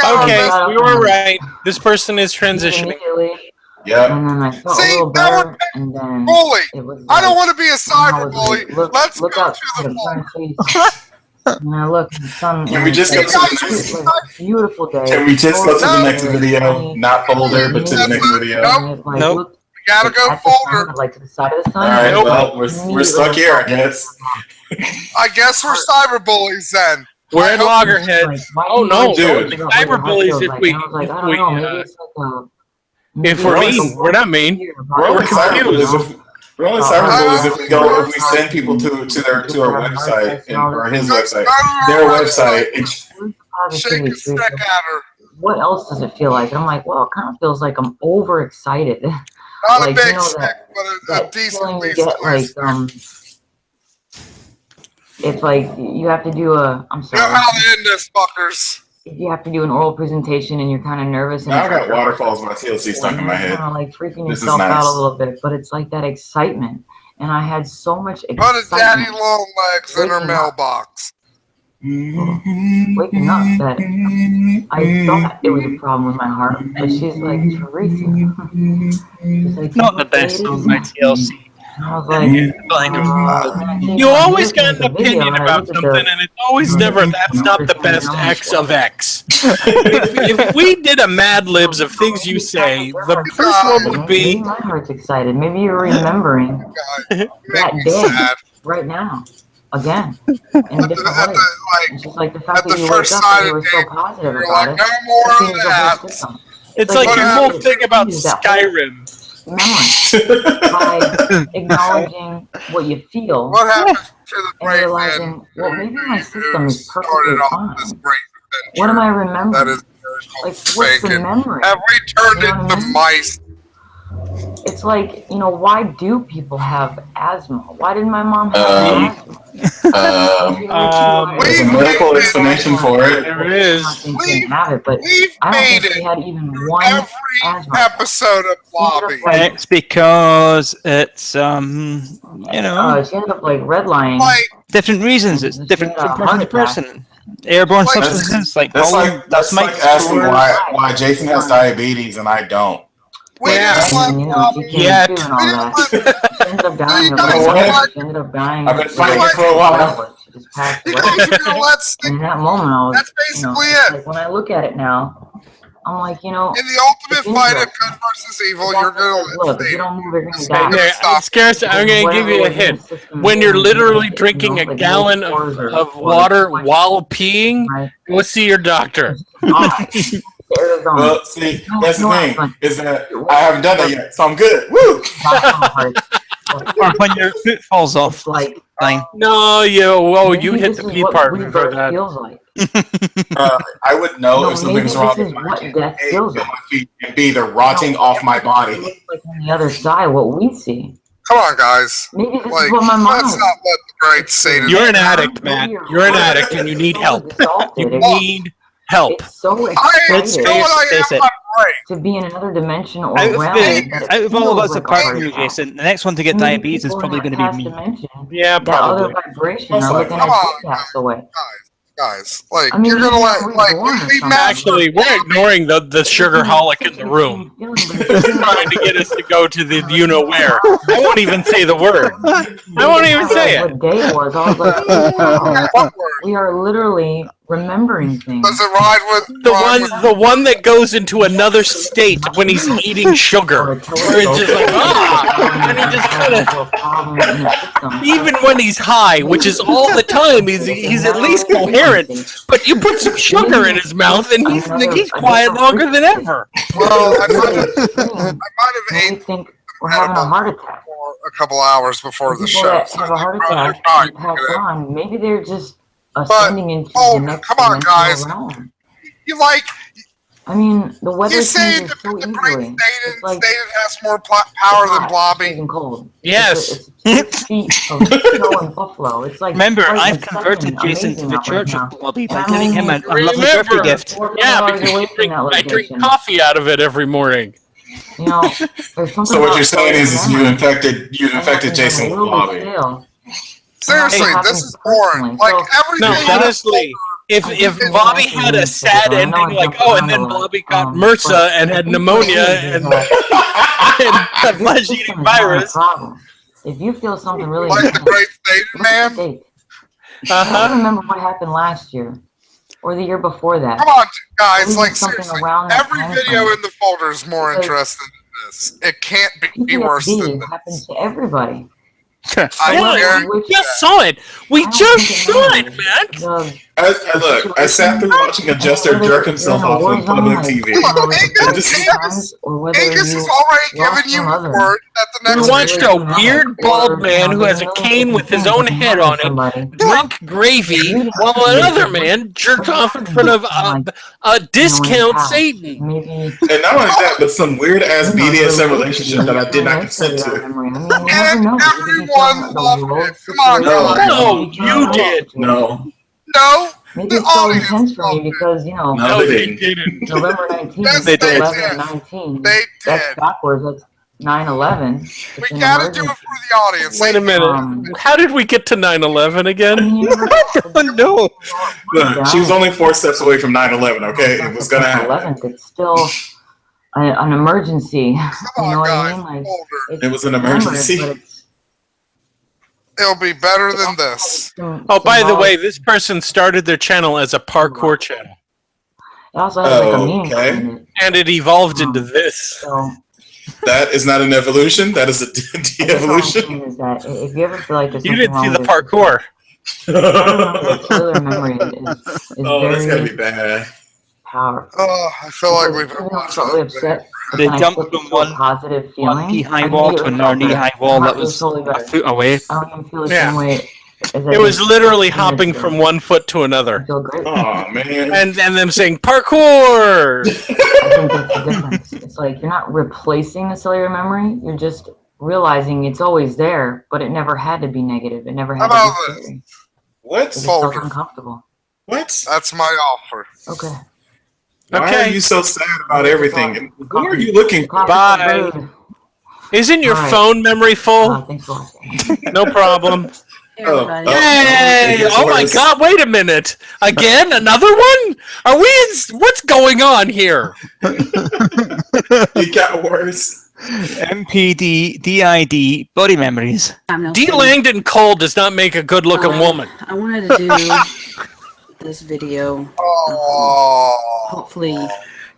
Okay, we were right. This person is transitioning. Yeah. And then I felt a little better, and then bully. It was I don't want to be a cyber bully. Let's look go up to the phone. And I look, the sun. Can we just go to the beautiful day. Can we just go to the next video? Not folder, but to the next video. Nope. We gotta go at the folder. sun, like to the side of the sun. All right, and, well, like, we're stuck here, I guess. I guess we're cyberbullies then. We're at loggerheads. Oh no, Dude. we're cyberbullies if we. I was like, I don't know, maybe it's like a. If we're mean, we're not mean. We're only cyberbullies if we go, if we Oh, send people to our website or his website, their website. Shake a stick at her. What else does it feel like? And I'm like, well, it kind of feels like I'm overexcited. Not like, a big you know, stick, but a decent you get like it's like you have to do a. I'm sorry. You know how to end this, fuckers. You have to do an oral presentation and you're kind of nervous. And Now I got waterfalls by TLC stuck in my head. Kind of like freaking This is yourself nice. out a little bit, but it's like that excitement. And I had so much Put excitement. a daddy long legs in her mailbox. Waking up that I thought it was a problem with my heart, but she's like, Teresa. She's like, Not the best on my TLC. I was like, You always got an opinion about something, and it's always never. That's not the best X of X. if we did a Mad Libs of things you say, the first one would be. Maybe my heart's excited. Maybe you're remembering that day right now. Again, in a different way. It's just like the fact that you woke up and you were so positive about it. No more It of seems the whole system. It's like your whole thing about Skyrim. By acknowledging what you feel What happened to the and realizing, well, maybe my system is perfectly fine. What am I remembering? That is like, what's the memory? Have we turned into mice? It's like, you know, why do people have asthma? Why did my mom have asthma? There's a medical explanation for it. There is. Have it, but I don't think she had even one asthma episode of Blobby. It's because it's you know, she ended up like redlining. different reasons. It's different from person to person. Airborne substances like That's pollen, like that's like mites, asking spores. why Jason has diabetes and I don't. Yeah. I've been fighting for a while. She just passed away. In that moment, I was, that's basically it. Like, when I look at it now, I'm like, you know. In the ultimate fight of good versus evil, you're gonna look. If you don't move, you're gonna die. Scarce, I'm going to give you a hint. When you're literally drinking a gallon of water while peeing, go see your doctor. Well, see, that's the thing, is that I haven't done that yet, so I'm good. Woo! Or when your foot falls off. Like, fine. No, you hit the pee part before that. Feels like. I would know if something was wrong with my feet, and B, they're rotting off my body. Like on the other side, what we see. Come on, guys. Maybe this is what my mom. Let's not let the great Satan. You're an addict, Matt. You're an addict, and you need help. You need help. It's so exciting to be in another dimension or realm. Out of all of us apart from you, Jason, the next one to get diabetes is probably going to be me. Yeah, probably. Other vibration are looking at pass away. Guys, like, I mean, you're gonna like we Actually, we're ignoring the sugarholic in the room. Trying to get us to go to the you know where. I won't even say the word. I won't even say it. What day was? I was like, wow, we are literally remembering things. Does it ride with the one that goes into another state when he's eating sugar, where it's just like and he just kind of even when he's high, which is all the time, he's at least coherent. But you put some sugar in his mouth, and he's quiet longer than ever. Well, I might have ate we're having a heart attack for a couple hours before the people show. That have a heart attack and pass on. Maybe they're just ascending into the next come on, guys. realm. You like? I mean, the weather You say changes so easily. Staten has more power than Blobby. Cold. Yes. It's 6 feet of snow in Buffalo. It's like remember, I've converted Jason to the Church of Blobby by giving him a lovely birthday gift. Yeah, because I drink coffee out of it every morning. You know, so what you're saying is you infected Jason with Blobby. Seriously, this is boring. Like everything. No, honestly, if Bobby had a sad ending, like and then Bobby got MRSA and had pneumonia and a flesh-eating virus. If you feel something really like the great Satan man. I don't remember what happened last year or the year before that. Come on, guys! Like something seriously, around every video in the folder is more interesting this. It can't be worse than PTSD this. happens to everybody. I we just saw it. We just saw it, man. I sat through watching a jester jerk himself off on public TV. Angus is already giving you the word at the next We watched a weird bald man who has a cane with his own head on it drink gravy while another man jerked off in front of a discount Satan. And not only that, but some weird ass BDSM relationship that I did not consent to. And everyone loved it. Come on, guys. No, you did. No. No. Maybe it's so intense for me because, you know, No, they didn't. November 19th, Yes, they did. 11/19. They That's did. backwards. That's 9/11. We gotta do it for the audience. Wait a minute. How did we get to 9/11 again? No. Look, she was only 4 steps away from 9/11, okay? It was gonna happen. 11th. It's still an emergency. You know what I mean? Like, It was an emergency. It'll be better than this. Oh, by the way, this person started their channel as a parkour channel. It also has like a meaning behind it. And it evolved into this. So, That is not an evolution. That is a de-evolution. is that if you ever feel like there's You something didn't see wrong the with parkour. cellular memory is Oh, that's gotta very be bad. powerful. Oh, I feel like we've been Even though I'm watching totally it. upset. They When I jumped flip from to a one positive feeling. knee-high I can wall get to rid of another that. knee-high wall My that heart feels was totally a better. foot away. I don't even feel the Yeah. same way. As I It was did literally 10 minutes hopping ago. from one foot to another. I feel great. Oh man. And them saying parkour. I think that's the difference. It's like you're not replacing the cellular memory. You're just realizing it's always there, but it never had to be negative. It never had How to about be this? scary. What? It just felt Folder. uncomfortable. What? That's my offer. Okay. Why are you so sad about everything? Who are you looking for? Bye. Isn't your All right. phone memory full? Thanks for watching. No problem. Oh, Yay! it Oh my gets worse. God! Wait a minute. Again, another one? Are we? What's going on here? It got worse. MPD, DID, body memories. D. Langdon Cole does not make a good-looking woman. I wanted to do this video. Hopefully,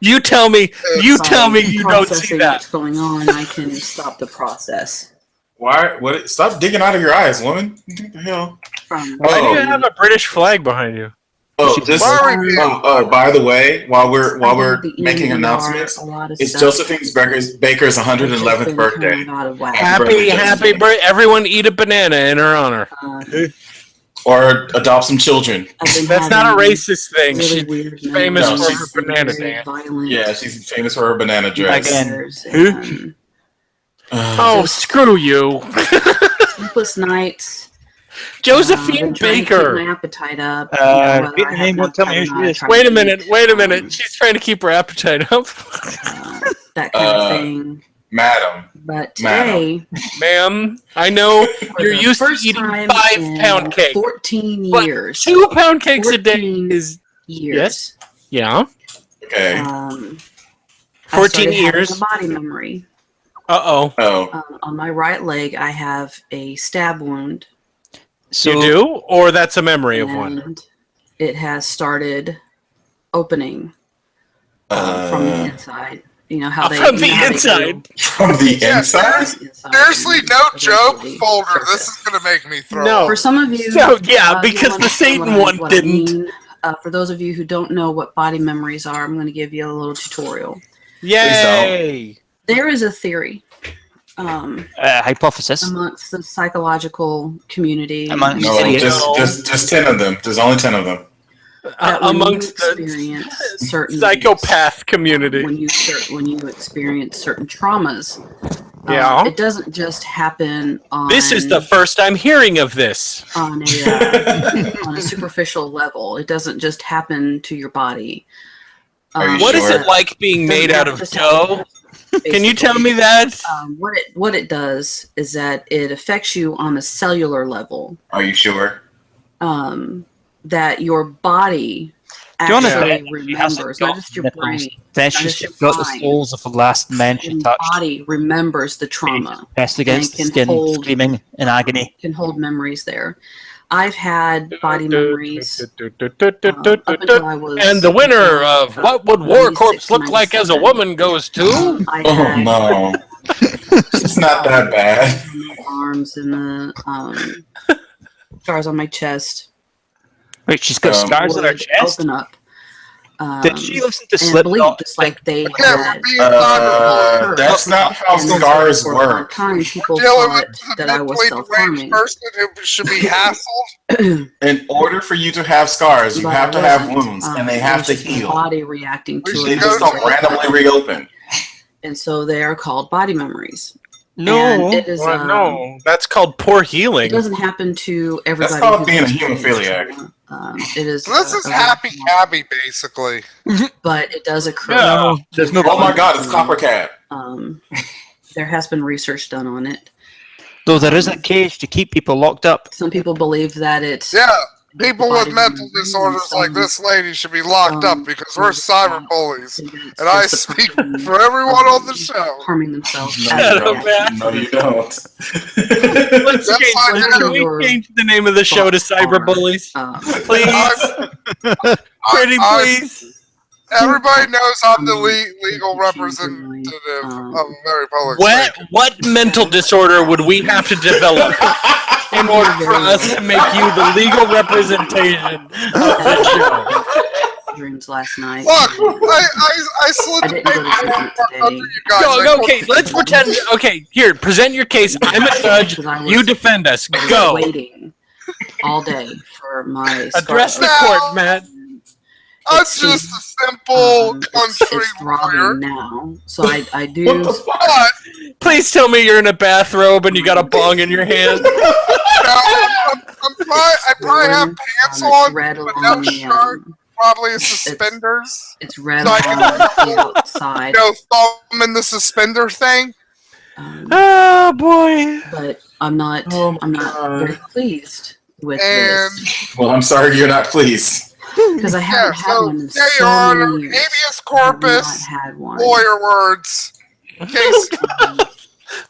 You tell me. You tell me you don't see processing that. what's going on, I can stop the process. Why? What? Stop digging out of your eyes, woman. What the hell? From Why do you have a British flag behind you? Oh, this. Oh, by the way, while we're making announcements, it's Josephine Baker's 111th birthday. Happy birthday! Everyone eat a banana in her honor. Or adopt some children. That's not a racist thing. Really She's famous No, for she's- her banana dance. Yeah, she's famous for her banana dress. Again. Oh, screw you. Sleepless nights. Josephine Baker. Keep my appetite up. Repeat the name, won't tell me who she is. Wait a minute. She's trying to keep her appetite up. That kind of thing. Madam. But today, ma'am, I know you're used to first eating time 5-pound cake. 14 but years. 2-pound cakes a day is years. Yes. Yeah. Okay. I 14 started having years. a body memory. Uh-oh. Oh. On my right leg, I have a stab wound. You do? Or that's a memory of one? And it has started opening from the inside. You know how they From you the know how they inside? do. From the inside? Seriously, no joke, Folder. This is gonna make me throw No. up. For some of you, So, yeah, you because will the understand Satan what one what I didn't. mean. For those of you who don't know what body memories are, I'm going to give you a little tutorial. Yay! There is a theory Hypothesis. amongst the psychological community. Amongst No, just 10 of them. There's only 10 of them. that when Amongst you the experience certain psychopath community. when you experience certain traumas, Yeah. it doesn't just happen on. This is the first I'm hearing of this. on a superficial level. It doesn't just happen to your body. What is it like being made out of dough? Can you tell me that? What it does is that it affects you on a cellular level. Are you sure? That your body Do you want to actually bet she hasn't remembers, got not just your nipples? brain, Then not she's just your got the mind. souls of the last men she Your touched. body remembers the trauma Pressed against the and skin, screaming in agony. can hold memories there. I've had body memories up until I was. And the winner of What Would War Corpse Look Like as a Woman goes to. I Oh had no, it's not that bad. arms and the scars on my chest. Wait, she's got scars on her would chest? Open up. Did she listen to and Slipknot? bleed just like they had. That's not how scars work. People Dealing thought with that I was mentally self-harming. deranged person who should be hassled. In order for you to have scars, you have to have wounds, and they have to heal. Body reacting to They it. just don't randomly reopen. And so they are called body memories. No, And it is, no, that's called poor healing. It doesn't happen to everybody. That's called who's being a experienced hemophiliac. trauma. It is. This is Happy Cabby, basically. But it does occur. Yeah. Oh my God, it's Copper Cat. There has been research done on it. Though there is a cage to keep people locked up. Some people believe that it's. Yeah, people with mental disorders like this lady should be locked up because we're cyber bullies. And I speak for everyone on the show. Harming themselves. No, you don't. Let's change the name of the show to Cyber Bullies. Please. Pretty please. Everybody knows I'm the legal representative of a very public space. What mental disorder would we have to develop in order for us to make you the legal representation of the show? Dreams last night. Look, I slid the paperwork under you guys. Go, okay, let's pretend. Okay, here, present your case. I'm a judge. You defend us. Go. Waiting all day for my. Address the court, Matt. I'm just a simple country lawyer. Now, so I do. Please tell me you're in a bathrobe and you got a bong in your hand. I probably have pants on, but no shirt. Probably suspenders. It's red so on the outside. Thumb in the suspender thing. Oh boy! But I'm not. I'm not very pleased with this. Well, I'm sorry you're not pleased. Because I haven't had one in there so you are, many years. habeas corpus, had one. lawyer words. Case.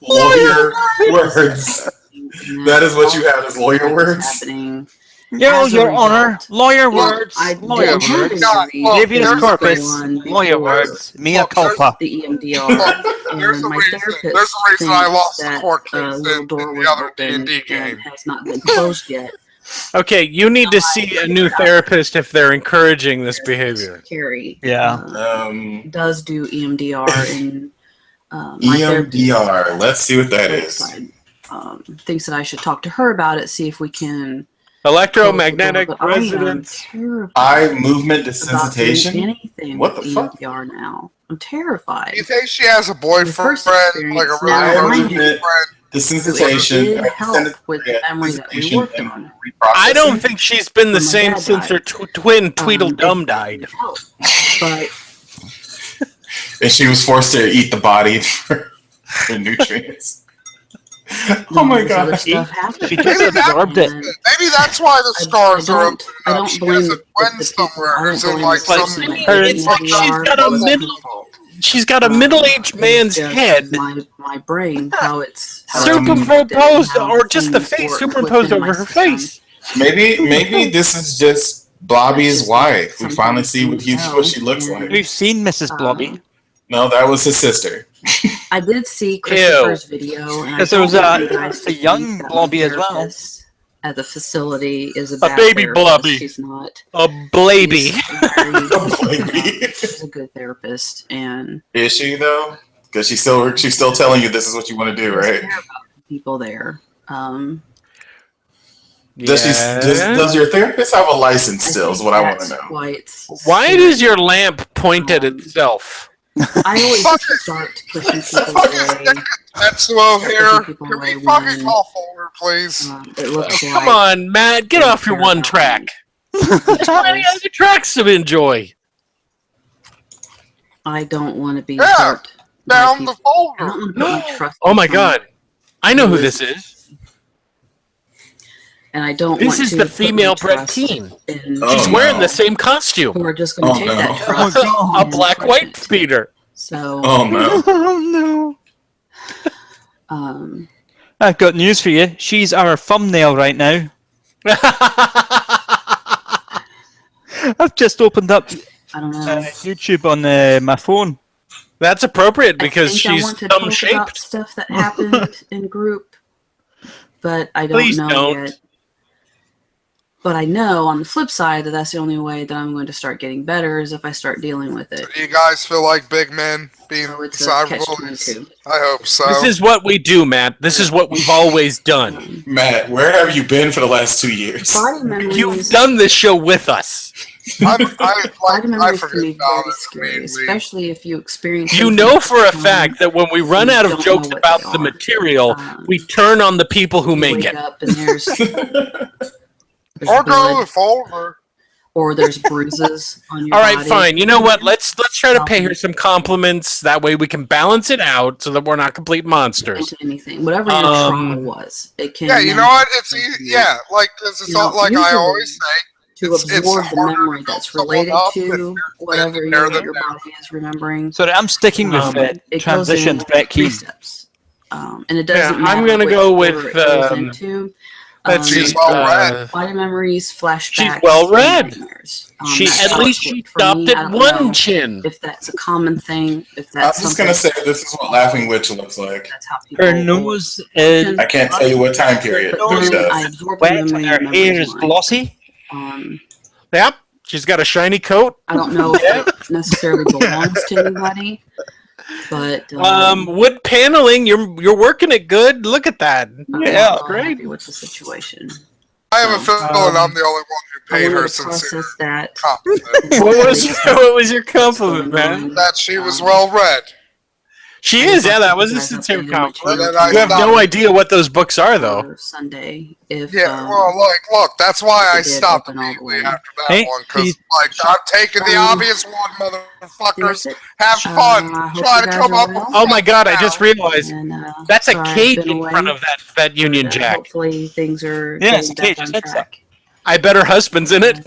Lawyer words. That is what you have as lawyer words? No, Your Honor, lawyer words, lawyer words, habeas corpus, lawyer words, mea culpa. The EMDR. There's a reason I lost the court case in the other D&D game. Has not been closed yet. Okay, you need to see a new therapist if they're encouraging this behavior. Carrie, does do EMDR in EMDR. Let's see what that is. Thinks that I should talk to her about it, see if we can. Electromagnetic resonance. Eye movement desensitization. Anything what the fuck? EMDR now. I'm terrified. You think she has a boyfriend, like a really good friend? Desensitization. It did help with the memory that we worked on. I don't think she's been the same since her twin Tweedledum died. But and she was forced to eat the body for nutrients. Oh my God! She just absorbed it. Maybe that's why the scars are open. I don't blame the somewhere. It's in like some. It's like she's got a middle-aged man's head. My brain, how it's superimposed, or just the face superimposed over her face. Maybe this is just Blobby's wife. We finally see what she looks like. We've seen Mrs. Blobby. No, that was his sister. I did see Christopher's video. Because there was a young Blobby as well. At the facility is a baby Blobby. She's not a blaby. She's a good therapist, and is she though? Because she's still telling you this is what you want to do, right? People there. Does your therapist have a license still? Is what I want to know. Why does your lamp point at itself? I always start pushing people away. Tetsuo here. Can we fucking call forward, please? It looks Come on, Matt, get off your one track. There's plenty other tracks to enjoy. I don't want to be hurt. Down the folder. Oh my God, I know who this is. And I don't. This is the female Brett Keane. She's wearing the same costume. We're just going to take that trust. A black-white speeder. So. Oh no. Oh no. I've got news for you. She's our thumbnail right now. I've just opened up I don't know. YouTube on my phone. That's appropriate because I think I she's want to talk about thumb-shaped. stuff that happened in group, but I don't Please know don't. yet. But I know on the flip side that that's the only way that I'm going to start getting better is if I start dealing with it. Do you guys feel like big men being it's a cyberbullies? I hope so. This is what we do, Matt. This is what we've always done. Matt, where have you been for the last 2 years? Body memories. You've done this show with us. Body memories can be very scary, especially if you experience. You know for a fact that when we run out of jokes about the material, we turn on the people who make it. Up and there's Or go to the folder. Or there's bruises on your All right, body. fine. You know what? Let's try to pay her some compliments. That way we can balance it out so that we're not complete monsters. Into anything, whatever your trauma was, it can. Yeah, you know what? It's yeah, like this is all, like I always say. To absorb the memory that's related to whatever your body is remembering. Sorry, I'm sticking with it transition goes in threat key. steps. And it doesn't Yeah, matter. I'm gonna which go order with. it goes into. She's Body memories, flashbacks. She's well read. She that's at least how it she worked for stopped me. I at don't one know chin. If that's a common thing, if I'm that's just gonna say this is what Laughing Witch looks like. Her nose is. I can't tell you what time period. Wet and her hair is glossy. Yep, she's got a shiny coat. I don't know if it necessarily belongs to anybody, but wood paneling. You're working it good. Look at that. Yeah, great. What's the situation? I have a feeling I'm the only one who paid her sincere that. What was your compliment, man? That she was well read. She is, yeah. That was a sincere compliment. You have no idea what those books are, though. Sunday, if well, look, that's why I stopped immediately after that one because, like, I'm taking the obvious one, motherfuckers. Have fun. Try to come up with. Oh my God! I just realized that's a cage in front of that Union Jack. Hopefully, things are Yes, a getting cage. back on track. I bet her husband's in it.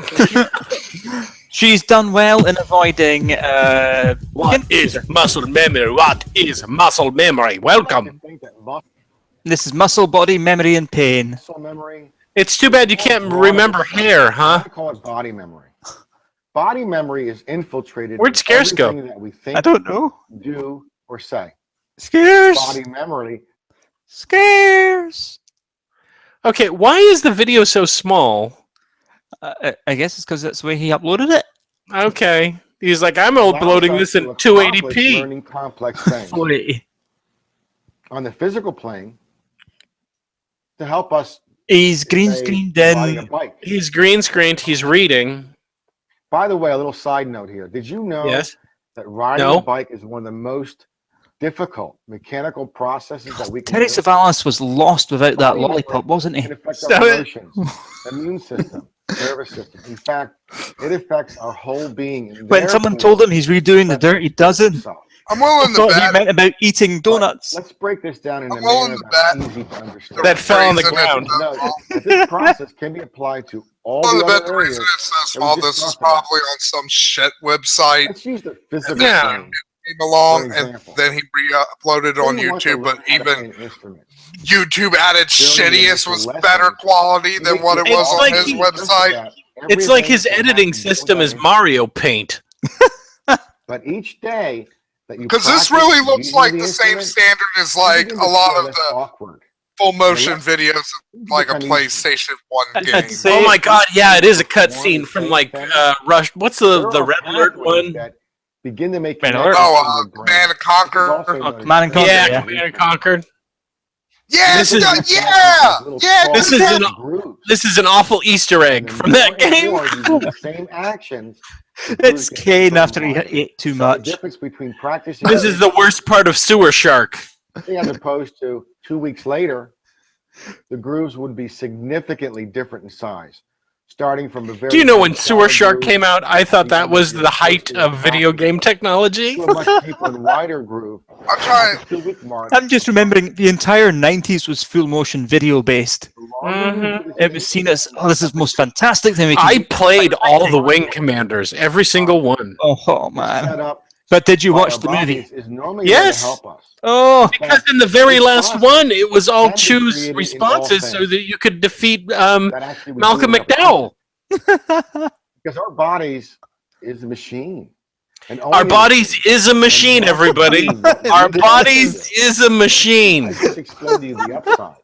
She's done well in avoiding. What is muscle memory? What is muscle memory? Welcome. This is muscle, body, memory, and pain. Muscle memory. It's too bad you can't remember hair, huh? I call it body memory. Body memory is infiltrated. Where'd Scarce go? That we think, I don't know. Do or say. Scarce. Body memory. Scarce. Okay, why is the video so small? I guess it's because that's the way he uploaded it. Okay. He's like, I'm uploading this in 280p. Learning complex things. 480. On the physical plane, to help us. He's green screened in. He's green screened. He's reading. By the way, a little side note here. Did you know that riding a bike is one of the most difficult mechanical processes that we can Terry do? Savalas was lost without that lollipop, wasn't he? It affects our emotions, immune system, nervous system. In fact, it affects our whole being. When someone told him he's redoing the Dirty Dozen, I'm willing to thought bet. he meant about eating donuts. Let's break this down in a willing manner to that's bet easy to understand. That fell on the ground. No, this process can be applied to all the other The areas. reason it's so that we small, just this is talked about. probably on some shit website. Let's use the physical Yeah. plane. Came along For and example. then he re-uploaded on Someone wants to YouTube, but learn how to play even an instrument. YouTube at its Building shittiest the was lesson. better quality than what it It's was on like his he- website. It's like his editing system is Mario Paint. But each day that you Because this practice really looks using like the the same instrument, standard as like it's a lot of less the awkward. full motion Yeah. videos of like a PlayStation 1 game. Oh my God! Yeah, it is a cutscene from like Rush. What's the Red Alert one? That begin to make Red Alert. Command and Conquer. Command and Conquer. Yeah, Yeah. Command and Conquer. Yeah, This is- This is an awful Easter egg from that game. The same actions. It's Kane after he ate too The much. difference between practicing This is the worst part of Sewer Shark. as opposed to 2 weeks later, the grooves would be significantly different in size. Starting from the very Do you know when first Sewer Shark groove, came out, I thought that was the height of video game technology? to a much deeper and wider groove. I'm trying. 2-week mark. I'm just remembering the entire 90s was full motion video based. It was seen as, oh, this is the most fantastic thing we can I do. played all the Wing Commanders, every single one. Oh, Set man. up But did you by watch our the movie? bodies is normally there to Yes. help us. Oh, because in the very This last process one, it was all can be choose created in all responses so things. that you could defeat That actually we do Malcolm in McDowell. Because our bodies is a machine. And Our only bodies is a machine, and everybody. what Our we bodies is a machine. I just explained to you the upside.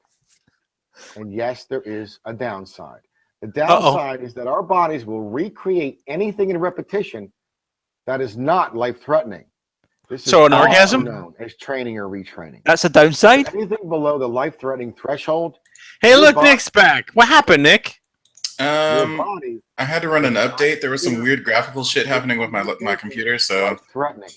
And yes, there is a downside. The downside is that our bodies will recreate anything in repetition that is not life-threatening. This is So an also orgasm? known as training or retraining. That's a downside? Anything below the life-threatening threshold. Hey, your look, body- Nick's back. What happened, Nick? Your body I had to run an update. There was some weird graphical shit happening with my computer, so threatening.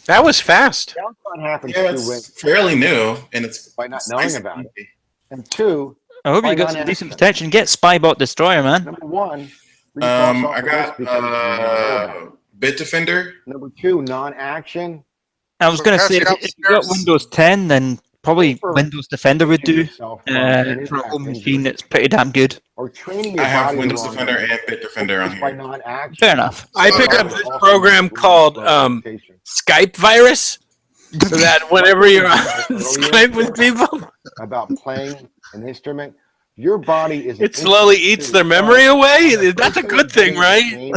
That was fast. Downside happens yeah, two it's ways. fairly new, and it's By not it's knowing nice about and it. easy. And two, I hope by you got some non-action. decent protection. Get Spybot Destroyer, man. Number one, we can cross off I the list got because you don't know about it. Bitdefender. Number two, non-action. I was going to Yes, say, you got if you got Windows 10, then probably Paper Windows Defender would do. yourself from any For a back home injury. machine, it's pretty damn good. Or training your I have body the Windows wrong Defender way. and Bitdefender on By here. non-action. Fair enough. I picked up this program called Skype Virus, so that whenever you're on Skype with people, about playing an instrument, your body is. it slowly eats their memory away. That's a good thing, right?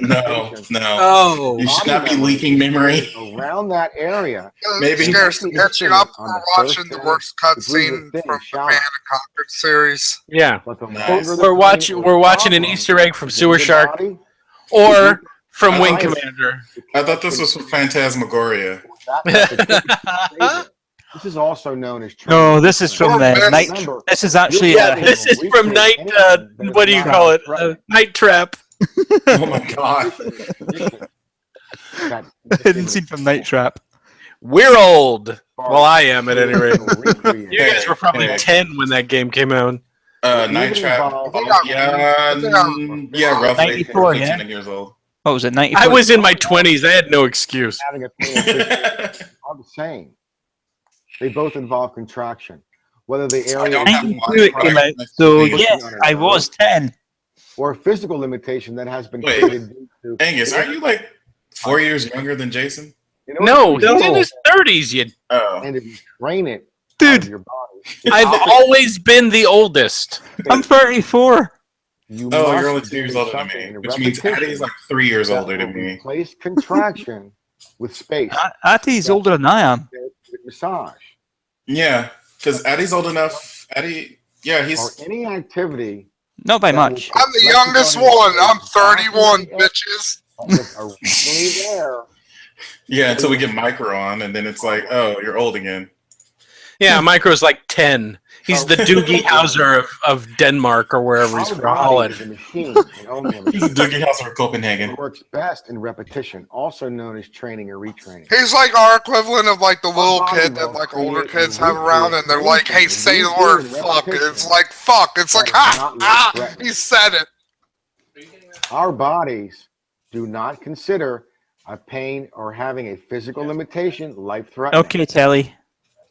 No. Oh. You should not be leaking memory. Around that area. Maybe. Scares catching up. We're watching the worst cutscene from the Command and Conquer series. Yeah, Nice. we're watching an Easter egg from Sewer Shark or from Wing Commander. I thought this was from Phantasmagoria. This is also known as. No, this is from Night. This is actually. This is from Night. What do you call it? Night Trap. Oh my god! Hidden scene from Night Trap. We're old. Well, I am at any rate. You guys were probably 10 when that game came out. Night Trap. Yeah, roughly. 94, yeah. 10 years old. What was it? 94. I was in my 20s. I had no excuse. Having a are the same. They both involve contraction. Whether the area. 92 it came out. So yes, I was 10. Or a physical limitation that has been Wait, created due to. Angus, aren't you like 4 years younger than Jason? No, he's in his 30s. You. And if you train it, dude, your body. I've always been the oldest. I'm 34. You you're only 2 years older than me, which means Addie's like 3 years older than me. Replace contraction with space. Addie's older than I am. With massage. Yeah, because Addie's old enough. Addie, yeah, he's. Or any activity. Not by much. I'm the youngest one. I'm 31, bitches. Originally there. Yeah, until we get Micro on, and then it's like, oh, you're old again. Yeah, Micro's like 10. He's the Doogie Howser of Denmark or wherever he's from. Holland. Is a machine, and only a He's machine. Doogie Howser of Copenhagen. It works best in repetition, also known as training or retraining. He's like our equivalent of like the little kid that like older kids have around, and they're like, "Hey, say the word fuck." It's like fuck. It's like he said it. Our bodies do not consider a pain or having a physical limitation life-threatening. Okay, Telly.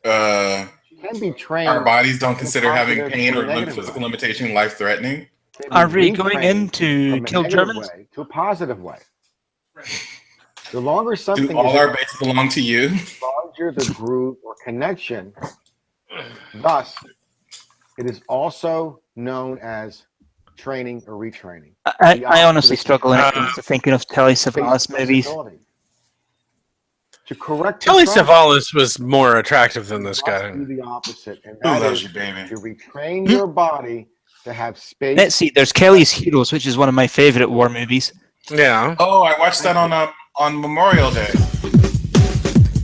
Can be trained. Our bodies don't consider having positive pain or negative physical limitation life-threatening. Are we going in to kill Germans? To a positive way. The longer something Do all is, our bases belong to you? the larger the groove or connection. Thus, it is also known as training or retraining. I honestly struggle when it comes to thinking of Telly Savalas movies. To correct Telly contraction, Savalas was more attractive than this guy. do the opposite, and Who that loves is you, baby? to retrain your body to have space. Let's see. There's Kelly's Heroes, which is one of my favorite war movies. Yeah. Oh, I watched that on Memorial Day.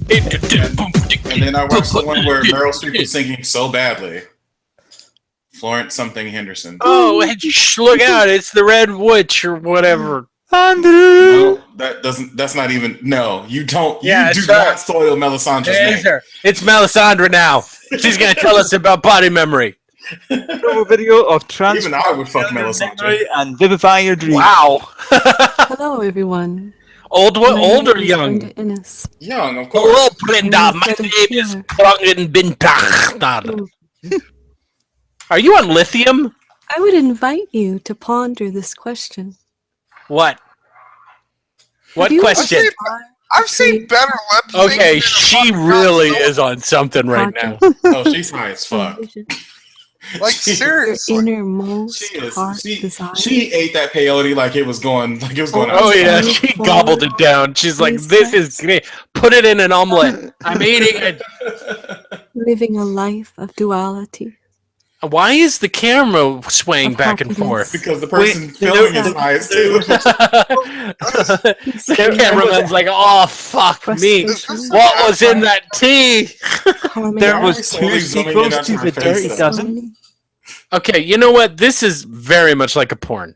And then I watched the one where Meryl Streep was singing so badly. Florence something Henderson. Oh, look out! It's the Red Witch or whatever. Andrew. No, that doesn't. That's not even. No, you don't. Yeah, you do it's her. not soil Melisandre's name. It's Melisandre now. She's gonna tell us about body memory. A video of Even I would fuck Melisandre. and vivify your dreams. Wow. Hello, everyone. Old or young? Brenda Innes. Young, of course. Hello, Brenda. My name is Prangen Bintach. Are you on lithium? I would invite you to ponder this question. What? What Have you question? ever I've seen better lip sync. Okay, she really is on something right now. Oh, she's high as fuck. Like seriously, Your innermost She is. heart desire. She ate that peyote like it was going. Like it was going. Oh outside. yeah, she gobbled it down. She's like, "This is great. Put it in an omelet. I'm eating it." Living a life of duality. Why is the camera swaying back and forth? Because the person filming is high as too. The cameraman's like, "Oh fuck me! What was in that tea?" There was 2 sequels to The Dirty Dozen. Okay, you know what? This is very much like a porn.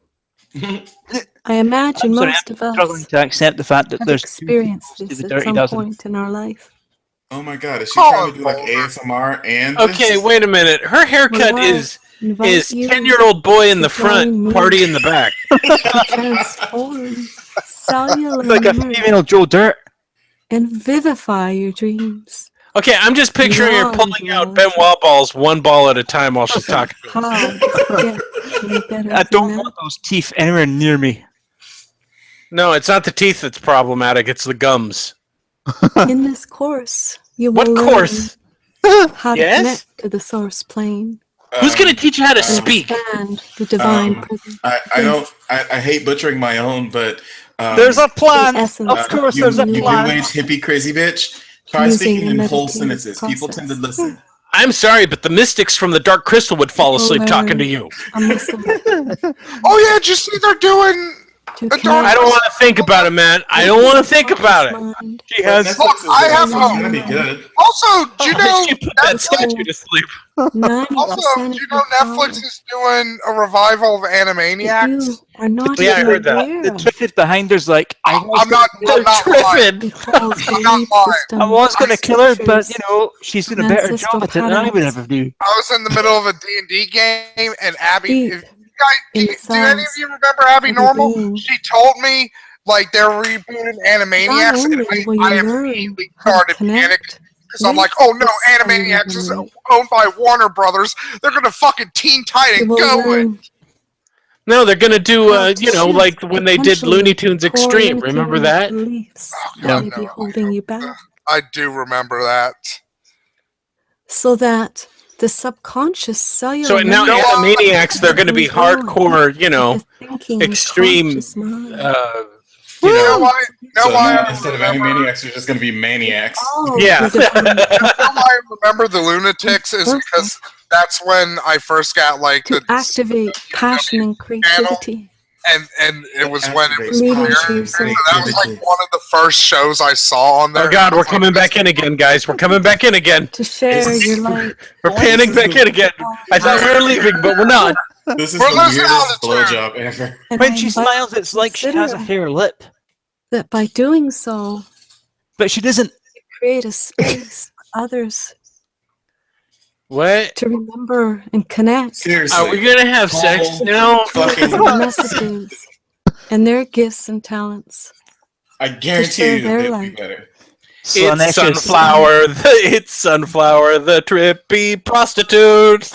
I imagine I'm sorry, most I'm of us struggling to accept the fact that have there's experienced to this The at Dirty some Dozen. point in our life. Oh my god, is she trying to do like ASMR and? Okay, wait a minute. Her haircut Well, is invite you 10-year-old boy in the to front, join me. party in the back. Transform cellular Like a memory female Joe Dirt. and vivify your dreams. Okay, I'm just picturing her pulling out Benoit balls one ball at a time while she's talking. How to get any better I than don't that? want those teeth anywhere near me. No, it's not the teeth that's problematic. It's the gums. In this course, you will What learn course? how to Yes? connect to the source plane. Who's going to teach you how to speak? Understand the divine presence. I hate butchering my own, but There's a plan. essence Of course, there's a you plan. new age hippie crazy bitch. Try Using speaking in the whole meditative sentences. People tend to process. listen. I'm sorry, but the mystics from the Dark Crystal would fall asleep learn talking to you. a muscle oh yeah, did you see they're doing to the I dark? don't want to think about it, man. I don't want to think about it. mind. She has. Look, I have It's gonna be good. Also, do you know She put that statue to sleep. 90% Also, do you know Netflix is doing a revival of Animaniacs? You are not Yeah, I even heard that. aware The of. Triffid behind her's like, I I'm not lying. Triffid. It calls I'm not belief lying. systems, I was going to kill her, but structures, you know, she's doing a and better ancestral job at it than I would patterns. ever do. I was in the middle of a D&D game, and Abby, Deep if you guys, do any of inside you remember Abby of your Normal? being. She told me, like, they're rebooting Animaniacs, and only will you I learn immediately how to started connect panicking. Because I'm with like, oh no, the cellular Animaniacs is memory. owned by Warner Brothers. They're going to fucking Teen You Titan will go learn in. No, they're gonna do, how to you know, shift like when they did potentially Looney Tunes core Extreme. Remember limiting that? beliefs God, that may no, be holding you back, I do remember that. so that the subconscious cellular So now memory Animaniacs, they're going to be is growing hardcore, you know, with the thinking extreme, conscious mind. you You know know. why? So why now I instead of remember? Animaniacs, they're just gonna be maniacs. Oh, Yeah. the divine You know why I remember the Lunatics is Perfect. because that's when I first got like to the activate passion and creativity. and it was when it was Leading to premiering. your So that was like one of the first shows I saw on there. Oh God, we're coming back in again, guys. We're coming back in again. To share your light. We're panning back in again. I thought we were leaving, but we're not. This is We're the losing weirdest altitude. blowjob ever. And When I she invite smiles, it's like she has a consider hair lip, that by doing so, but she doesn't. you create a space for others What? to remember and connect Seriously. Are we gonna have sex now? Fucking. the messages and their gifts and talents. I share guarantee you their it'll be light. better. It's Sunflower. It's Sunflower, the trippy prostitute.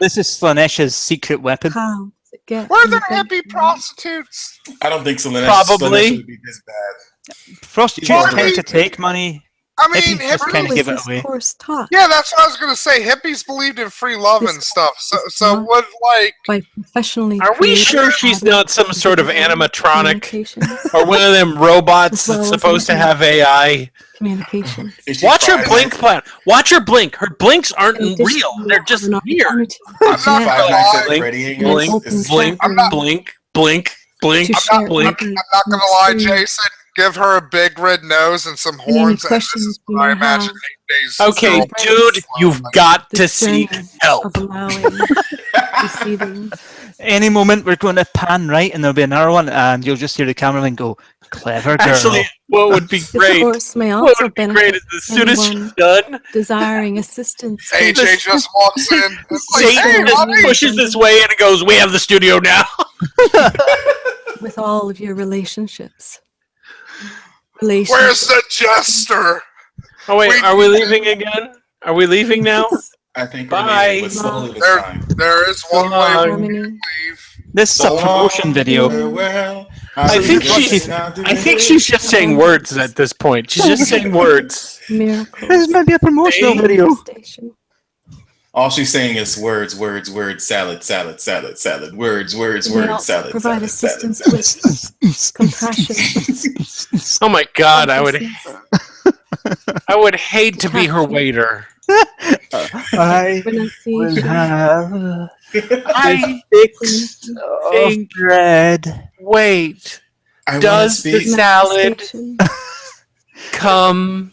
This is Slanesh's secret weapon. How does it get Were any there better? hippie prostitutes? I don't think Selena Probably. would be this bad. Prostitutes Well, tend to take money. I mean, Hippies just kind hippies. of give Was it this away. course taught Yeah, that's what I was gonna say. Hippies believed in free love and stuff. So what like? by professionally Are we created sure she's not some sort of animatronic communications? or one of them robots As well that's as supposed to an have AI? Communications. Is she Watch her Five blink Nights- plan. Watch her blink. Her blinks aren't In addition, real. you They're have just an weird. opportunity I'm to not connect gonna Five Nights at lie. Freddy in an angles. open Is Blink, platform blink, blink, blink, to share blink. insight I'm not gonna lie, and experience Jason. Give her a big red nose and some and any horns, and this questions is you what I may imagine have. 8 days. Okay, girl- dude, you've got to This seek journey help. of allowing, receiving. Any moment we're going to pan right, and there'll be another one, and you'll just hear the cameraman go, "Clever girl." Actually, what would be This great? course may What also would be great benefit is as soon as she's anyone done, desiring assistance AJ just walks in. It's like, Satan hey, just honey. pushes this way and it goes, "We have the studio now." with all of your relationships. Where's the jester? Oh wait, are we leaving again? Are we leaving now? I think Bye. we're leaving with slowly this time. There is one way we Harmony. leave. This is a promotion video. Farewell, I think she's just saying words at this point. She's just saying words. Miracles. This might be a promotional video. All she's saying is words, salad, salad, salad, salad, words, salad, provide salad, assistance salad, with compassion. Oh my God, I would hate to be her waiter. I would have big bread. Wait, I does the salad come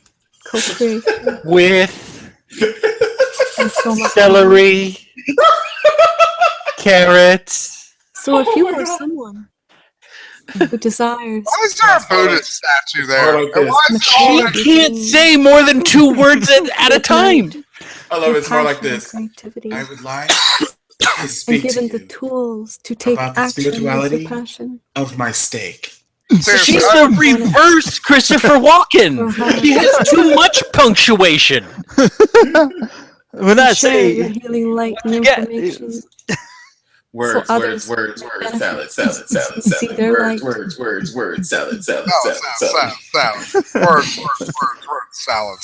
with celery, carrots? So if you were someone who desires, Why is there a Buddhist statue there? Like And why is She all that- can't say more than 2 words at a time. I love it. It's more like this. creativity, I would like to and speak to given you the tools to take about the action with spirituality compassion. of my steak. She's the reverse Christopher Walken. He has too much punctuation. When I Share say your healing light and information. Words, So words, others salad, salad, salad, see salad, their words, light. words, salad, salad, No, salad, salad. words, salad,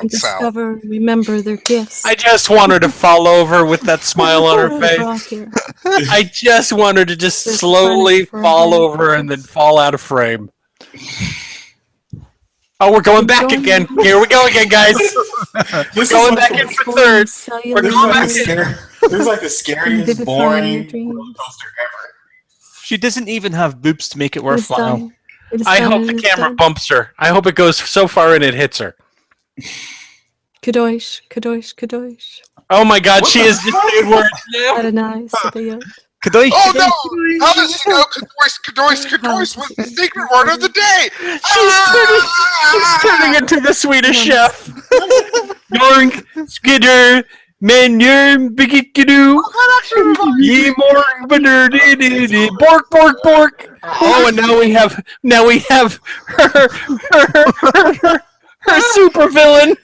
And discover and remember their gifts. I just want her to fall over with that smile on her Brought face. here. I just want her to just There's slowly planet for fall her. over and then fall out of frame. Oh, we're going back again. Here we go again, guys. We're going back in for third. We're going back in. This is like the scariest, boring roller coaster ever. she doesn't even have boobs to make it worthwhile. I hope the camera bumps her. I hope it goes so far and it hits her. Kadosh, Kadosh, Kadosh. Oh my God, she is just saying words now. Adonai, Sabaoth. Kadosh. Oh no! How does she know Kadosh was the secret word of the day? She's turning into the Swedish chef. York, Skidder, Menur, Bigikidoo, Yemor, Bork, Bork, Bork. Oh, and now we have her super villain.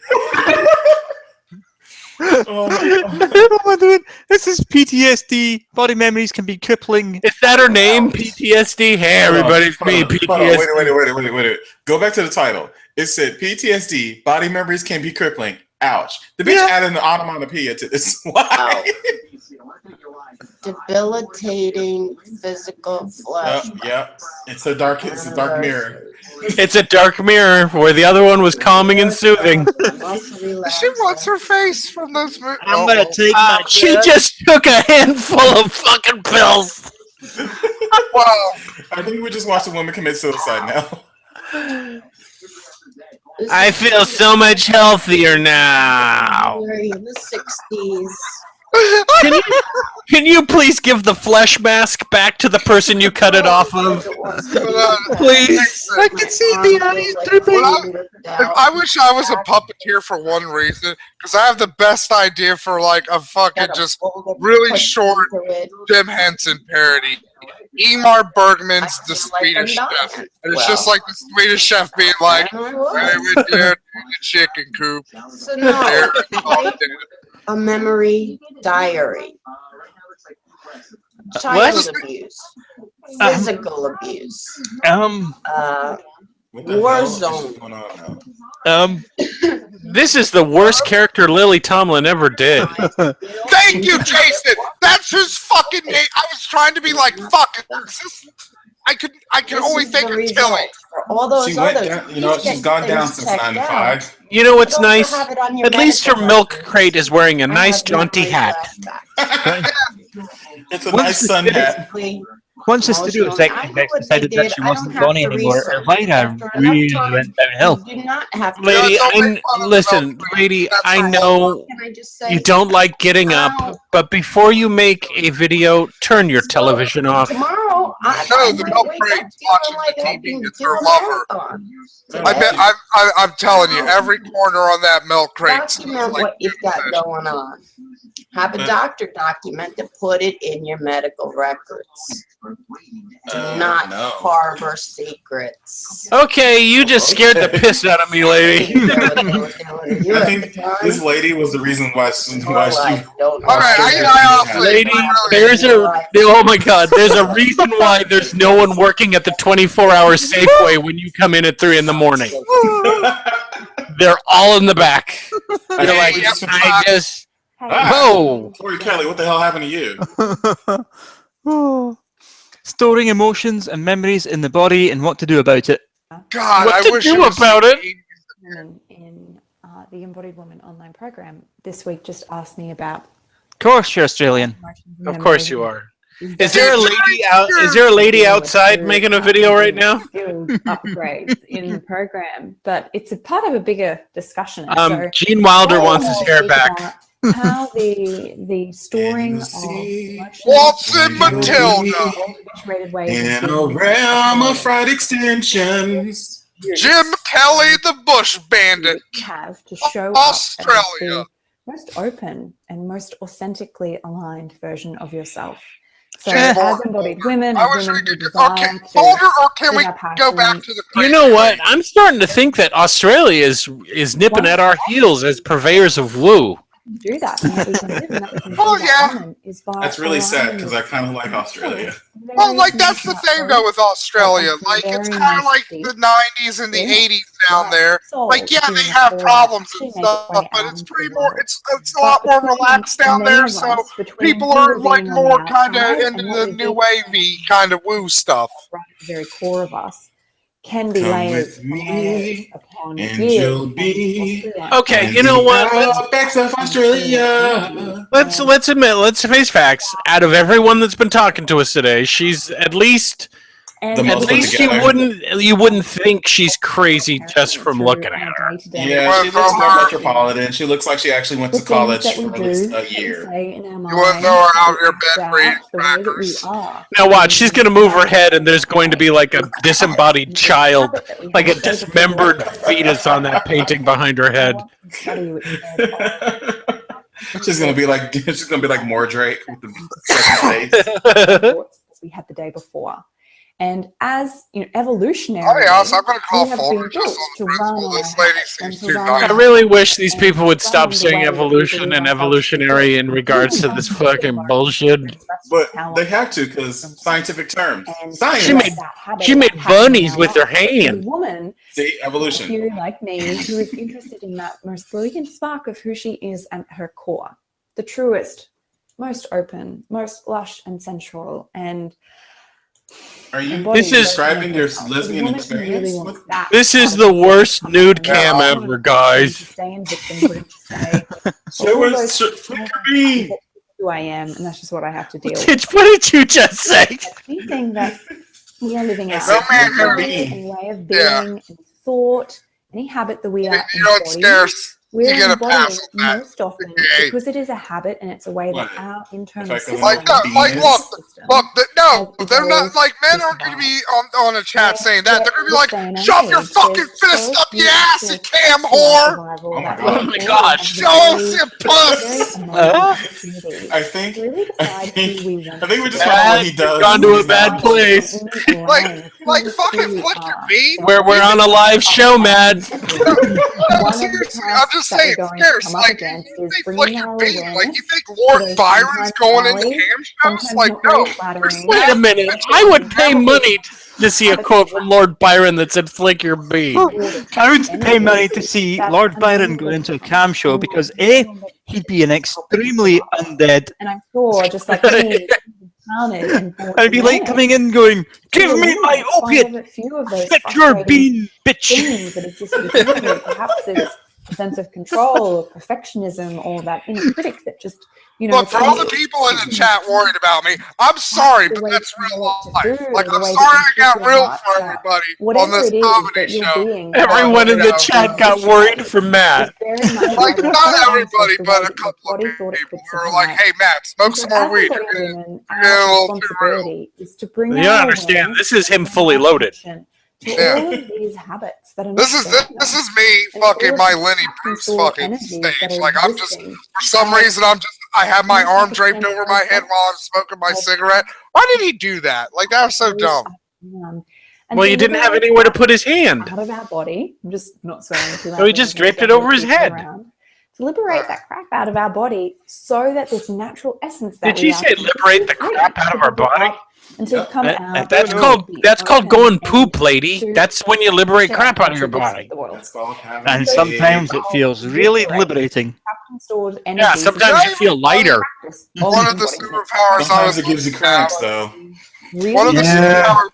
Oh my God. This is PTSD. Body memories can be crippling. Is that her name? PTSD? Hey, everybody, it's me, PTSD. Wait. Go back to the title. It said PTSD, body memories can be crippling. Ouch. The bitch added an onomatopoeia to this. Why? Debilitating physical flesh. Yep. It's a dark mirror. It's a dark mirror where the other one was calming and soothing. She wants her face from those movies. I'm gonna take my She just took a handful of fucking pills. Wow. I think we just watched a woman commit suicide now. I feel so much healthier now. In the 60s. Can you please give the flesh mask back to the person you cut it off of? Please. I can see the eyes dripping. I wish I was a puppeteer for one reason, because I have the best idea for like a fucking just really short Jim Henson parody. Ingmar Bergman's The Swedish Chef. And it's just like the Swedish Chef being like, "Hey, we did the chicken coop." So no, a memory diary. Child abuse. Physical abuse. War zone. This is the worst character Lily Tomlin ever did. Thank you, Jason. That's his fucking name. I was trying to be like, fuck. I can only think of Tilly. All those She went others. down, she's gone down since 95. You know what's nice? At least her milk crate is wearing a nice jaunty hat. It's a nice sun hat. Once the studio executive decided that she wasn't Bonnie anymore, Elvira really went downhill. Lady, I know you don't like getting up, but before you make a video, turn your television off. Tomorrow, the milk crate's watching the TV. It's her lover. I bet. I'm telling you, every corner on that milk crate. Document what you've got going on. Have a doctor document to put it in your medical records. Do not harbor secrets. Okay, you just scared the piss out of me, lady. I think this lady was the reason why she. Lady, there's a. Oh my God, there's a reason why why there's no one working at the 24-hour Safeway when you come in at 3 in the morning. They're all in the back. You're like, I just... Whoa! Tori Kelly, what the hell happened to you? Storing emotions and memories in the body and what to do about it. God, What I to wish do it was about it? In the Embodied Woman online program this week just asked me about. Of course, you're Australian. Of course you are. Is there a lady out? Is there a lady outside making a video right now? Skills upgrades in the program, but it's a part of a bigger discussion. So Gene Wilder wants his hair speak back. about how the storing of What's in Matilda? In a realm of fried extensions. Jim Kelly, the Bush Bandit. Have to show Australia. up as the most open and most authentically aligned version of yourself. So as embodied women, as women who desire or can we go back to the You know what? I'm starting to think that Australia is nipping at our heels as purveyors of woo. do that. And what we can do, and that we can Oh, do yeah. that woman is by That's really sad aligning because I kind of like Australia. Well, like that's the thing though with Australia. Like it's kind of like the '90s and the '80s down there. Like yeah, they have problems and stuff, but it's pretty more. It's a lot more relaxed down there. So people are like more kind of into the new wavy kind of woo stuff. Right at the very core of us can be Come layers with me, upon and years you'll upon be. Okay, you know what? Facts of Australia. Let's admit, let's face facts. Out of everyone that's been talking to us today, she's at least The most at least put together. you wouldn't think she's crazy just from looking at her. Yeah, she looks more metropolitan. She looks like she actually went to college for at least a year. You wouldn't know her out here bedfree crackers. Now watch, she's gonna move her head and there's going to be like a disembodied child, like a dismembered fetus on that painting behind her head. She's gonna be like Mordrake with the second face. we had the day before. And as evolutionary, Oh yeah, so I'm gonna call we have Folger been just built on to the principle. run This our lady house and seems to too run nice. I really wish these people would stop saying evolution and evolutionary in regards to this fucking bullshit. But they have to because scientific terms. Science. She made bunnies with her hand. A woman, See, evolution. you like me, who is interested in that most brilliant spark of who she is at her core, the truest, most open, most lush and sensual, and Are you This is- describing your lesbian experience? This is the worst nude cam ever, guys. Who I am, and that's just what I have to deal with. What did you just say? Anything that we are living out, No man can any way of being, any thought, any habit that we are You don't scare us. we're You get a embodying pass on that. most often Okay. because it is a habit and it's a way that our internal system, Like look, no, they're not like men aren't going to be on a chat saying that. They're going to be like, shove your fucking fist up your ass, you cam whore! Oh my god! Show us your puss! I think we just want what he does. Gone to a bad place. Like fucking flick your bean. We're on a live show, Mad. No, seriously, I'm just saying, scarce. Like, you think flick your bean? Like, you think Lord Byron's going into cam shows? Like, no. Wait a minute. I would pay money to see a quote from Lord Byron that said "flick your bean." I would pay money to see Lord Byron go into a cam show because A, he'd be an extremely undead. and I'm sure just like me, counted and I'd be like coming in going, "Give me my opiate! Flick your bean, bitch!" things that exist within you. Perhaps it's a sense of control or perfectionism or that inner critic that just, Look, for all the people in the chat worried about me, I'm sorry, but that's real life. Like, I'm sorry I got real for everybody on this comedy show. Everyone in the chat got worried for Matt. Like, not everybody, but a couple of people are like, hey, Matt, smoke some more weed. You're getting a little too real. You don't understand. This is him fully loaded. all of these habits that are This is me fucking my Lenny Bruce fucking stage. Like, I'm just, for some reason, I have my arm draped over my head while I'm smoking my cigarette. Why did he do that? Like, that was so dumb. Well, you didn't have anywhere to put his hand. Out of our body. I'm just not swearing too loud. So he just draped it over his head. to liberate that crap out of our body so that this natural essence that Did she say liberate the crap out of our body? and to come out. That's called going poop, lady. That's when you liberate crap out of your body. And sometimes it feels really liberating. Yeah, sometimes you feel lighter. One of the superpowers I was Sometimes it gives you cramps, though. One of the superpowers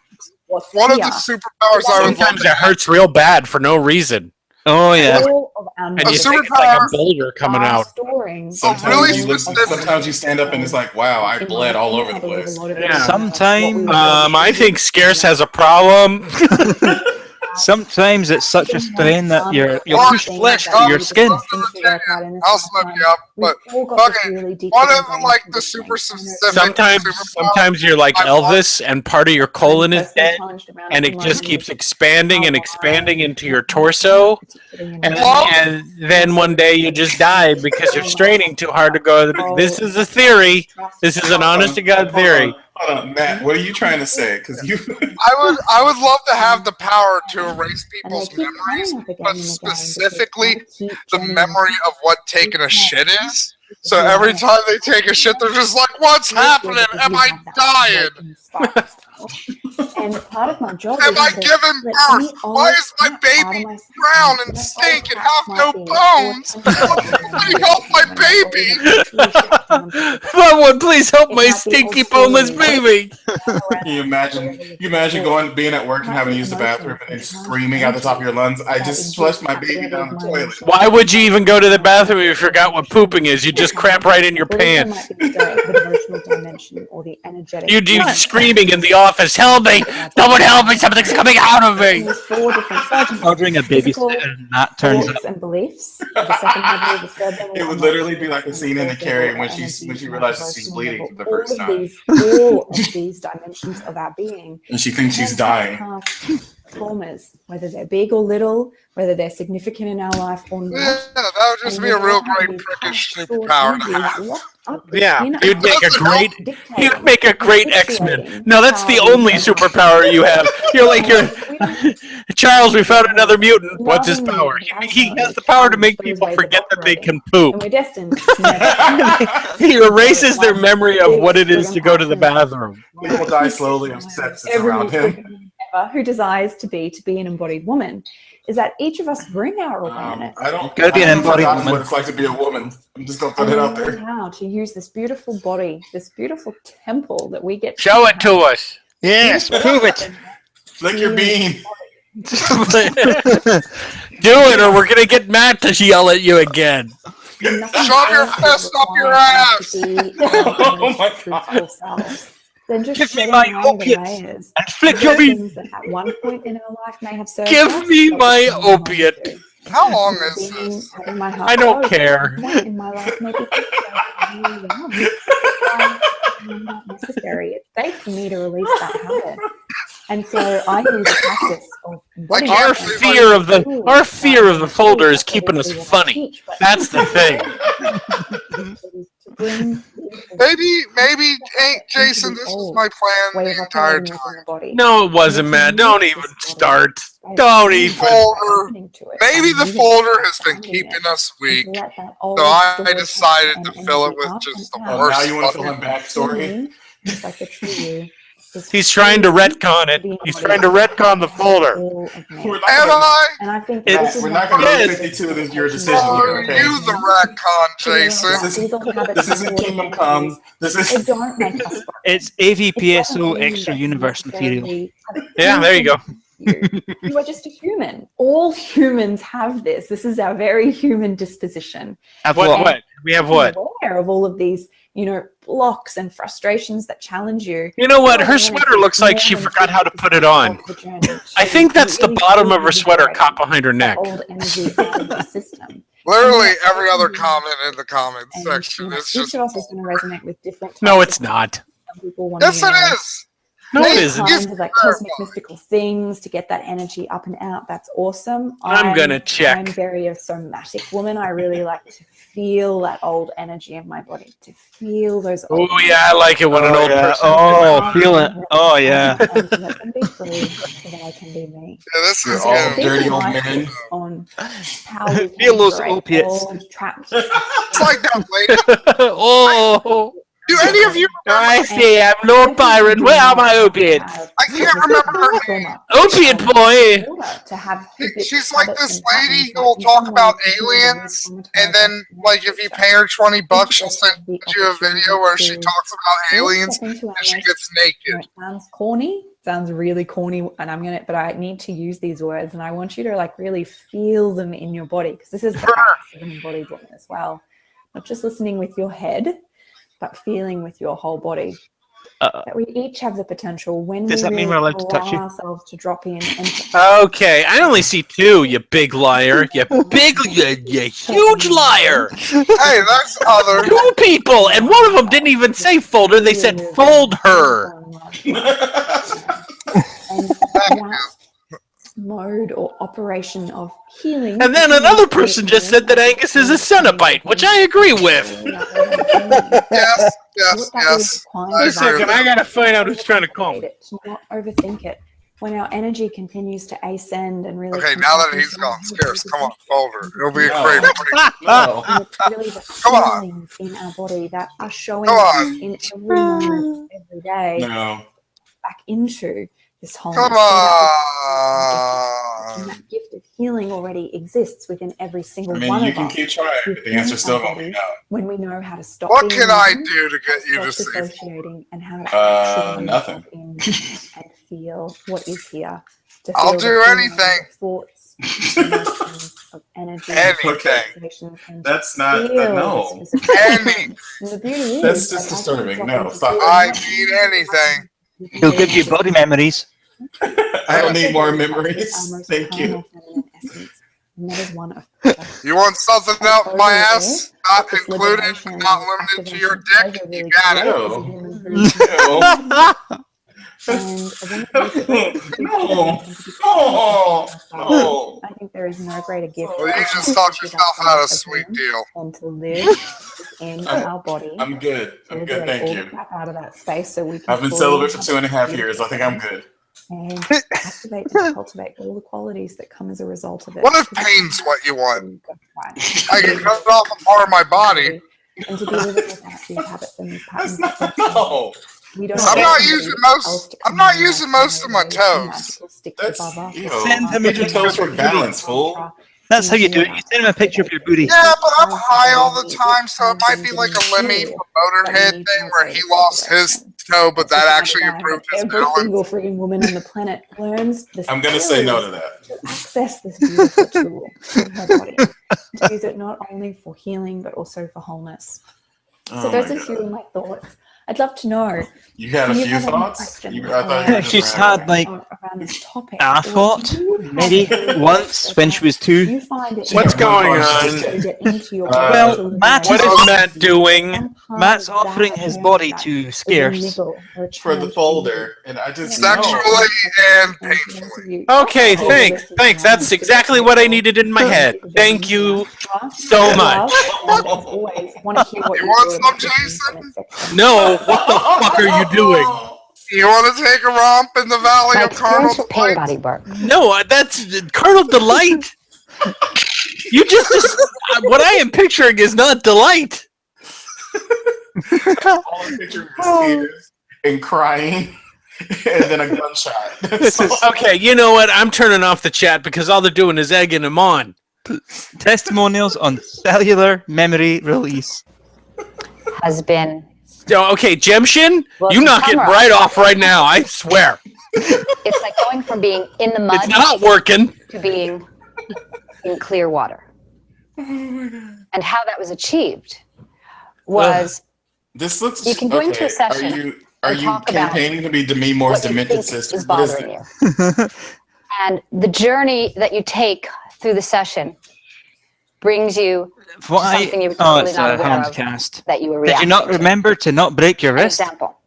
I would love Sometimes it hurts real bad for no reason. Oh yeah. And you think it's like a boulder coming out. Sometimes you stand up and it's like, wow, I bled all over the place. Yeah. Sometimes I think Scarce has a problem. Sometimes it's such a strain that you're push flesh to your skin. I'll slip you up, but fucking one of them like the super specific. Sometimes you're like Elvis, and part of your colon is dead, and it just keeps expanding and expanding into your torso, and then one day you just die because you're straining too hard to go. This is a theory. This is an honest to God theory. Hold on, Matt. What are you trying to say? Because you, I would love to have the power to erase people's memories, but specifically the memory of what taking a shit is. So every time they take a shit, they're just like, "What's happening? Am I dying? And part of my job Am I giving birth? Why is my baby brown and stink and have no bones? Somebody help my baby!" Someone please help my stinky boneless baby. you imagine being at work and having to use the bathroom and screaming at the top of your lungs, "I just flushed my baby down the toilet." Why would you even go to the bathroom if you forgot what pooping is? You just crap right in your pants. You do screaming in the office, "Help me! Someone help me! Something's coming out of me!" Ordering a babysitter and that turns out. And beliefs. It would literally be like a scene in the Carrie when she realizes she's bleeding for the first time. All of these dimensions of our being. And she thinks she's dying. Traumas, whether they're big or little, whether they're significant in our life or not. Yeah, that would just be a real great prickish superpower to have. Yeah, you'd make a great X-Men. No, that's the only superpower you have. You're like Charles. We found another mutant. What's his power? He has the power to make people forget that they can poop. And we're destined. He erases their memory of what it is to go to the bathroom. People die slowly of sepsis around him. Who desires to be an embodied woman, is that each of us bring our awareness. I don't. Gotta be an embodied woman. woman. What it's like to be a woman. I'm just gonna put it out there. How to use this beautiful body, this beautiful temple that we get. Show it to us. Yes, prove it. Flick your bean. Do it, or we're gonna get Matt to yell at you again. Shove your fist up your ass. Oh my God. Then just give me my opiates and flick your bean. That at one point in our life may have served Give us, me but my it's not opiate. How long is this? having my heart I don't closed. care. In my life, maybe not necessary. It's safe for me to release that habit. And so I use the practice of body Our fear of the folder is keeping us funny. That's the thing. Maybe, hey, Jason, this was my plan the entire time. No, it wasn't, Matt. Don't even start. Don't even. Maybe the folder has been keeping us weak, so I decided to fill it with just the worst. Now you want to fill in fucking- backstory? Just like the true you. He's trying to retcon it. He's trying to retcon the folder. Am I? And I think We're not going to do 52. This is your decision here. Okay? You the retcon, Jason. This isn't Kingdom Come. This is. It's AVPSO extra universe material. Yeah, there you go. You are just a human. All humans have this. This is our very human disposition. What? We have what? Aware of all of these, blocks and frustrations that challenge you. You know what? Her sweater looks like she forgot how to put it on. I think that's the bottom of her sweater caught behind her neck. Old energy out of the system. Literally every other comment in the comments section is Each just. of us is going to resonate with different. No, it's not. Some people want Yes, it is. No, it Those isn't. kinds of like cosmic mystical things to get that energy up and out. That's awesome. I'm gonna check. I'm very a somatic woman. I really like to feel that old energy in my body, to feel those old. Oh yeah, I like it when an old person. Oh, feel it. Oh yeah. And to let them be free so that I can be me. Yeah, this is all Be dirty old mindful men. on how we Feel can those break opiates. old traps. It's like that lady. Oh, Do any of you I see. I'm Lord Byron. Where are my opiates? I can't remember her name. Opiate boy. To have She's like this lady who will talk about aliens, and then, like, if you pay her $20, she'll send you a video where she talks about aliens and she gets naked. It sounds corny. Sounds really corny, and but I need to use these words, and I want you to like really feel them in your body, because this is the practice of an embodied woman as well. Not just listening with your head, but feeling with your whole body. That we each have the potential when Does we that mean really we're allowed to allow touch you? ourselves to drop in and Okay, I only see two. You big liar. You huge liar. Hey, that's other. Two people, and one of them didn't even say folder. They said fold her. and that mode or operation of healing. And then another person just said that Angus is a Cenobite, which I agree with. Yes. Wait a second, I gotta find out who's trying to call me. To not overthink it. When our energy continues to ascend and really. Okay, now that he's gone, Scarce, come on, folder. It'll be a great No. And it's really the Come on. feelings in our body that are showing Come us on. in every moment, every day, No. back into this wholeness. Come So on. that gift of healing already exists within every single I mean, one you of can us. keep trying, but the answer's still going to be no. When we know how to stop What being can I numb, do to get you to stop see? dissociating, and how to actually Nothing. stop in and feel what is here. To I'll feel do the feelings, anything. of thoughts, emotions, of energy, Anything. sensations, and That's not feel no. this physical Any. And the beauty is That's that just as we disturbing. drop No, into stop. feeling, I mean anything. He'll give you body memories. I don't need more memories. Thank you. And that is one of You want something out my ass? Not included, not limited to your dick? You got it. And a woman who No. I think there is no greater gift. Well, you just talked yourself out of a sweet deal. And to live in our body. I'm good. I'm good. Thank all you. the crap out of that space so we can. I've been celibate for 2.5 years. I think I'm good. And activate and cultivate all the qualities that come as a result of it. What if pain's what you want? I can cut off a part of my body. And to be living without these habits and these patterns. No. I'm not using most. I'm not using most of my toes. Send him your toes for balance, fool. That's how you do it. You send him a picture of your booty. Yeah, but I'm high all the time, so it might be like a Lemmy from Motorhead thing where he lost his toe, but that actually improved his Every balance. single freaking woman on the planet learns this. I'm gonna say no to that. To access this beautiful tool in her body. To use it not only for healing, but also for wholeness. Oh So those my are a few of my thoughts. I'd love to know. You had a do you few have any thoughts? questions I thought you were just She's rambling. had like around this topic? a thought, maybe once when she was 2. What's going on? Well, Matt What is Matt doing? Matt's offering his body to Scarce. For the folder, and I just Sexually and painfully. Okay, thanks. That's exactly what I needed in my head. Thank you so much. You want some, Jason? No, what the fuck are you doing? You want to take a romp in the Valley of Carnal Delight? No, that's Colonel Delight. You just what I am picturing is not delight. All I'm picturing is tears and crying, and then a gunshot. Okay, you know what? I'm turning off the chat because all they're doing is egging him on. Testimonials on cellular memory release. Has been. Okay, Jemshin, Well, you it's a knock it camera. right off right now. I swear. It's like going from being in the mud It's not working. to being in clear water. And how that was achieved was This looks. you can go into a session Are and you talk about campaigning to be Demi Moore's what you demented think sister? is What is bothering it? you. And the journey that you take through the session brings you to Why? something you were Oh, totally it's not a aware hand of cast. that you were Did you reacting not to. remember to not break your An wrist? example.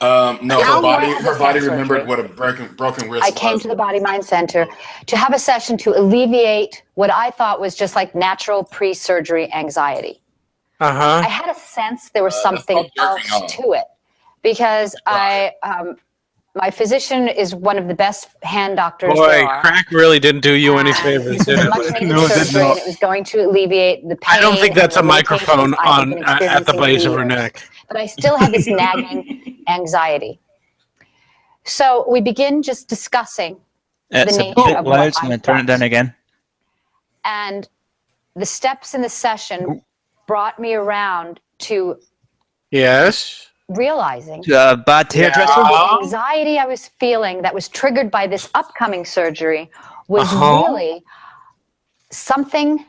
No, How her do I have body this hand remembered surgery? what a broken wrist I was. came to the Body Mind Center to have a session to alleviate what I thought was just like natural pre-surgery anxiety. I had a sense there was something else to it because my physician is one of the best hand doctors there Boy, are. crack really didn't do you any favors, did it? Much needed surgery, and it was going to alleviate the pain. I don't think that's a and the microphone limitations I had been on at the experiencing base for of her years. neck. But I still had this nagging anxiety. So we begin just discussing It's the a nature bit of loud, what so I'm I going to turn it felt. down again. And the steps in the session brought me around to Yes. realizing Bad hairdresser? the anxiety I was feeling that was triggered by this upcoming surgery was really something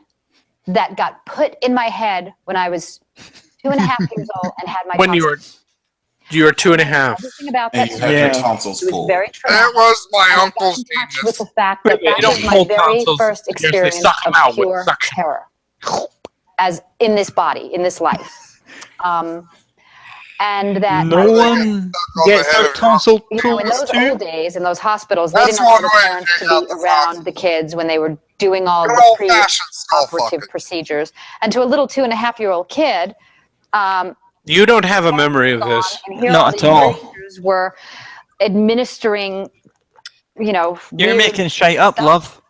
that got put in my head when I was 2.5 years old and had my When you were 2.5. everything about And that you had your surgery. tonsils It was pulled. very traumatic. It was my And I got uncle's in touch genius. with the fact that Wait, that you was don't my pull very tonsils, first you actually experience suck 'em of out with pure suction. terror, as in this body, in this life. And that No one gets their tonsil pulled in those too. old days, in those hospitals, they That's didn't allow one the way to parents to take out be the around the kids when they were doing all Good the old-fashioned skull pre-operative fucking. procedures. And to a little 2.5-year-old kid, You don't have a memory of this. and here Not all at these all. doctors were administering, You're weird making shite up, love.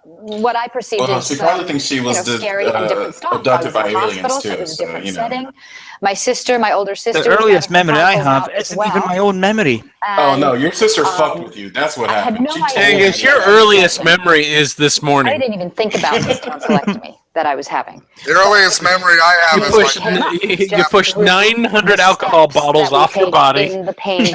what I perceived Well, as she probably thinks she was scary and different stuff. I abducted was by in a aliens hospital, so too. it was a So different you know. setting. My sister, my older sister, The was earliest having her memory I tonsils have out as isn't even well. my own memory. Oh no, And, your sister fucked with you. That's what I had happened. no She idea. told Angus, you. your earliest memory is this I morning. didn't even think about this tonsillectomy that I was having. The earliest memory I have You is pushed, like you pushed 900 alcohol bottles off your body. In the pain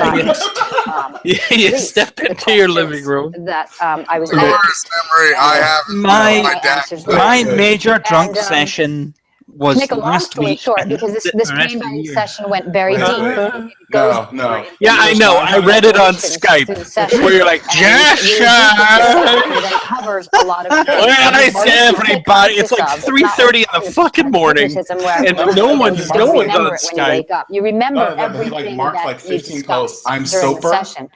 You stepped into your living room. that I was the earliest memory I have is my dad. answers My were. major drunk And, session To was make a long last story week. short, and because the this rest pain of the binding year. session went very Wait, deep. wait. It goes No. Yeah, I know. I read it on Skype. Where you're like, Jasha! And then covers a lot of things. Where is everybody? It's like 3:30 in the fucking morning, and no one's on remember it when you Skype. wake up. You remember But he everything marked that like you 15 posts. discussed I'm during the sober. session.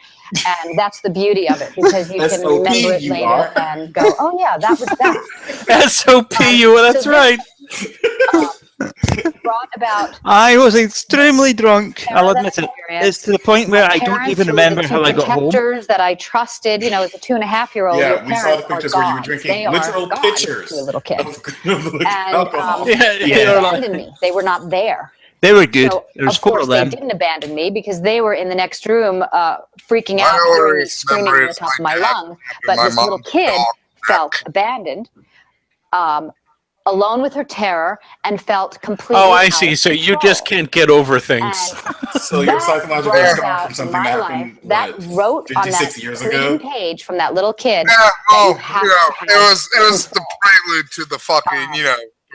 And that's the beauty of it, because you can SOP remember it you later are. and go, oh yeah, that was that. SOPU, that's so right. Brought about I was extremely drunk, I'll admit it. experience. It's to the point where I don't Parents even who were the remember two how I got home. protectors that I trusted, as a 2.5-year-old. Yeah, your we saw parents the pictures are where you were gods. drinking They literal are gods pitchers to a little kid. of And alcohol. they abandoned me. They were not there. They were good. So, There was of 4 course, of them. they didn't abandon me because they were in the next room freaking My out, hearing me earliest screaming memory at the is top of my my dad lungs. But my this little mom's kid dog. felt abandoned, alone with her terror, and felt completely Oh, I out see. of So you control. just can't get over things. So you're psychologically brought scarred about from in something my that life, happened, that wrote 50, on that 60 years clean ago? page from that little kid. Yeah, that you have to have it was the prelude to the fucking,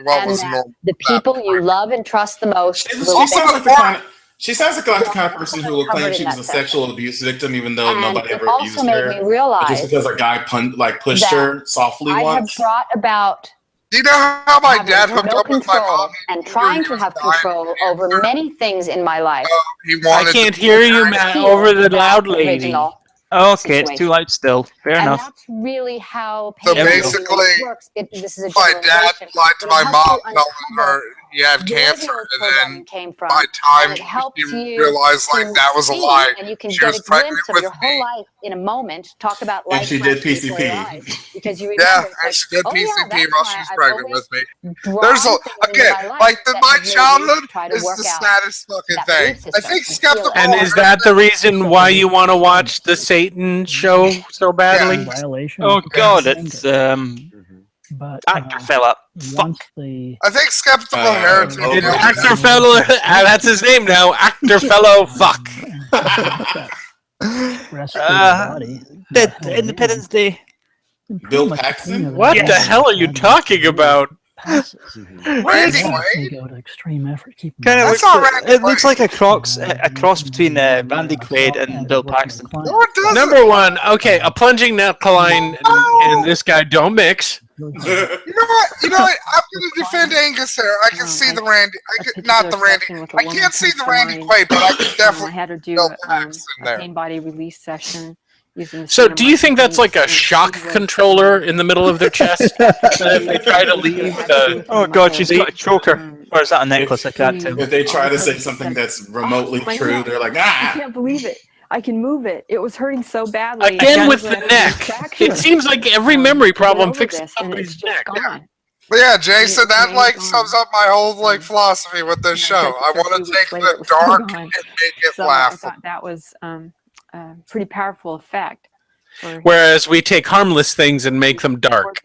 what and was that normal. the people you love and trust the most She will sounds like the kind of. She sounds like the kind of person who will covered claim in she was that a session. sexual abuse victim, even though And nobody it ever also abused made her. me But realize just because a guy pushed that her softly I once. have brought about Do you know how my having dad hooked no up with my control mom? and trying to have control over many things in my life. He I wanted can't to hear you, Matt, Heal over the that loud lady. original Okay, it's situation. too loud still. Fair And enough. that's really how So pain basically, works. This is a my dad generalization. lied to But it my helps mom, you telling her uncover he had where cancer, the old and programming then came from, by and time it helps she you realized like to that was a see, lie. and you can She get was a pregnant glimpse of with your whole life in a moment. Talk about And life she did flashing before your PCP. eyes, because you Yeah, remember. and It's she did like, oh yeah, PCP that's while why she's I've pregnant always with me. drawn There's things into again, my life like that my have made me childhood try to is work the out saddest fucking that thing. belief I system think and heal skeptical. it. And is that the reason why you want to watch the Satan show so badly? Oh god, it's actor fella. Fuck. I think skeptical heritage. It's Actor Fellow. That's his name now. Actor Fellow. Fuck. Dead Independence Day. Bill Paxton? What the hell are you talking about? Randy Quaid? Kind of That's looks, not Randy it looks like a cross between Randy Quaid and Bill Paxton. Number one, okay, a plunging neckline and this guy don't mix. You know what? I'm going to defend Angus there. I can see the Randy. Not the Randy. I can't see the Randy Quaid, but I can definitely. I had her do a pain body release session. So, do you think that's like a shock controller in the middle of their chest? That if they try to leave, oh god, she's got a choker. Or is that a necklace like that too? If they try to say something that's remotely true, they're like, ah! I can't believe it. I can move it. It was hurting so badly. Again with the neck. It seems like every memory problem fixes somebody's neck. But yeah, Jason, that like sums up my whole like philosophy with this show. I want to take the dark and make it laugh. I thought that was a pretty powerful effect. Whereas we take harmless things and make them dark,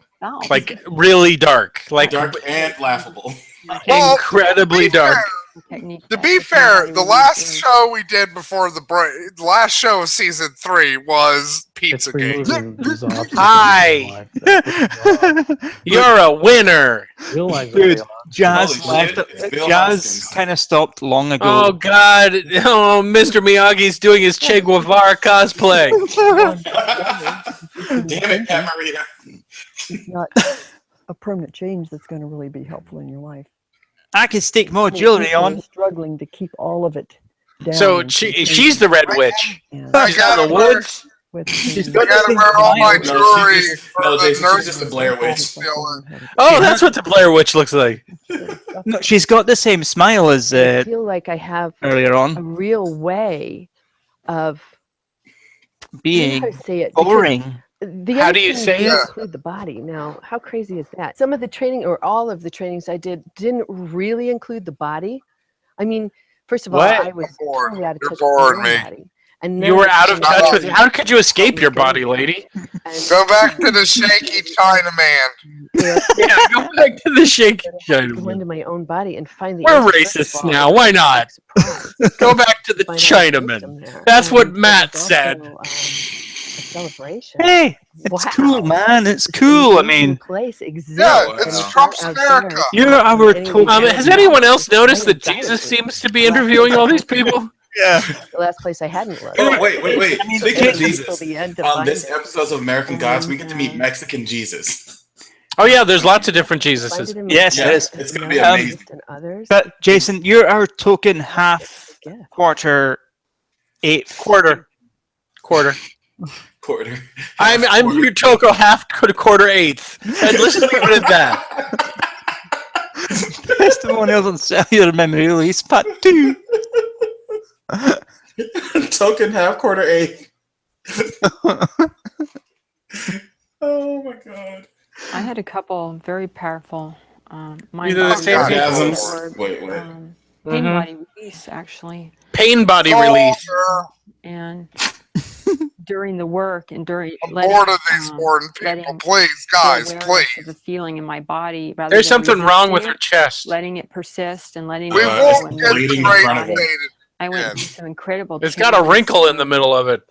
like really dark, like dark and laughable, incredibly dark. To be fair, the last show we did before the break, the last show of season 3 was Pizzagate. Hi, you're a winner. Dude, Jazz left. Jazz kind of stopped long ago. Oh God! Oh, Mr. Miyagi's doing his Che Guevara cosplay. Damn it, Camarita. It's not a permanent change that's going to really be helpful in your life. I can stick more jewelry on. Struggling to keep all of it down. So she's the Red Witch. She's out of the woods. She's got to wear all my jewelry. No, she's just a Blair Witch. Oh, that's what the Blair Witch looks like. No, she's got the same smile as I feel like I have earlier on. a real way of being how to say it, boring. How do you say it? Include the body. Now, how crazy is that? Some of the training, or all of the trainings I did, didn't really include the body. I mean, first of all, I was totally out of touch with my own body. And You were out of touch with. How could you escape your body, lady? Go back to the shaky Chinaman. Yeah, go back to the shaky Go Chinaman. into my own body and find the. We're answer. First of racists all, now. Why not? Go back to the Chinaman. That's what Matt said. Celebration. Hey, it's cool, man. It's cool. I mean, place exists. Yeah, it's Trump's America. you're our total. Has anyone else noticed that Jesus seems to be interviewing all these people? Yeah. The last place I hadn't looked. Oh, wait. Speaking of Jesus, the end of on my- this episode of American Gods, we get to meet Mexican Jesus. Oh yeah, there's lots of different Jesuses. Yes, it is. It's going to be amazing. But Jason, you're our token half, quarter, eighth, quarter. I'm your Toko half quarter eighth. And let's leave it at that. Testimonials on cellular memory release part 2. Token half quarter eighth. Oh my god. I had a couple very powerful Either the same orgasms. Wait. pain body release, actually. Pain body release. And during the work and during I'm bored of these boring people. Please, guys, please. The feeling in my body. Rather There's than something wrong resisting with her it, chest. Letting it persist and letting We it. won't get straight. I went through some incredible. It's got a wrinkle in the middle of it.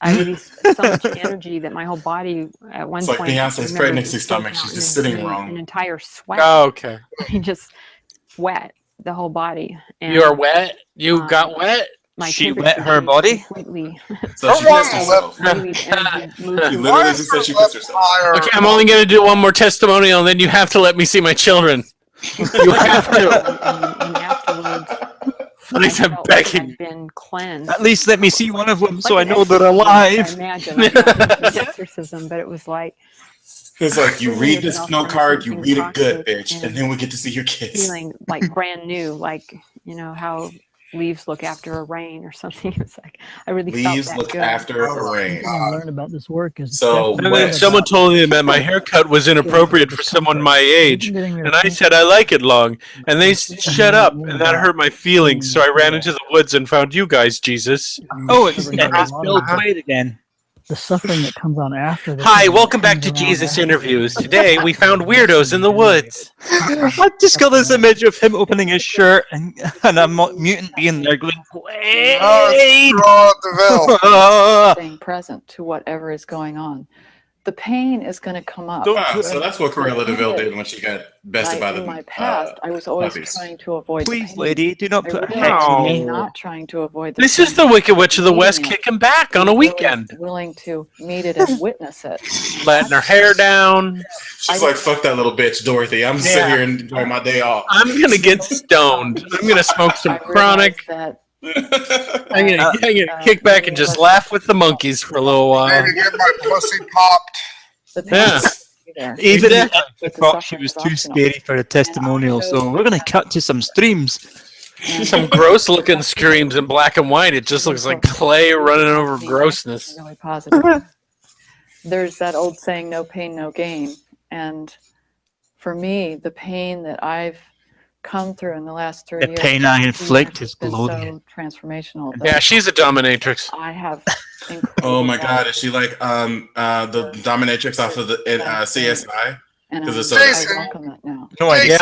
I released so much energy that my whole body at one It's like point. Beyonce's I remember pregnancy just stomach. breaking She's out just in sitting wrong. An entire sweat. Oh, okay. I mean, just wet the whole body. And, You are wet? You got wet? My She temperature wet her changed body? Completely. So she pissed herself. Really, the energy moved. He literally just said she pissed herself. Okay, I'm only going to do one more testimonial, and then you have to let me see my children. You have to. And afterwards, Please, I'm felt like begging. I'd been cleansed. At least let me see one of them so I Like know an they're alive. I imagine like an exorcism, but it was like It's like you read this note card, you read it good, bitch, and then we get to see your kids. feeling like brand new, like how leaves look after a rain or something. It's like I really Leaves felt that look good. after a rain. Learn about this work is So And then someone told me that my haircut was inappropriate for someone my age, and I said I like it long, and they said, shut up, and that hurt my feelings. So I ran into the woods and found you guys, Jesus. Oh, it's Bill Quaid again. the suffering that comes on after this. Hi, welcome back to Jesus Interviews. Today we found weirdos in the woods. I just got this image of him opening his shirt and a mutant being there going, Staying present to whatever is going on. the pain is going to come up. So that's what Cruella de Vil did when she got bested by the in my past, I was always puppies. trying to avoid Please, the pain. lady, do not put I hex on was me. not trying to avoid the This pain. is the Wicked Witch of the West Meeting it. kicking back on a I was weekend. willing to meet it and witness it. Letting her hair down. She's like, fuck that little bitch, Dorothy. I'm sitting here and enjoying my day off. I'm going to get stoned. I'm going to smoke some chronic. I'm gonna kick back and just laugh with the monkeys for a little while. Maybe get my pussy popped. Yeah. Even Exactly. I thought she was too scary for a testimonial, so we're going to cut to some streams. Some gross looking screams in black and white. It just looks like clay running over grossness. Really positive. There's that old saying, no pain, no gain. And for me, the pain that I've come through in the last 30 years. The pain I inflict has is been glorious. so transformational. Yeah, she's a dominatrix. I have. Oh my God, is she like the dominatrix off of the CSI? And Because I it's welcome that now. No idea.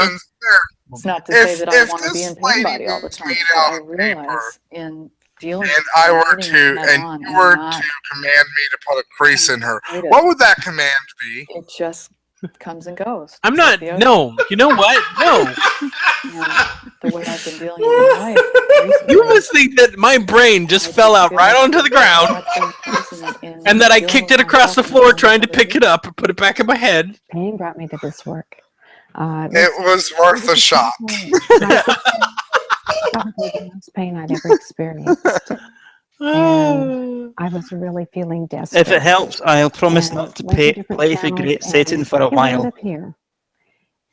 It's not to say that I want to be in pain body all the time. But I realize in dealing And with I were meeting to, it head on and you were to not- command me to put a crease in her, Wait a- what would that command be? It just comes and goes. I'm not. No. You know what? No. The way I've been dealing with my life. You must think that my brain just fell out right onto the ground, and that I kicked it across the floor trying to pick it up and put it back in my head. Pain brought me to this work. It was worth a shot. Probably the most pain I'd ever experienced. And I was really feeling desperate. If it helps, I'll promise And not to went to different play the channels great and Satan for a ended while. up here.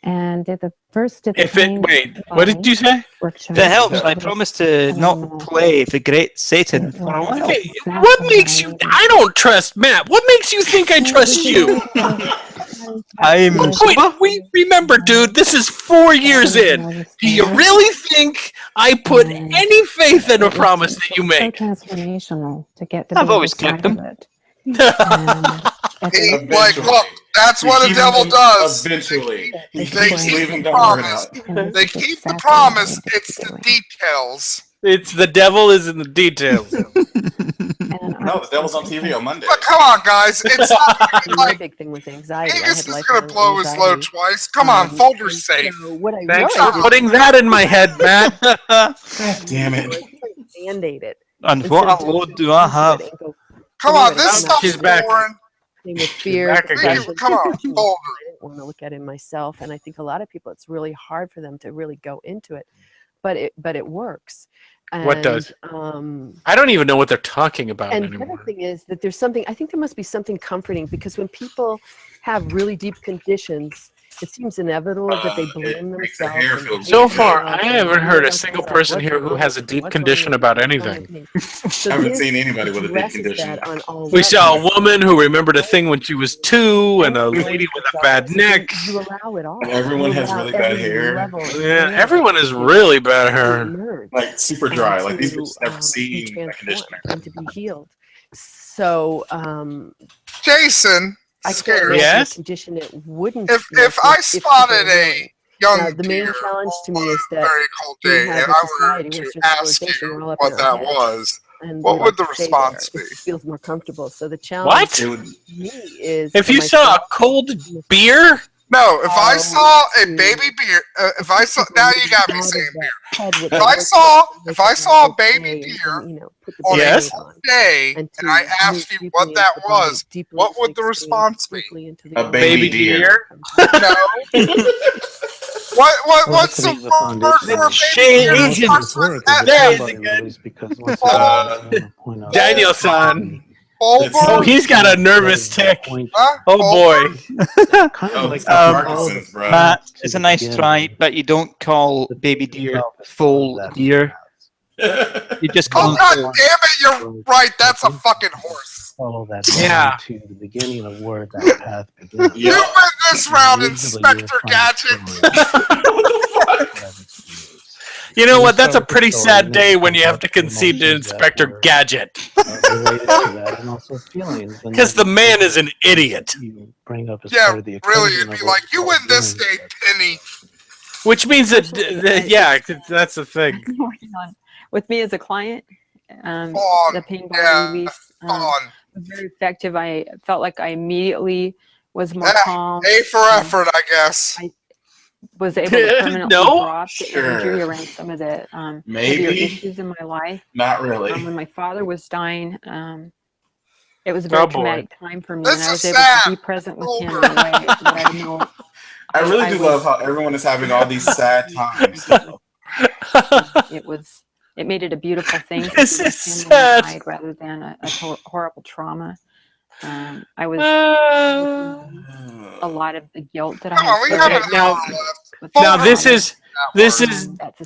And did the pain What did you say? If it helps, I promise to not play the great Satan for a while. Hey, what makes you? I don't trust Matt. What makes you think I trust you? Wait, remember, dude, this is 4 years in. Do you really think I put any faith in a promise that you so make? transformational to get to I've the always other kept side them. of it. Like, look, that's what a devil does. Eventually. They keep the promise. They keep the promise. It's the details. It's the devil is in the details. No, the devil's on TV on Monday. But come on, guys. It's not even My like big thing with anxiety. I Angus had is going to blow his lifelong load twice. Come on, Folder's safe. So what I Thanks realized for is- putting that in my head, Matt. God damn it. Band-aid it. And Instead what of a just load do I have? and go Come through on, it. this And stuff's She's back. boring. Same with fear, back again. depression, Come on, depression. Folder. I didn't want to look at it myself, and I think a lot of people, it's really hard for them to really go into it, but it works. What does? And, I don't even know what they're talking about and the anymore. other thing is that there's something, I think there must be something comforting, because when people have really deep conditions, it seems inevitable that they blame themselves. and So blame far, themselves I and haven't blame heard a themselves. single What's person here who wrong has a with me? deep What's condition wrong with about me? What's wrong anything. with me? So I haven't this seen anybody with a deep addresses condition. that on all We saw a levels. woman who remembered a thing when she was 2, and a lady with a bad neck. You allow it all. Everyone You has allow really bad every hair. level of Yeah, your everyone is life really bad hair. to emerge Like super dry. and Like these to, bitches never be seen a transformed conditioner. and to be healed. So Jason, I can't scared. imagine Yes? a condition it wouldn't. If work I if people spotted were a willing. young Now, the main deer challenge to me on is a that very cold we day, have and a I were society to where ask civilization you are all up what in our that heads, was, and what we would like the to stay response there. be? It feels more comfortable. So the challenge What? to me is If for you saw a myself cold beer, No, if I how saw a to baby beer, if I saw now you got me out of saying that beer. head with If the I work saw that if make I it saw a okay baby deer and, you know, put the on a Yes. cold day, and and I asked you what that was, what would the response be? A baby deer. No. What's the word for a baby deer? that starts with F? Daniel-san. Bulbar? Oh, he's got a nervous tick. Huh? Oh boy. Parkinson's, bro. Matt, it's a nice try, but you don't call baby deer foal deer. You just call Oh god damn it, you're right, that's a fucking horse. Follow that Yeah. to the beginning of where that path begins. You win this round, Inspector Gadget. You know what? That's a pretty sad day when you have to concede to Inspector Gadget. Related to that, and also feelings. And Because the man is an idiot. you bring up as Yeah, part of the really, equation it'd of be what like, you win this day, Penny. Which means that, yeah, that's the thing. Working on with me as a client, Fawn, the pain body yeah, release. Fawn. very effective. I felt like I immediately was more calm. A for effort, I guess. I was able to permanently drop the energy around some of the heavier Maybe. issues in my life. Not really. When my father was dying, it was a very traumatic time for me, and I was able to be present with him in a way that I know. I really do love how everyone is having all these sad times. It made it a beautiful thing to This see is him sad. died rather than a horrible trauma. I was a lot of the guilt that I had. Now this is that's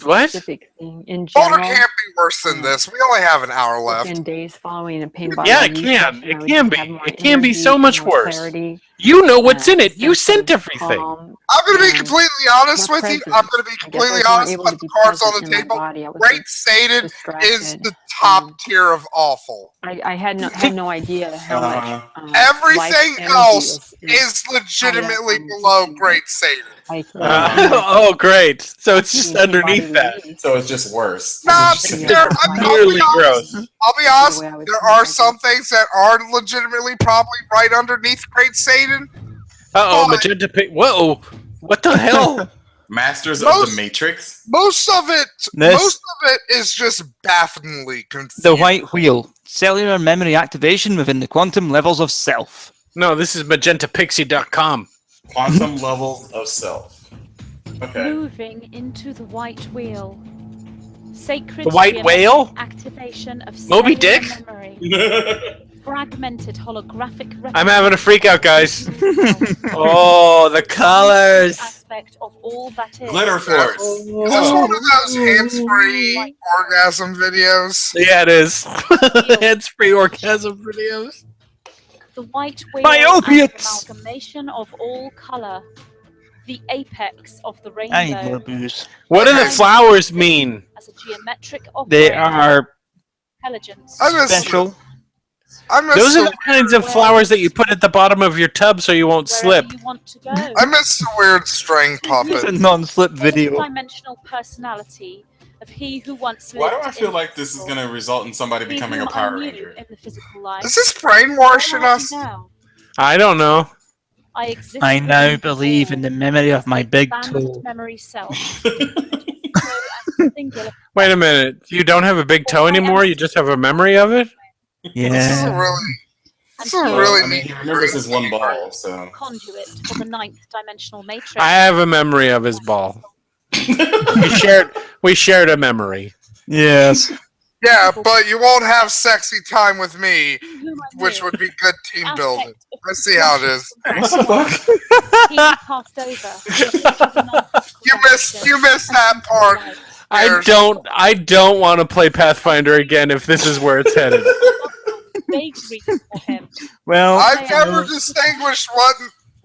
a what? specific thing in Boulder general. can't be worse than this. We only have an hour left. Within days following a pain body Yeah, it use can. session, I It would can just be. have more It can be energy so and much more worse. clarity, You know what's in a it. You sense sent of everything. calm, I'm going to be and completely honest more with you. presence. I'm going to be I guess I completely was more honest. able Put to the be cards on present the in my table. body. I was Great Satan is distracted. the top tier of awful. I had no idea how much Everything life else energy is legitimately below Great Satan. Oh, great. So it's just underneath that. So it's just worse. Not It's there. just I'll merely be honest. gross. I'll be honest. There are some things that are legitimately probably right underneath Great Satan. Uh-oh, magenta pink. Whoa. What the hell? Masters of the Matrix? Most of it is just bafflingly confusing. The white wheel. Cellular memory activation within the quantum levels of self. No, this is magentapixie.com. Quantum levels of self. Okay. Moving into the white wheel. Sacred The white whale? activation of Moby cellular Dick? memory. Fragmented holographic I'm having a freak out, guys. Oh, the colors. aspect of all that is. Glitter force. Is this one of those hands-free orgasm videos? Yeah, it is. Hands-free orgasm videos. The white wheel My as opiates. an amalgamation of all color. The apex of the I need more rainbow. booze. What do the flowers mean? As a geometric They offering are intelligence. special. Those are the kinds of flowers that you put at the bottom of your tub so you won't slip. You want to go. I miss the weird string puppet. It's a non-slip video. Dimensional personality of he who once Why do lived I feel like this is going to result in somebody he becoming whom a Power I knew Ranger? in the physical life. Is this brainwashing us? Now, I don't know. I exist I now within believe in the memory of my big expanded toe. memory self. So as singular. Wait a minute. You don't have a big toe anymore? You just have a memory of it? This is a Yeah. really. This is a Well, really I mean, he remembers his one ball, so. Conduit for the ninth dimensional matrix. I have a memory of his ball. we shared a memory. Yes. Yeah, but you won't have sexy time with me, which would be good team building. Let's see how it is. He passed over. You missed that part. I don't want to play Pathfinder again if this is where it's headed. Well, I've never distinguished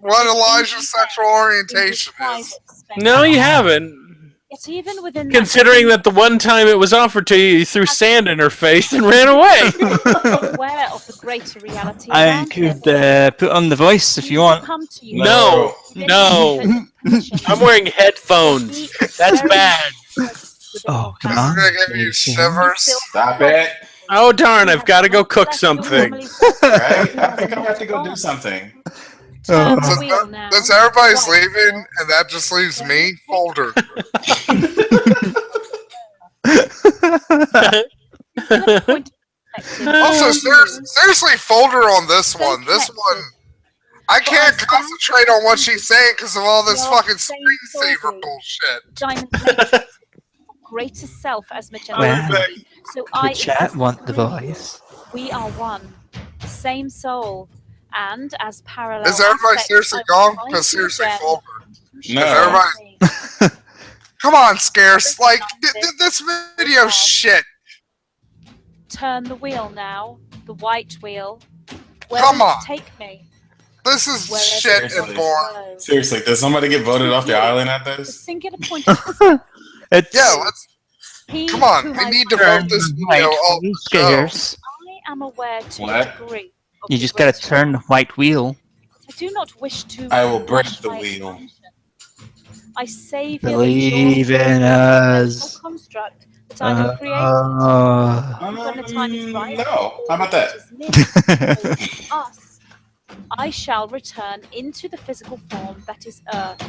what Elijah's sexual orientation is. No, you haven't. Yet even within Considering that the one time it was offered to you, you threw sand in her face and ran away. aware of the greater reality I around him. could put on the voice if you want. Come to you. No. I'm wearing headphones. That's bad. Oh, come I'm on. gonna give you shivers. Stop it. Oh, darn, I've got to go cook something. Right? I think I have to go do something. Since everybody's leaving, and that just leaves me, Folder. Also, seriously, Folder on this one. This one, I can't concentrate on what she's saying because of all this fucking screensaver bullshit. Greatest self as magenta. Well, So I chat exist want the within voice. you. We are one, same soul, and as parallel. Is everybody aspects, seriously I will gone? find Because you seriously, again. Folder. No. Is everybody? Come on, Scarce. Like, this video's shit. Turn the wheel now, the white wheel. Where Come will it on. take me? This is Wherever shit it and may boring. go. Seriously, does somebody get voted off the island at The this? singular point of Yeah, let's. he Come on, whom we I need to find vote this Right, video off who the show. cares? I am aware to What? a degree. Of You the just gotta greater turn the white wheel. I do not wish to. I will break rush the my wheel. expansion. I savor Believe the joy in of the us. mental construct that I have created. And when the time is right, No. How about that? it is me, or us, I shall return into the physical form that is Earth.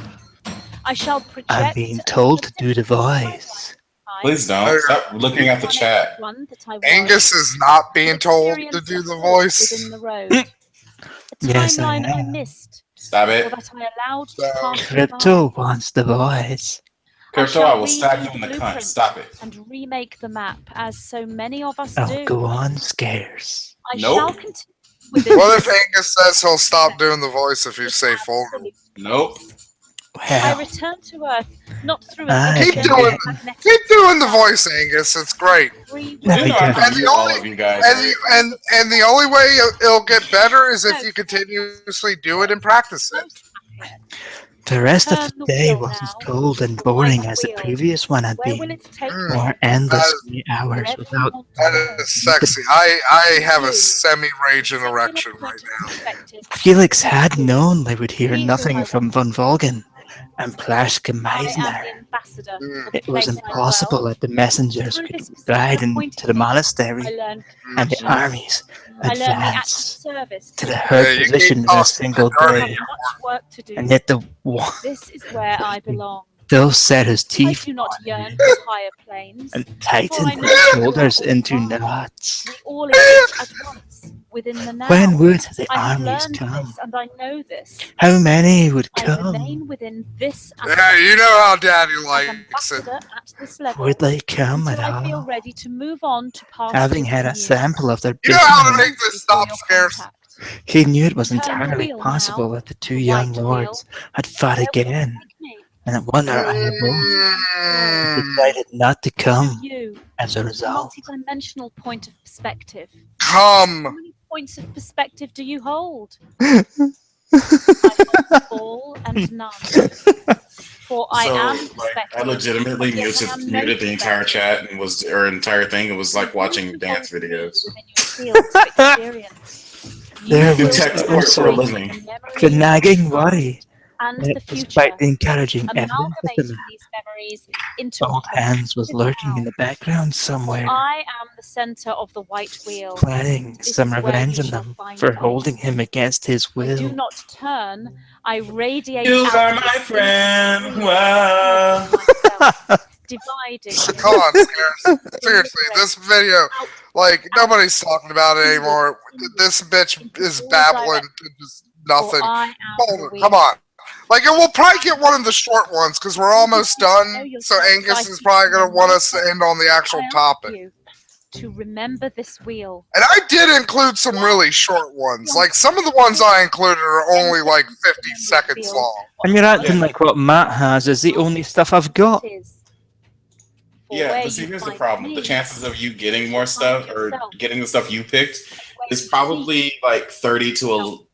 I shall project. I'm being told to do the voice. Please don't. Stop looking at the chat. Angus is not being told to do the voice. Within the road. A Yes, I timeline I am. missed. Stop it. Or that I allowed to pass me Crypto by. wants the voice. Crypto, I will stab you in the cunt. blueprint Stop it. And remake the map, as so many of us Oh, do. go on, scarce. I shall continue within What if this Angus says he'll stop doing the voice if you say folder? Nope. I return to Earth, not through I a Keep can doing, get- keep doing the voice, Angus. It's great. You know I can mute all of you guys. And the only way it'll get better is if you continuously do it and practice it. The rest of the day wasn't as cold and boring as the previous one had Where will been. it take Or endless 3 hours without. That is sexy. I have a semi-raging erection right now. Felix had known they would hear nothing from von Volgen and Plaschke Meisner. It was impossible that the messengers could guide into the monastery and the armies advance to the herd position in a single day. And yet the This is where I belong. still set his I teeth do not yearn for higher planes. and For tightened I know his that shoulders we into are. knots. We all exist at once within the now. When would the I have armies learned come? this and I know this. How many would I come? remain within this Yeah, you know how Daddy likes it. at this level Would they come at until I feel all? ready to move on to past Having had a sample of their You know how to business, make this stop scarce. he knew it was Turn the entirely wheel possible now, that the two young lords had fought again, and that one or other both decided not to come You, as a result. multi-dimensional point of perspective. Come. How many points of perspective do you hold? I hold all and none. For I So, am like, perspective. I legitimately but yet I am no muted the entire perspective. chat and was, or entire thing. It was like watching dance videos. Fields of experience. There Do was tech support for a also living. the nagging worry And that the future. despite the encouraging evidence of the Amalgamating these memories into old hands was lurking in the background somewhere, I am the center of the white wheel. planning This some is where revenge you on shall them find for me. holding him against his I do will. not turn. I radiate You out are the my distinct friend. stream Wow. of myself, dividing. Come on, Scares. Seriously, this video, like, nobody's talking about it anymore. This bitch is babbling to just nothing. Boulder, come on. Like, and we'll probably get one of the short ones because we're almost done. So Angus is probably going to want us to end on the actual topic. You to remember this wheel. And I did include some really short ones. Like, some of the ones I included are only like 50 seconds long. And you're acting like what Matt has is the only stuff I've got. Yeah, but see, here's the problem. The chances of you getting more stuff or getting the stuff you picked is probably like 30 to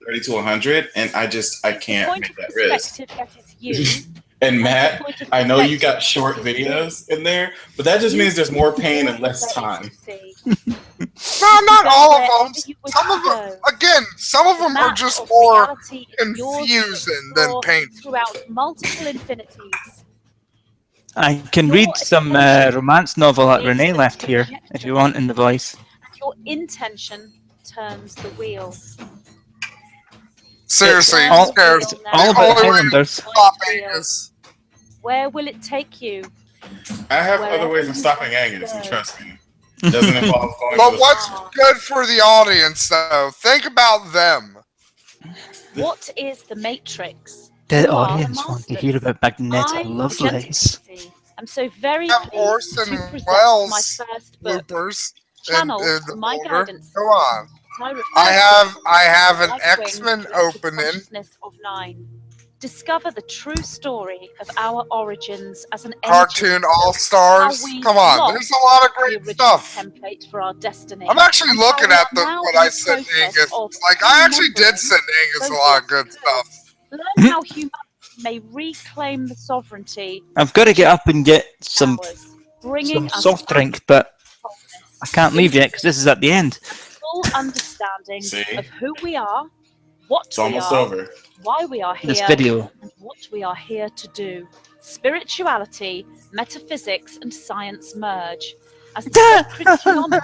100, and I can't make that risk. That is you. And Matt, I know you got short videos in there, but that just means there's more pain and less time. No, not all of them. Some of them, again, some of them are just more confusing than painful. Throughout multiple infinities. I can read some romance novel that Renee left here, if you want, in the voice. Your intention turns the wheel. Seriously, all about Highlanders. Where will it take you? I have other ways of stopping Angus, and trust me. It doesn't involve going But to what's good for the audience, though? Think about them. What is the Matrix? The audience want to hear about Magneto Lovelace. I'm so very Have pleased Orson to present Welles my first book, bloopers Channel in the My folder. Guidance. Go on. I I have an Right wing X-Men to the opening. consciousness of nine. Discover the true story of our origins as an Cartoon agent, All-Stars. how we Come on, lost there's a lot of the great original stuff. template for our destiny. I'm actually and looking how at we are now what in I the sent process Angus. of Like, I actually did remembering send Angus a those lot of good stuff. Learn how humanity may reclaim the sovereignty, I've got to get up and get some bringing us soft drink, but I can't leave yet because this is at the end. full understanding See? of who we are, what It's we almost are, over. why we are here, This video. and what we are here to do. Spirituality, metaphysics, and science merge as the sacred geometry,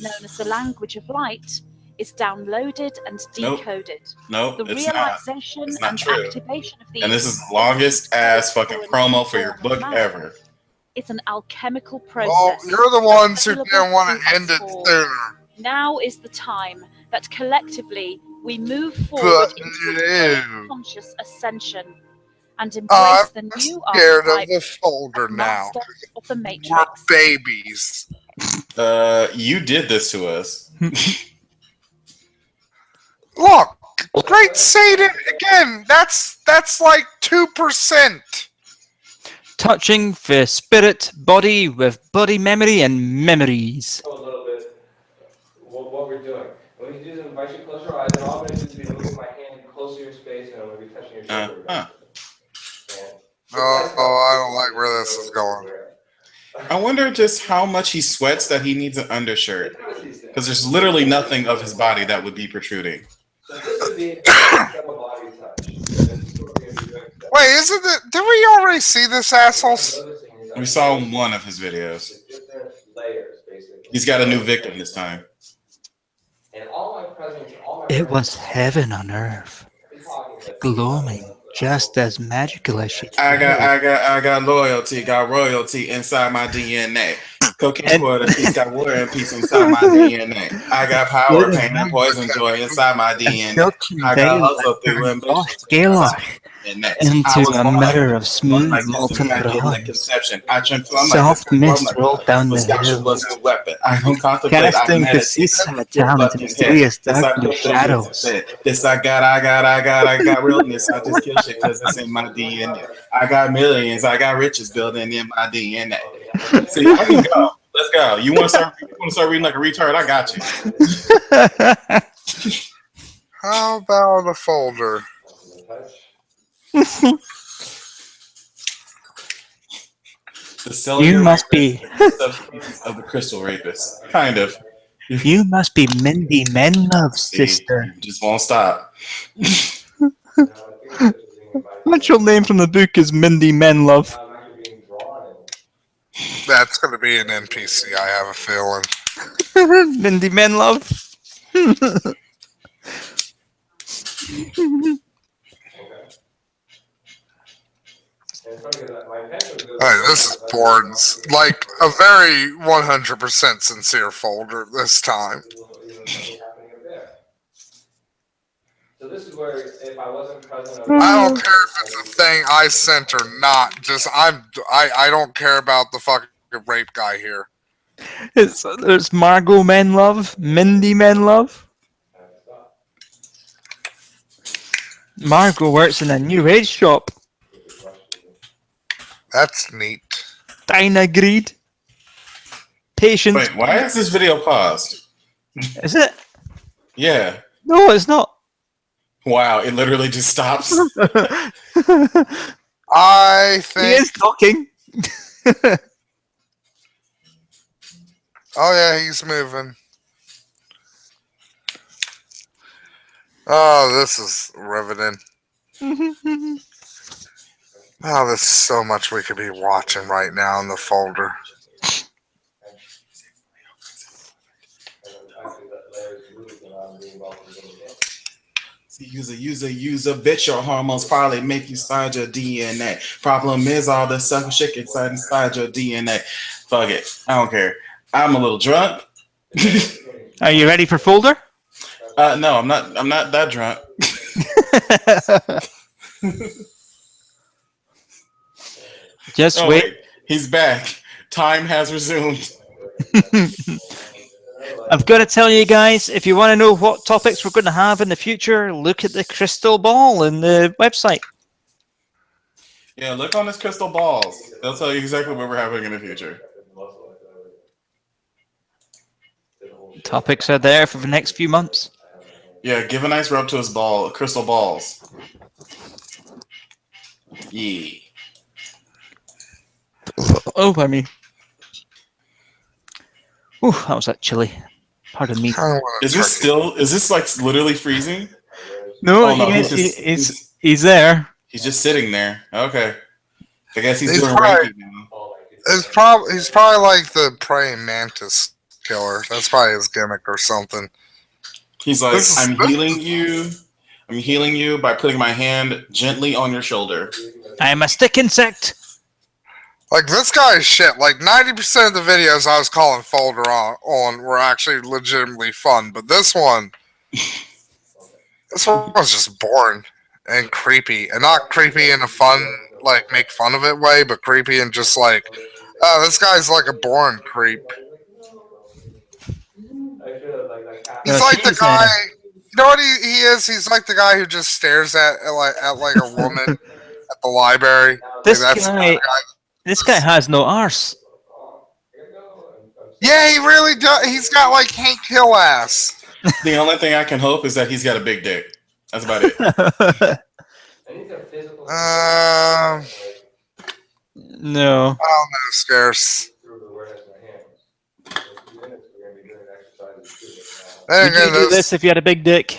known as the language of light, is downloaded and decoded. Nope, the it's not. realization It's not and true. activation of these And this is the longest ass fucking promo for your book ever. It's an alchemical process. Oh, you're the ones who didn't want to end it sooner. Now is the time that collectively we move forward into a conscious ascension and embrace the new I'm scared of archetype the folder now. Masters of the We're Matrix. babies. You did this to us. Look, Great Satan again. That's like 2%. Touching the spirit body with body memory and memories. A little bit what we're doing. What we do is invite you to close your eyes, and all I'm going to do is be moving my hand close to your space, and I'm going to be touching your shoulder. Oh, I don't like where this is going. I wonder just how much he sweats that he needs an undershirt. Because there's literally nothing of his body that would be protruding. So this would be a body touch. Wait, isn't it? Did we already see this, assholes? We saw one of his videos. He's got a new victim this time. It was heaven on earth, glowing just as magical as she. I got loyalty, got royalty inside my DNA. Cocaine water piece, got water and peace inside my DNA. I got power, pain, and poison, joy inside my DNA. I got hustle through ambition. Into a mirror of smooth molten bronze. Soft mist rolled down the hill, casting the seaside down into mysterious dark blue shadows. This I got realness. I just kill shit because it's in my DNA. I got millions, I got riches building in my DNA. See, I can go. Let's go. You want to start reading like a retard? I got you. How about a folder? You must be of the crystal rapist, kind of. You must be Mindy Menlove, sister. You just won't stop. Actual name from the book is Mindy Menlove. That's going to be an NPC, I have a feeling. Mindy Menlove. Hey, this is Borden's, like a very 100% sincere folder this time. So this is where if I wasn't present, I don't care if it's a thing I sent or not. Just I don't care about the fucking rape guy here. It's Margot Menlove, Mindy Menlove. Margot works in a new age shop. That's neat. Dinah Greed. Patience. Wait, why is this video paused? Is it? Yeah. No, it's not. Wow, it literally just stops. I think he is talking. Oh yeah, he's moving. Oh, this is riveting. Oh, there's so much we could be watching right now in the folder. Use a bitch. Your hormones probably make you sign your DNA. Problem is all the sucker shit inside your DNA. Fuck it. I don't care. I'm a little drunk. Are you ready for folder? No, I'm not. I'm not that drunk. Just wait. He's back. Time has resumed. I've got to tell you guys, if you want to know what topics we're going to have in the future, look at the crystal ball in the website. Yeah, look on his crystal balls. They'll tell you exactly what we're having in the future. Topics are there for the next few months. Yeah, give a nice rub to his crystal balls. Yeah. Oh, by me. Ooh, that was that chilly. Pardon me. Is this like literally freezing? No, oh, no he's there. He's just sitting there. Okay. I guess he's He's doing probably- Reiki now. He's probably like the praying mantis killer. That's probably his gimmick or something. He's like, I'm healing you. I'm healing you by putting my hand gently on your shoulder. I am a stick insect. Like, this guy's shit. Like, 90% of the videos I was calling Folder on were actually legitimately fun, but this one was just boring and creepy. And not creepy in a fun, like, make fun of it way, but creepy and just like, oh, this guy's like a boring creep. He's like the guy. You know what he is? He's like the guy who just stares at a woman at the library. This like, that's guy, this guy has no arse. Yeah, he really does. He's got like Hank Hill ass. The only thing I can hope is that he's got a big dick. That's about it. No. I don't know, Scarce. Would you do this if you had a big dick?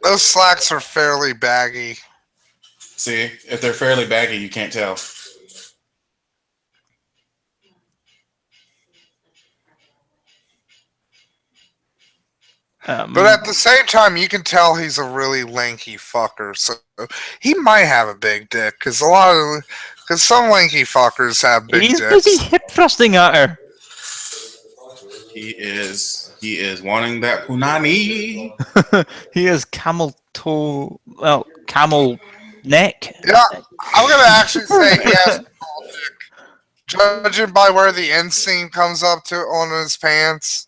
Those slacks are fairly baggy. See, if they're fairly baggy, you can't tell. But at the same time, you can tell he's a really lanky fucker. So he might have a big dick because some lanky fuckers have big He's dicks. busy hip thrusting at her. He is wanting that punani. He is camel toe, well, camel neck. Yeah, I'm gonna actually say he has a small dick. Judging by where the end scene comes up to on his pants.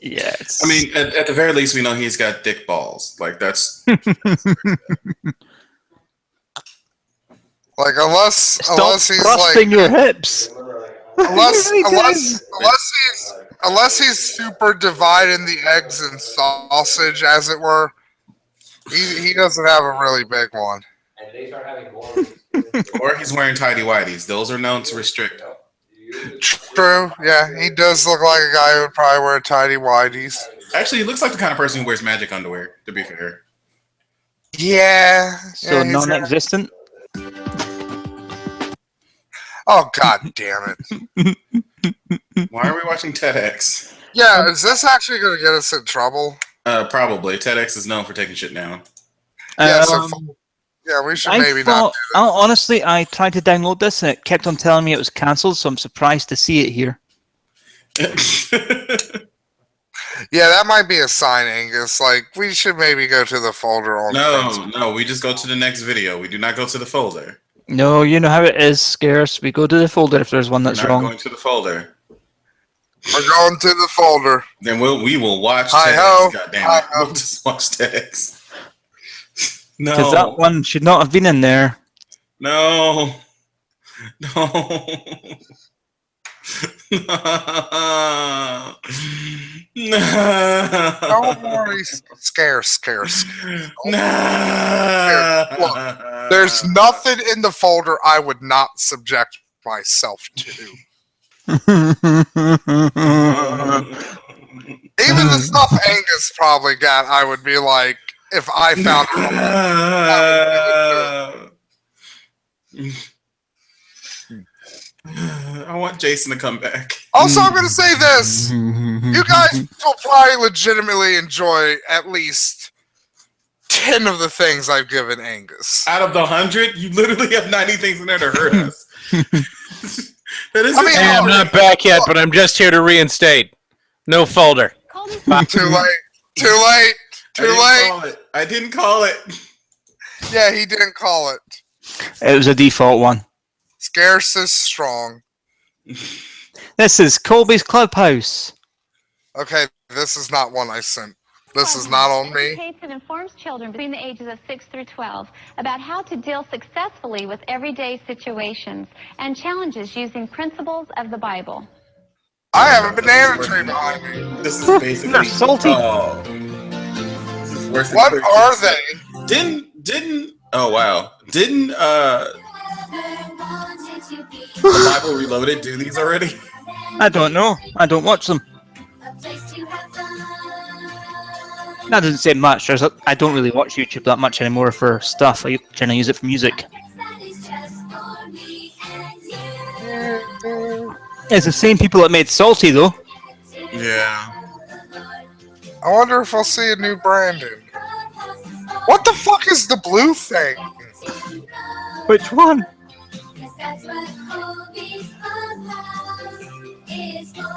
Yes. I mean, at the very least, we know he's got dick balls. Like that's. Like unless he's thrusting like your hips. Unless he's super dividing the eggs and sausage, as it were, he doesn't have a really big one. Or he's wearing tidy whities. Those are known to restrict. True. Yeah, he does look like a guy who would probably wear tidy whities. Actually, he looks like the kind of person who wears magic underwear. To be fair. Yeah. So non-existent. Oh, god damn it. Why are we watching TEDx? Yeah, is this actually going to get us in trouble? Probably. TEDx is known for taking shit down. Yeah, we should maybe not do that. Honestly, I tried to download this and it kept on telling me it was cancelled, so I'm surprised to see it here. Yeah, that might be a sign, Angus. Like, we should maybe go to the folder on No, we just go to the next video. We do not go to the folder. No, you know how it is, Scarce. We go to the folder if there's one that's We're not wrong. going to the folder. We're going to the folder. Then we will watch Hi-ho. TEDx. Goddamn it. We'll just watch TEDx. No. Because that one should not have been in there. No. No. No. Don't worry, Scarce. No. Look, there's nothing in the folder I would not subject myself to. Even the stuff Angus probably got, I would be like, if I found I want Jason to come back. Also, I'm going to say this. You guys will probably legitimately enjoy at least 10 of the things I've given Angus. Out of the 100, you literally have 90 things in there to hurt us. I'm not back yet, but I'm just here to reinstate. No folder. Too late. I didn't call it. Yeah, he didn't call it. It was a default one. Scarce is strong. This is Colby's Clubhouse. Okay, this is not one I sent. This is not on me. Educates and informs children between the ages of 6 through 12 about how to deal successfully with everyday situations and challenges using principles of the Bible. I have a banana tree behind me. This is basically They're salty. Oh. This is worse than What Quick are Fix. they? Didn't oh wow. Didn't the Bible Reloaded do these already? I don't know. I don't watch them. That doesn't say much. I don't really watch YouTube that much anymore for stuff. I generally use it for music. It's the same people that made Salty, though. Yeah. I wonder if I'll see a new Brandon. What the fuck is the blue thing? Which one?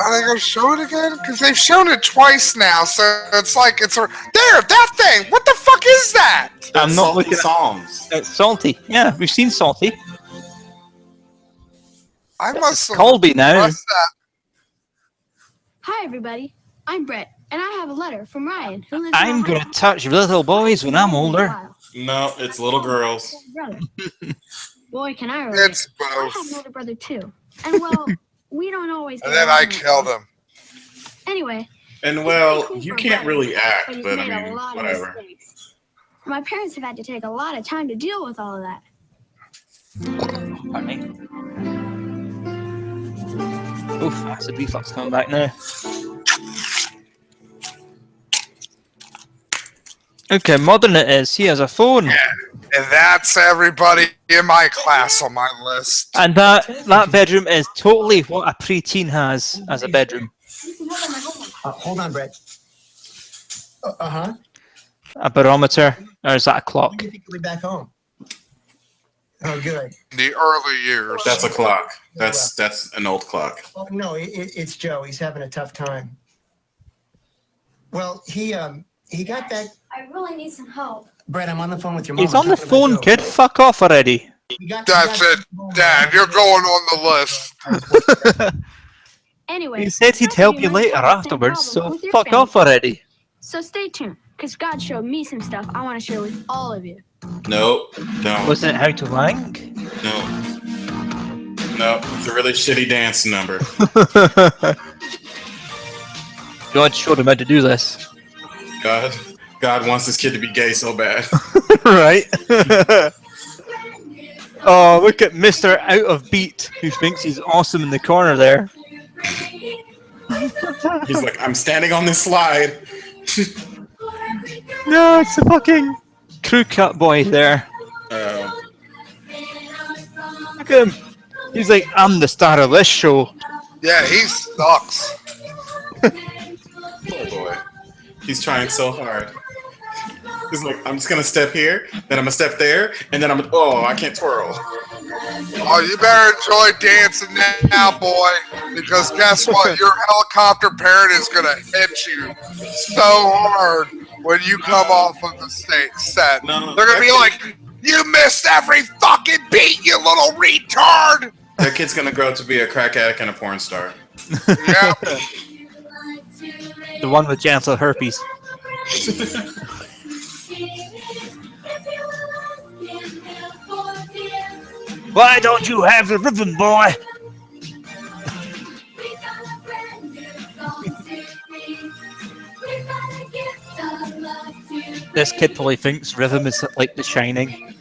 Are they gonna show it again? Because they've shown it twice now, so it's like there, that thing. What the fuck is that? I'm not looking at songs. It's Salty. Yeah, we've seen Salty. I must have Colby now. pressed that. Hi, everybody. I'm Brett, and I have a letter from Ryan, who lives I'm gonna touch little boys when I'm older. No, it's little girls. brother. Boy, can I relate. It's I have both. an older brother, too. And, well, we don't always And get then I along. killed him. Anyway, And well, you can't really act, but he's but made I a mean, lot of whatever. mistakes. My parents have had to take a lot of time to deal with all of that. Pardon me. Oof, acid reflux coming back now. Okay, modern it is. He has a phone. Yeah, and that's everybody in my class on my list. And that bedroom is totally what a preteen has as a bedroom. Hold on, Brett. Uh-huh. A barometer, or is that a clock? When do you think you'll be back home? Oh, good. The early years. That's a clock. That's an old clock. Oh, no, it's Joe. He's having a tough time. Well, he got that. I really need some help. Brett, I'm on the phone with your mom. He's on the phone, kid. Fuck off already. That's it, Dad. You're going on the list. Anyway, He said he'd help you later afterwards, so fuck off already. So stay tuned, because God showed me some stuff I want to share with all of you. Nope, don't. Wasn't it how to wank? No, it's a really shitty dance number. God showed him how to do this. God wants this kid to be gay so bad. Right? Oh, look at Mr. Out of Beat, who thinks he's awesome in the corner there. He's like, I'm standing on this slide. No, it's the fucking crew cut boy there. Look at him. He's like, I'm the star of this show. Yeah, he sucks. Poor boy. He's trying so hard. He's like, I'm just gonna step here, then I'm gonna step there, and then I can't twirl. Oh, you better enjoy dancing now, boy, because guess what? Your helicopter parent is gonna hit you so hard when you come off of the set. No, they're gonna be like, "You missed every fucking beat, you little retard!" That kid's gonna grow up to be a crack addict and a porn star. Yeah. The one with genital herpes. Why don't you have the rhythm, boy? This kid probably thinks rhythm is like The Shining.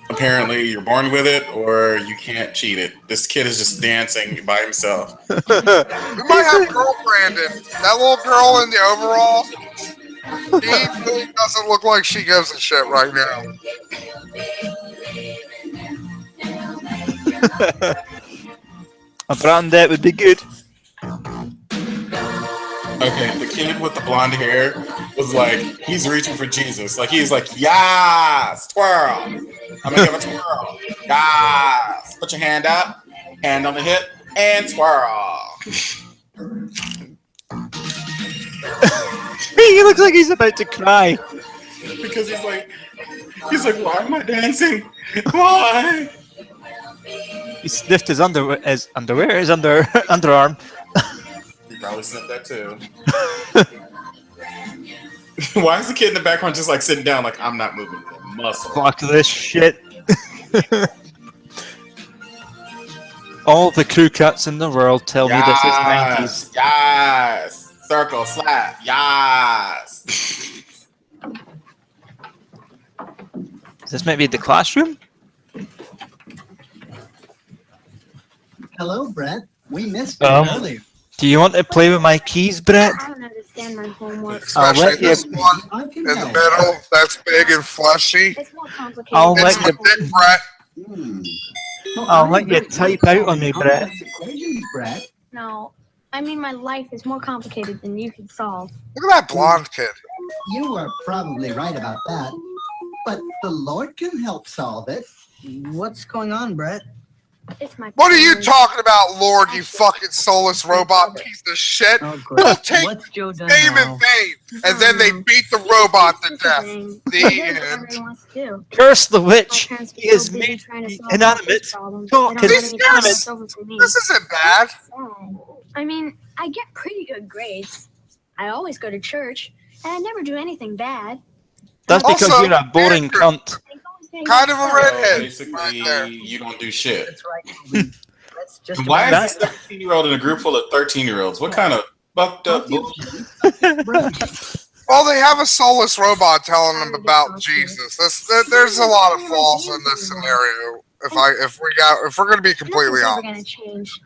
Apparently, you're born with it, or you can't cheat it. This kid is just dancing by himself. We might have girl Brandon. That little girl in the overall. She really doesn't look like she gives a shit right now. A brandette would be good. Okay, the kid with the blonde hair was like, he's reaching for Jesus. Like, he's like, yes, twirl. I'm gonna give a twirl. Yes. Put your hand up, hand on the hip, and twirl. He looks like he's about to cry. Because he's like, why am I dancing? Why? He sniffed his underwear, his underarm. He probably sniffed that too. Why is the kid in the background just like sitting down like, I'm not moving a muscle? Fuck this shit. All the crew cuts in the world tell me this is 90s. Yes! Circle, slap, yes! Is this maybe the classroom? Hello, Brett. We missed you earlier. Do you want to play with my keys, Brett? I don't understand my homework. Especially this one in the middle that's big and fleshy. It's more complicated. I'll it's let the you. dick, Brett. I'll let you type out on me, Brett. No, I mean my life is more complicated than you can solve. Look at that blonde kid. You were probably right about that, but the Lord can help solve it. What's going on, Brett? It's my. What are you talking about, Lord, you fucking soulless robot piece of shit? Don't take name in vain. And then they beat the robot to death. The end. Curse the witch. He is made inanimate. Talk inanimate. This isn't bad. I mean, I get pretty good grades. I always go to church, and I never do anything bad. That's because Also, you're a boring cunt. Kind of a redhead. Basically, you don't do shit. That's right. Why is a 17-year-old in a group full of 13-year-olds? What kind of fucked up bullshit? Well, they have a soulless robot telling them about Jesus. There's a lot of flaws in this scenario. If we're going to be completely Nothing's ever honest. gonna change.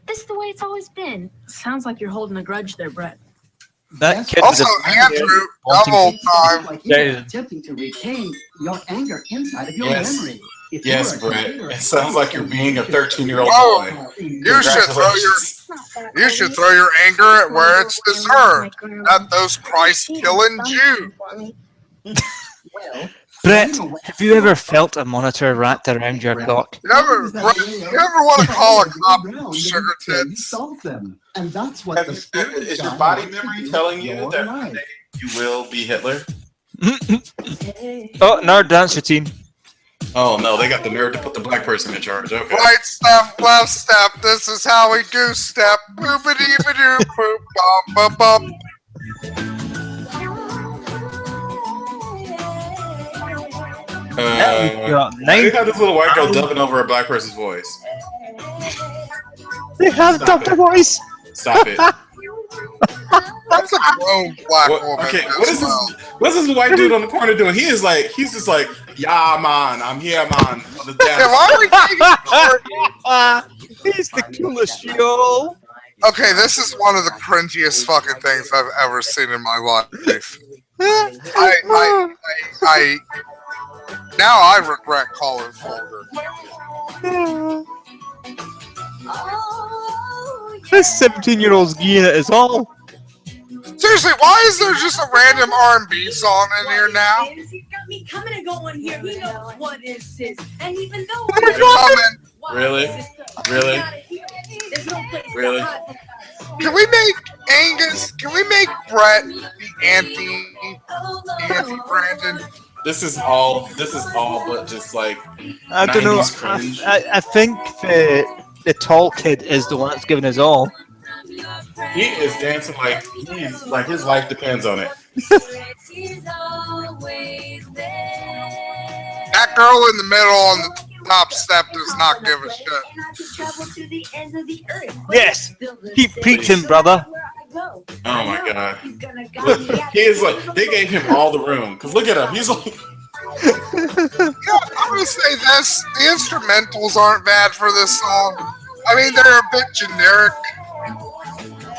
This is the way it's always been. Sounds like you're holding a grudge there, Brett. That kid Also, was Andrew, double time. Like you're attempting to retain your anger inside of your memory. If Yes, you are Brett. clear It sounds like you're being a 13-year-old Whoa. boy. You should throw your anger at where it's deserved, at those Christ-killing Jews. Brett, have you ever felt a monitor wrapped around your cock? You ever want to call a cop sugar tits? And that's what Is your body memory telling you that one day you will be Hitler? Oh, nerd dance routine. Oh no, they got the nerve to put the black person in charge. Okay. Right step, left step. This is how we do step. Boopity-ba-doo, boop, bum, bum, bum. Now you have this little white girl dubbing over a black person's voice. They have dubbed her voice. Stop it. That's a grown black woman. Okay, what's this white dude on the corner doing? He's just like, yeah, man, I'm here, man. Yeah, why are we taking He's the coolest, yo. Okay, this is one of the cringiest fucking things I've ever seen in my life. I now I regret calling vulgar. This 17-year-old's geeing it is all. Seriously, why is there just a random R&B song in here now? He's got me coming and going here. He knows what is his. And even though Really? Really? Can we make Angus? Can we make Brett the anti Brandon? This is all but just like I don't know. 90s cringe. I think the tall kid is the one that's giving us all. He is dancing like his life depends on it. That girl in the middle on the top step does not give a shit. Yes, keep preaching, brother. Oh my god. He is like, they gave him all the room. Cause look at him. He's like I'm gonna say this: the instrumentals aren't bad for this song. I mean, they're a bit generic.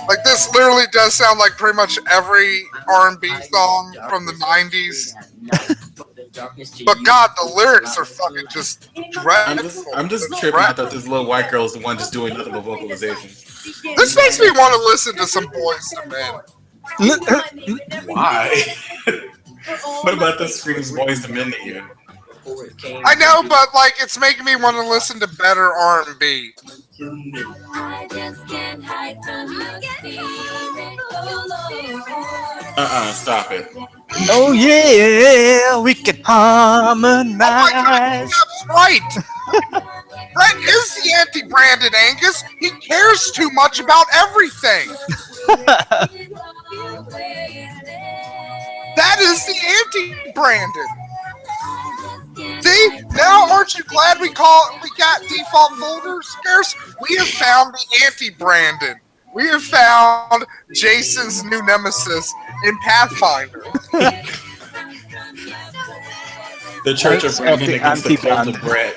Like this literally does sound like pretty much every R&B song from the '90s. But God, the lyrics are fucking just dreadful. I'm just tripping out that this little white girl is the one just doing nothing but vocalization. This makes me want to listen to some Boys to Men. Why? What about this screams Boys to Men to you? I know, but like it's making me want to listen to better R&B. Stop it. Oh yeah, we can harmonize. Oh that's right. Brett is the anti-Brandon Angus. He cares too much about everything. That is the anti-Brandon. See, now aren't you glad we got default folder scarce? We have found the anti-Brandon. We have found Jason's new nemesis in Pathfinder. The Church of Brandon against the cult of Brett.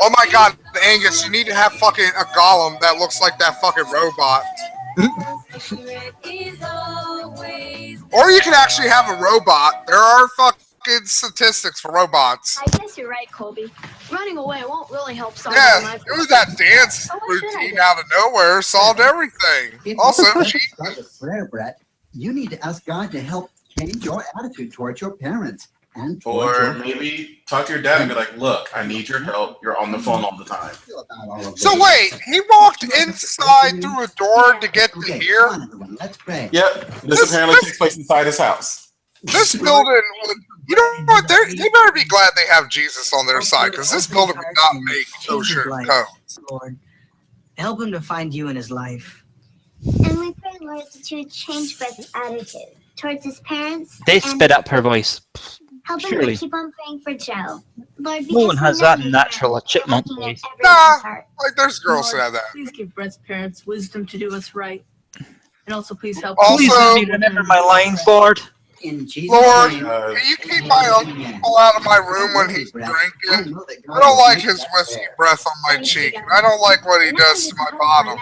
Oh my God, Angus, you need to have fucking a golem that looks like that fucking robot. Or you can actually have a robot. There are fucking fucking statistics for robots. I guess you're right, Colby. Running away won't really help solve Yeah, all my it was that dance routine out of nowhere solved everything. Also, Start with prayer, Brett. You need to ask God to help change your attitude towards your parents and towards Or your maybe talk to your dad and be like, look, I need your help. You're on the phone all the time. So wait, he walked inside through a door to get to here? Let's pray. Yep. This apparently takes place inside his house. This building, you know what? They better be glad they have Jesus on their side, because this building would not make kosher cones. Lord, help him to find you in his life. And we pray, Lord, that you would change Brett's attitude towards his parents. They and spit up her voice. help him Surely. to keep on praying for Joe. Lord, No one because has we know that you natural chipmunk voice. Nah, like there's girls who have that. Please give Brett's parents wisdom to do what's right. And also please help Also- Please let me remember my lines, Lord. In Jesus' Lord, name. can you keep my uncle out of my room when he's drinking? I don't like his whiskey breath on my cheek. I don't like what he does to my bottom.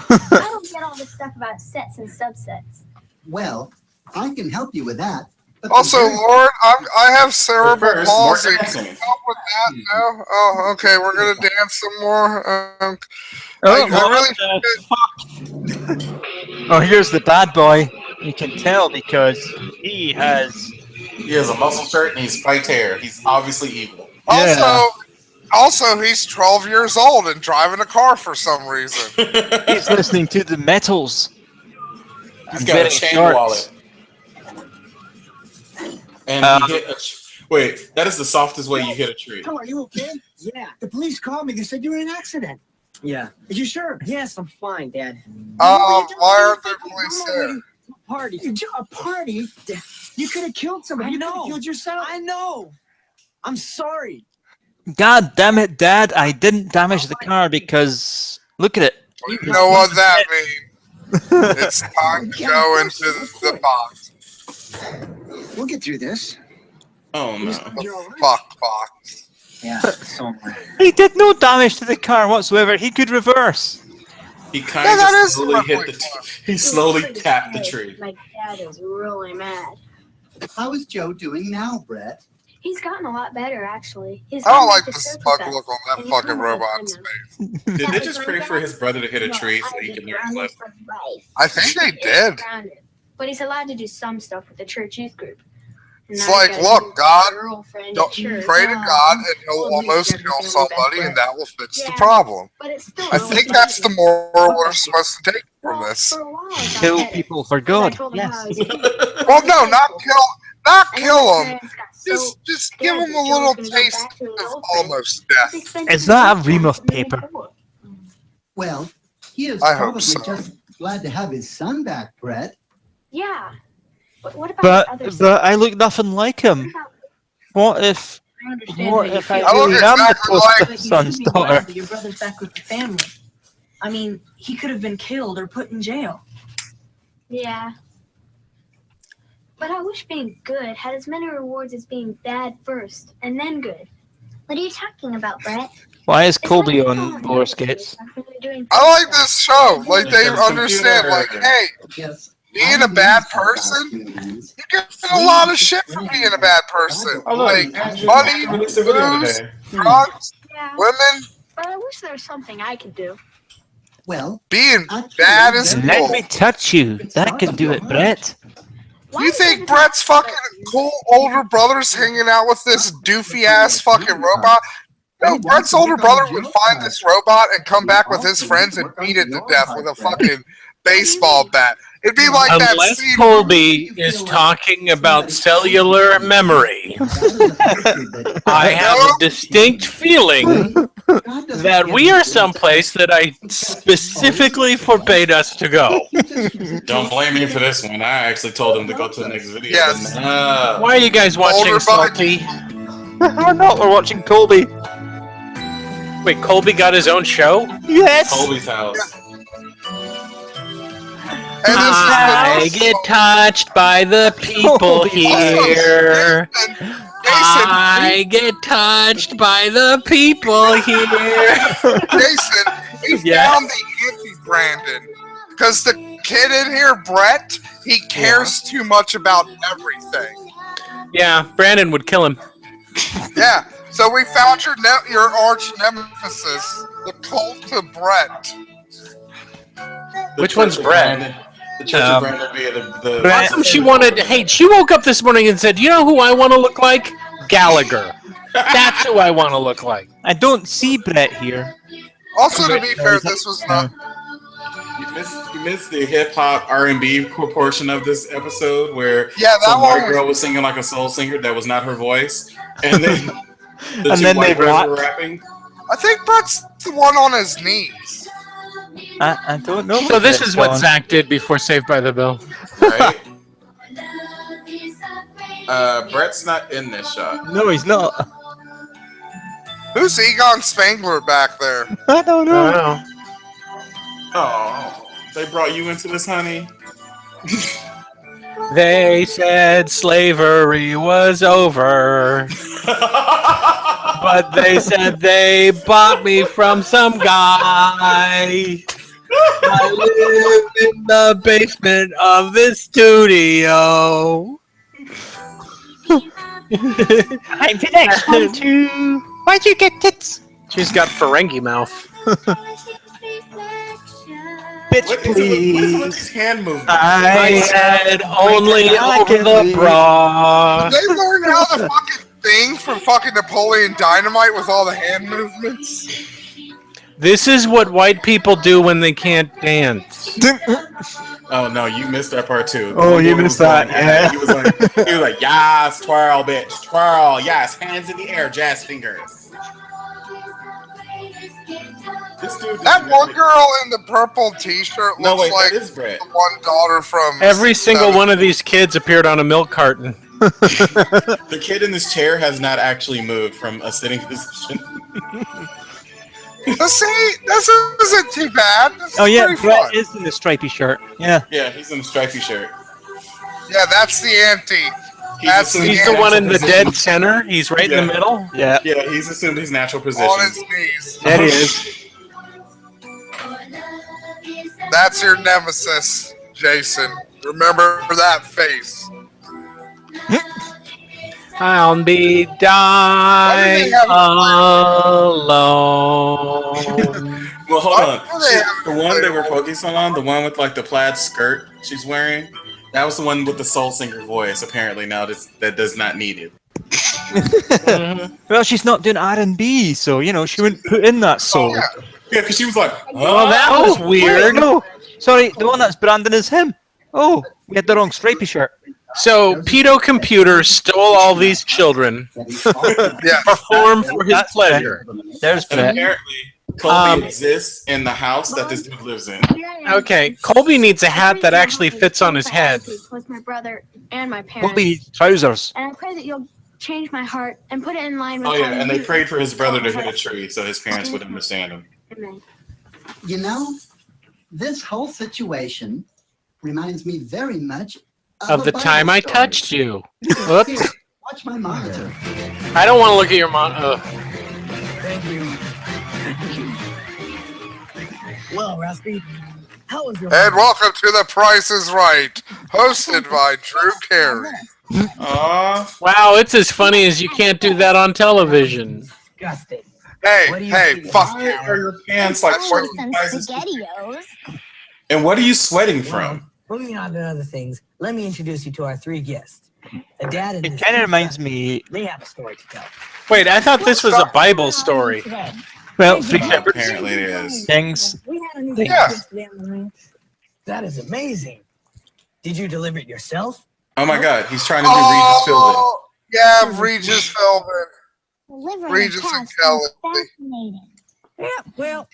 I don't get all this stuff about sets and subsets. Well, I can help you with that. but Also, the very- Lord, I have cerebral First, more palsy. Can dancing. you help with that now? Oh, okay, we're gonna dance some more. Oh, I what really the fuck? Oh, here's the bad boy. You can tell because he has. He has a muscle shirt and he's spiked hair. He's obviously evil. Also, he's 12 years old and driving a car for some reason. He's listening to the metals. He's and got a wearing chain shorts. wallet. And he hit a wait, that is the softest way you hit a tree. Are you okay? Yeah. The police called me. They said you were in an accident. Yeah. Are you sure? Yes, I'm fine, Dad. Why aren't there police there? Party. A party? You could have killed somebody. You could have killed yourself. I know. I'm sorry. God damn it, Dad! I didn't damage the car because look at it. You know what that means? It's time to go into the box. We'll get through this. Oh no. The fuck box. Yeah. So He did no damage to the car whatsoever. He could reverse. He kind of slowly hit the he slowly tapped the tree. My dad is really mad. How is Joe doing now, Brett? He's gotten a lot better, actually. I don't like the smug look on that fucking robot's face. Did they just pray for his brother to hit a tree so he can learn his lesson? I think they did. But he's allowed to do some stuff with the church youth group. And It's now like, he's got look, a God, girlfriend don't at church. pray to God and he'll almost kill somebody and that will fix the problem. But it's still I think that's the moral we're supposed to take from this. Kill people for God. Yes. Well, no, not kill them. Just give them a little taste of almost death. Is that a ream of paper? Well, he is I hope probably so. just glad to have his son back, Brett. Yeah. But what about his other But I look nothing like him. What if? What if I I look really am the exactly like- close son's daughter? Your brother's back with the family. I mean, he could have been killed or put in jail. Yeah. But I wish being good had as many rewards as being bad first, and then good. What are you talking about, Brett? Why is Colby on roller skates? I like this show. Like they understand. Like, hey, being a bad person, you get a lot of shit for being a bad person. Like money, booze, drugs, women. But I wish there was something I could do. Well, being bad as Let cool. me touch you. That can do it, Brett. You think Brett's fucking cool older brother's hanging out with this doofy ass fucking robot? No, Brett's older brother would find this robot and come back with his friends and beat it to death with a fucking baseball bat. It'd be like that Unless scene. Colby is talking about cellular memory, I have a distinct feeling that we are someplace that I specifically forbade us to go. Don't blame me for this one. I actually told him to go to the next video. Yes. Why are you guys watching Salty? We're not. We're watching Colby. Wait, Colby got his own show? Yes. Colby's house. I get touched by the people here. I get touched by the people here. Jason, he found the anti-Brandon. Because the kid in here, Brett, he cares too much about everything. Yeah, Brandon would kill him. Yeah. So we found your arch nemesis, the cult of Brett. Which one's Brett? The Church of Brandon via the How come she wanted? Hey, she woke up this morning and said, "You know who I want to look like? Gallagher. That's who I want to look like." I don't see Brett here. Also, to be fair, this was not. You missed the hip hop R&B portion of this episode where that white one girl was singing like a soul singer that was not her voice, and then the And two then white they boys were rapping. I think Brett's the one on his knees. I don't know. So this is what Zach did before Saved by the Bell. Right? Brett's not in this shot. No, he's not. Who's Egon Spangler back there? I don't know. Oh, they brought you into this, honey. They said slavery was over, but they said they bought me from some guy. I live in the basement of this studio. I'm the next one too. Why'd you get tits? She's got Ferengi mouth. Bitch, What is please. it with these hand movements? I said only over the bra. Did they learn how to fucking thing from fucking Napoleon Dynamite with all the hand movements? This is what white people do when they can't dance. Oh no, you missed that part too. Oh, you missed that. Yeah. He was like, yes, twirl, bitch, twirl, yes, hands in the air, jazz fingers. This dude, that one girl in the purple T-shirt looks like that is Brett. the one daughter from. Every single one of these kids appeared on a milk carton. The kid in this chair has not actually moved from a sitting position. See, this isn't too bad. This is pretty Brett fun. is in the stripy shirt. Yeah. Yeah, he's in a stripy shirt. Yeah, that's the ante. He's the one in the dead center. He's right in the middle. Yeah. Yeah, he's assumed his natural position. On his knees. There he is. That's your nemesis, Jason. Remember that face. I'll be dying alone. Well, hold on. The one they were focusing on, the one with like the plaid skirt she's wearing, that was the one with the soul singer voice. Apparently now that does not need it. Well, she's not doing R&B, so she wouldn't put in that soul. Yeah, because she was like, "Oh, that was weird." Wait, no, sorry, the one that's Brandon is him. Oh, we had the wrong stripy shirt. So, Pedo Computer stole all these children to perform for his pleasure. There's And Brett. apparently, Colby exists in the house that this dude lives in. Okay, Colby needs a hat that actually fits on his head. With my brother and my parents. Colby needs trousers. And I pray that you'll change my heart and put it in line with Oh yeah, how and they you- prayed for his brother to hit a tree so his parents would understand him. Amen. You know, this whole situation reminds me very much Of the a time Bible I story. touched you. Whoops. Here, watch my monitor. I don't want to look at your monitor. Thank you. Well, Rusty, how was your And welcome to The Price is Right, hosted by Drew Carey. Wow, it's as funny as you can't do that on television. disgusting? Hey, fuck Why you. are your pants like Some 14 sizes? SpaghettiOs. And what are you sweating from? Moving on to other things, let me introduce you to our three guests. A dad and It his kind of two reminds sons. me. They have a story to tell. Wait, I thought this was a Bible story. Well, three shepherds. Apparently it is. Kings. We had a new Yeah. yesterday on the ranch. That is amazing. Did you deliver it yourself? Oh my god, he's trying to do Regis Philbin. Oh, yeah, Regis Philbin. Delivering Regis a and test Kelly. is fascinating. Yeah, well,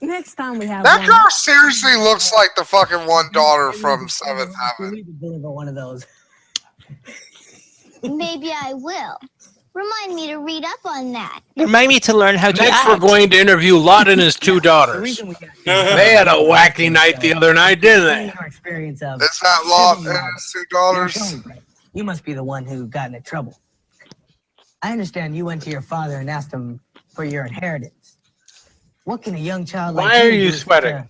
next time we have That one, girl seriously looks like the fucking one daughter from Seventh Heaven. we need to deliver one of those. Maybe I will. Remind me to read up on that. Remind me to learn how to Next, act. we're going to interview Lot and his two daughters. They had a wacky night the other night, didn't they? Our experience of It's not Lot and his $2. You must be the one who got into trouble. I understand you went to your father and asked him for your inheritance. What can a young child like Why are do you to sweating?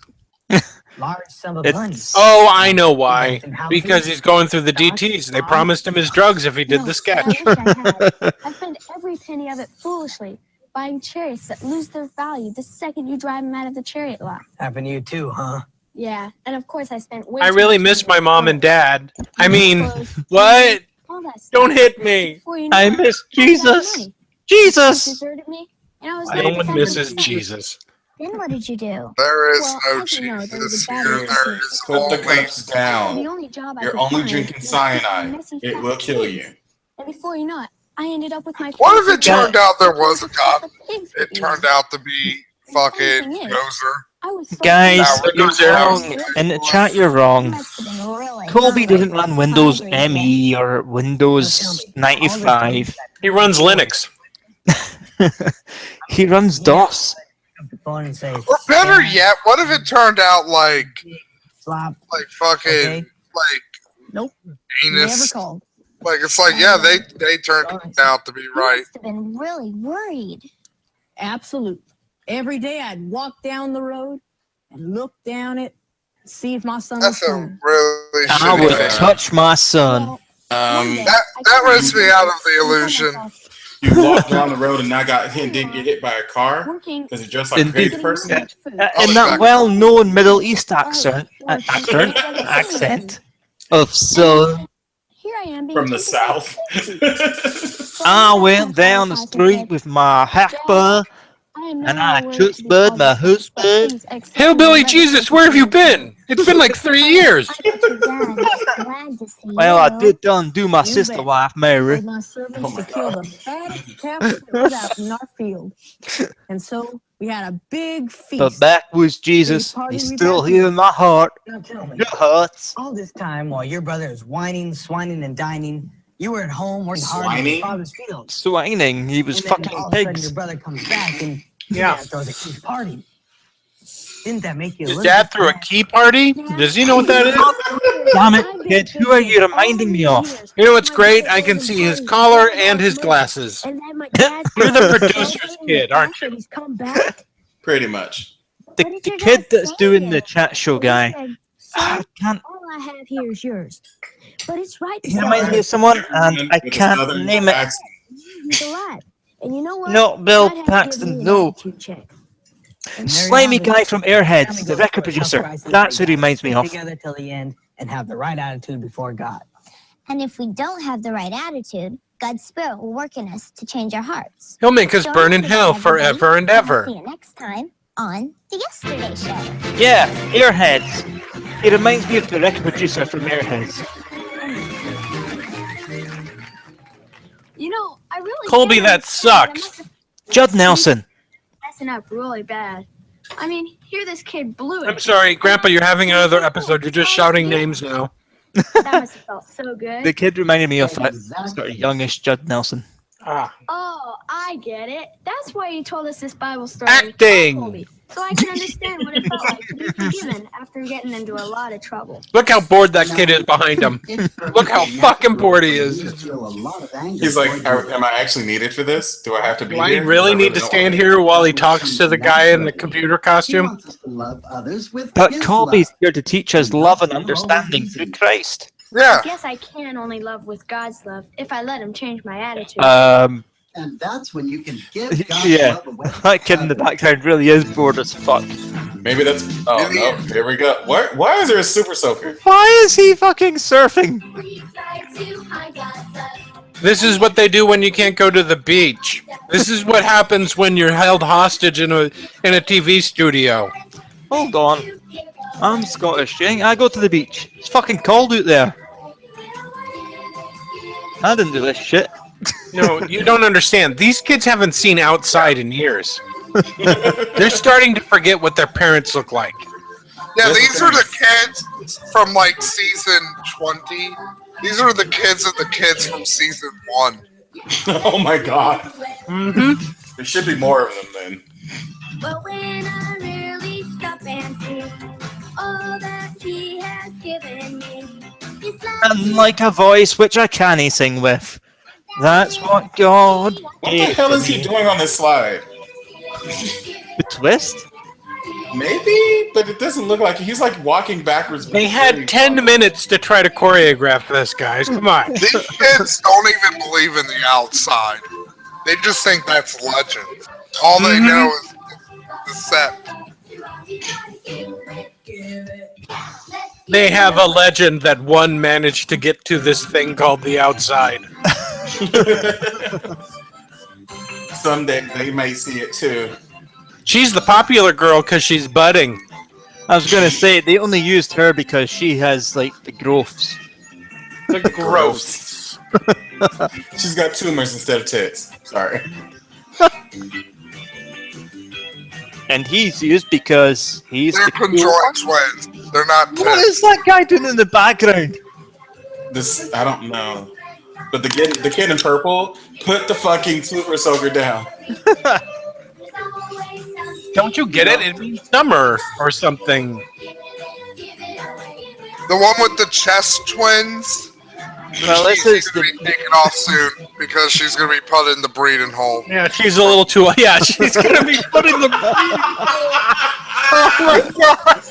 large sum of money. Oh, I know why. Because he's going through the DTs. They promised him his drugs if he did the sketch. I wish I had. I spend every penny of it foolishly, buying chariots that lose their value the second you drive them out of the chariot lot. Happened to you too, huh? Yeah, and of course I spent way I too really much miss money my on mom and clothes, dad. I mean, clothes, what? all that stuff. Don't hit me. Before you know I it, miss I ran out of Jesus. money. Jesus. You deserted me, and I was No left one back misses in the street. Jesus. Then what did you do? There is Well, no as you know, there was Jesus a bad here. work There here. is Put the only cups down. The only job I You're could only find drinking was cyanide. messy It fat will kill pigs. you. And before you know it, I ended up with my What if it pants turned down. out there was a God? The pigs It would eat turned them. out to be fucking thing is, Gozer. I was so Guys, confused. you're wrong. In the chat, you're wrong. Colby doesn't run Windows ME or Windows 95. He runs Linux. He runs DOS. And say, Or better yet, what if it turned out like flop. fucking Okay. like Nope. anus? Never called. Like it's like yeah, they turned out to be right. must have been really worried. Absolutely. Every day I'd walk down the road and look down it, see if my son was That's a coming. really I shitty would thing. touch my son. That rips me out of the illusion. You walked down the road and didn't get hit by a car because you're dressed like a crazy person. In that well-known Middle East accent of son. Here I am being From the taken south. I went down the street with my half-brother and I took Bud, my husband. Hillbilly Jesus, where have you been? It's been like 3 years. Well, I did undo my sister wife, Mary. My servants to kill the fattest calf that was out in our field. And so we had a big feast. But back was Jesus. He's still here in my heart. Now tell me, Your hearts. all this time while your brother is whining, swining, and dining, you were at home working hard in Swining? your father's field. Swining. He was And then fucking all of a sudden pigs. your brother comes back and Yeah. Dad throws a huge party. Didn't that make you a His little dad bit threw a mad? key party? Does he know what that is? Damn it, kid. Who are you reminding me of? You know what's great? I can see his collar and his glasses. And then my dad You're the producer's kid, aren't you? He's come back. Pretty much. The kid that's doing the chat show guy. I can't. All I have here is yours. But it's right He reminds me of someone, and I can't name it. He's alive. And you know what? Not Bill God had to give Paxton, me an no. attitude check. Slimy guy from Airheads, the record producer. That's who he reminds me of. Together till the end and have the right attitude before God. And if we don't have the right attitude, God's Spirit will work in us to change our hearts. He'll make us burn in hell forever and ever. See you next time on The Yesterday Show. Yeah, Airheads. He reminds me of the record producer from Airheads. You know, I really Colby, can't that understand. I must sucks. have Judd Nelson. messing up really bad. I mean, here this kid blew it. I'm sorry, Grandpa, you're having another episode. You're just shouting names now. That must have felt so good. The kid reminded me of that sort of youngish Judd Nelson. Ah. Oh, I get it. That's why you told us this Bible story. Acting. Colby, so I can understand what it felt like to be forgiven after getting into a lot of trouble. Look how bored that kid is behind him. Look how fucking bored he is. He's like, am I actually needed for this? Do I have to be Do I here? really need to stand here while he talks to the guy in the computer costume? But Colby's here to teach us love and understanding through Christ. I guess I can only love with God's love if I let him change my attitude. And that's when you can give God Yeah, love away. that kid in the background really is bored as fuck. Maybe that's. Oh no! Here we go. Why is there a super soaker? Why is he fucking surfing? This is what they do when you can't go to the beach. This is what happens when you're held hostage in a TV studio. Hold on. I'm Scottish, yeah? I go to the beach. It's fucking cold out there. I didn't do this shit. No, you don't understand. These kids haven't seen outside in years. They're starting to forget what their parents look like. Yeah, these are the kids from like season 20. These are the kids from season 1. Oh my god. Mm-hmm. There should be more of them then. But when I really stop and see all that he has given me, it's like And like a voice which I can't sing with. That's what God What the gave hell to is he me. doing on this slide? The twist? Maybe, but it doesn't look like he's like walking backwards. They had 10 minutes to try to choreograph this, guys. Come on. These kids don't even believe in the outside. They just think that's legend. All they know is the set. They have a legend that one managed to get to this thing called the outside. Someday they may see it too. She's the popular girl because she's budding. I was going to say, they only used her because she has, like, the growths. The growths. She's got tumors instead of tits. Sorry. And he's used because he's They're the cool conjoined twins. They're not twins. What is that guy doing in the background? This, I don't know. But the kid in purple, put the fucking super soaker down. Don't you get it? It means summer or something. The one with the chest twins. Well, this is gonna be taken off soon because she's gonna be put in the breeding hole. Yeah, she's a little too. Yeah, she's gonna be put in the breeding hole. Oh my god!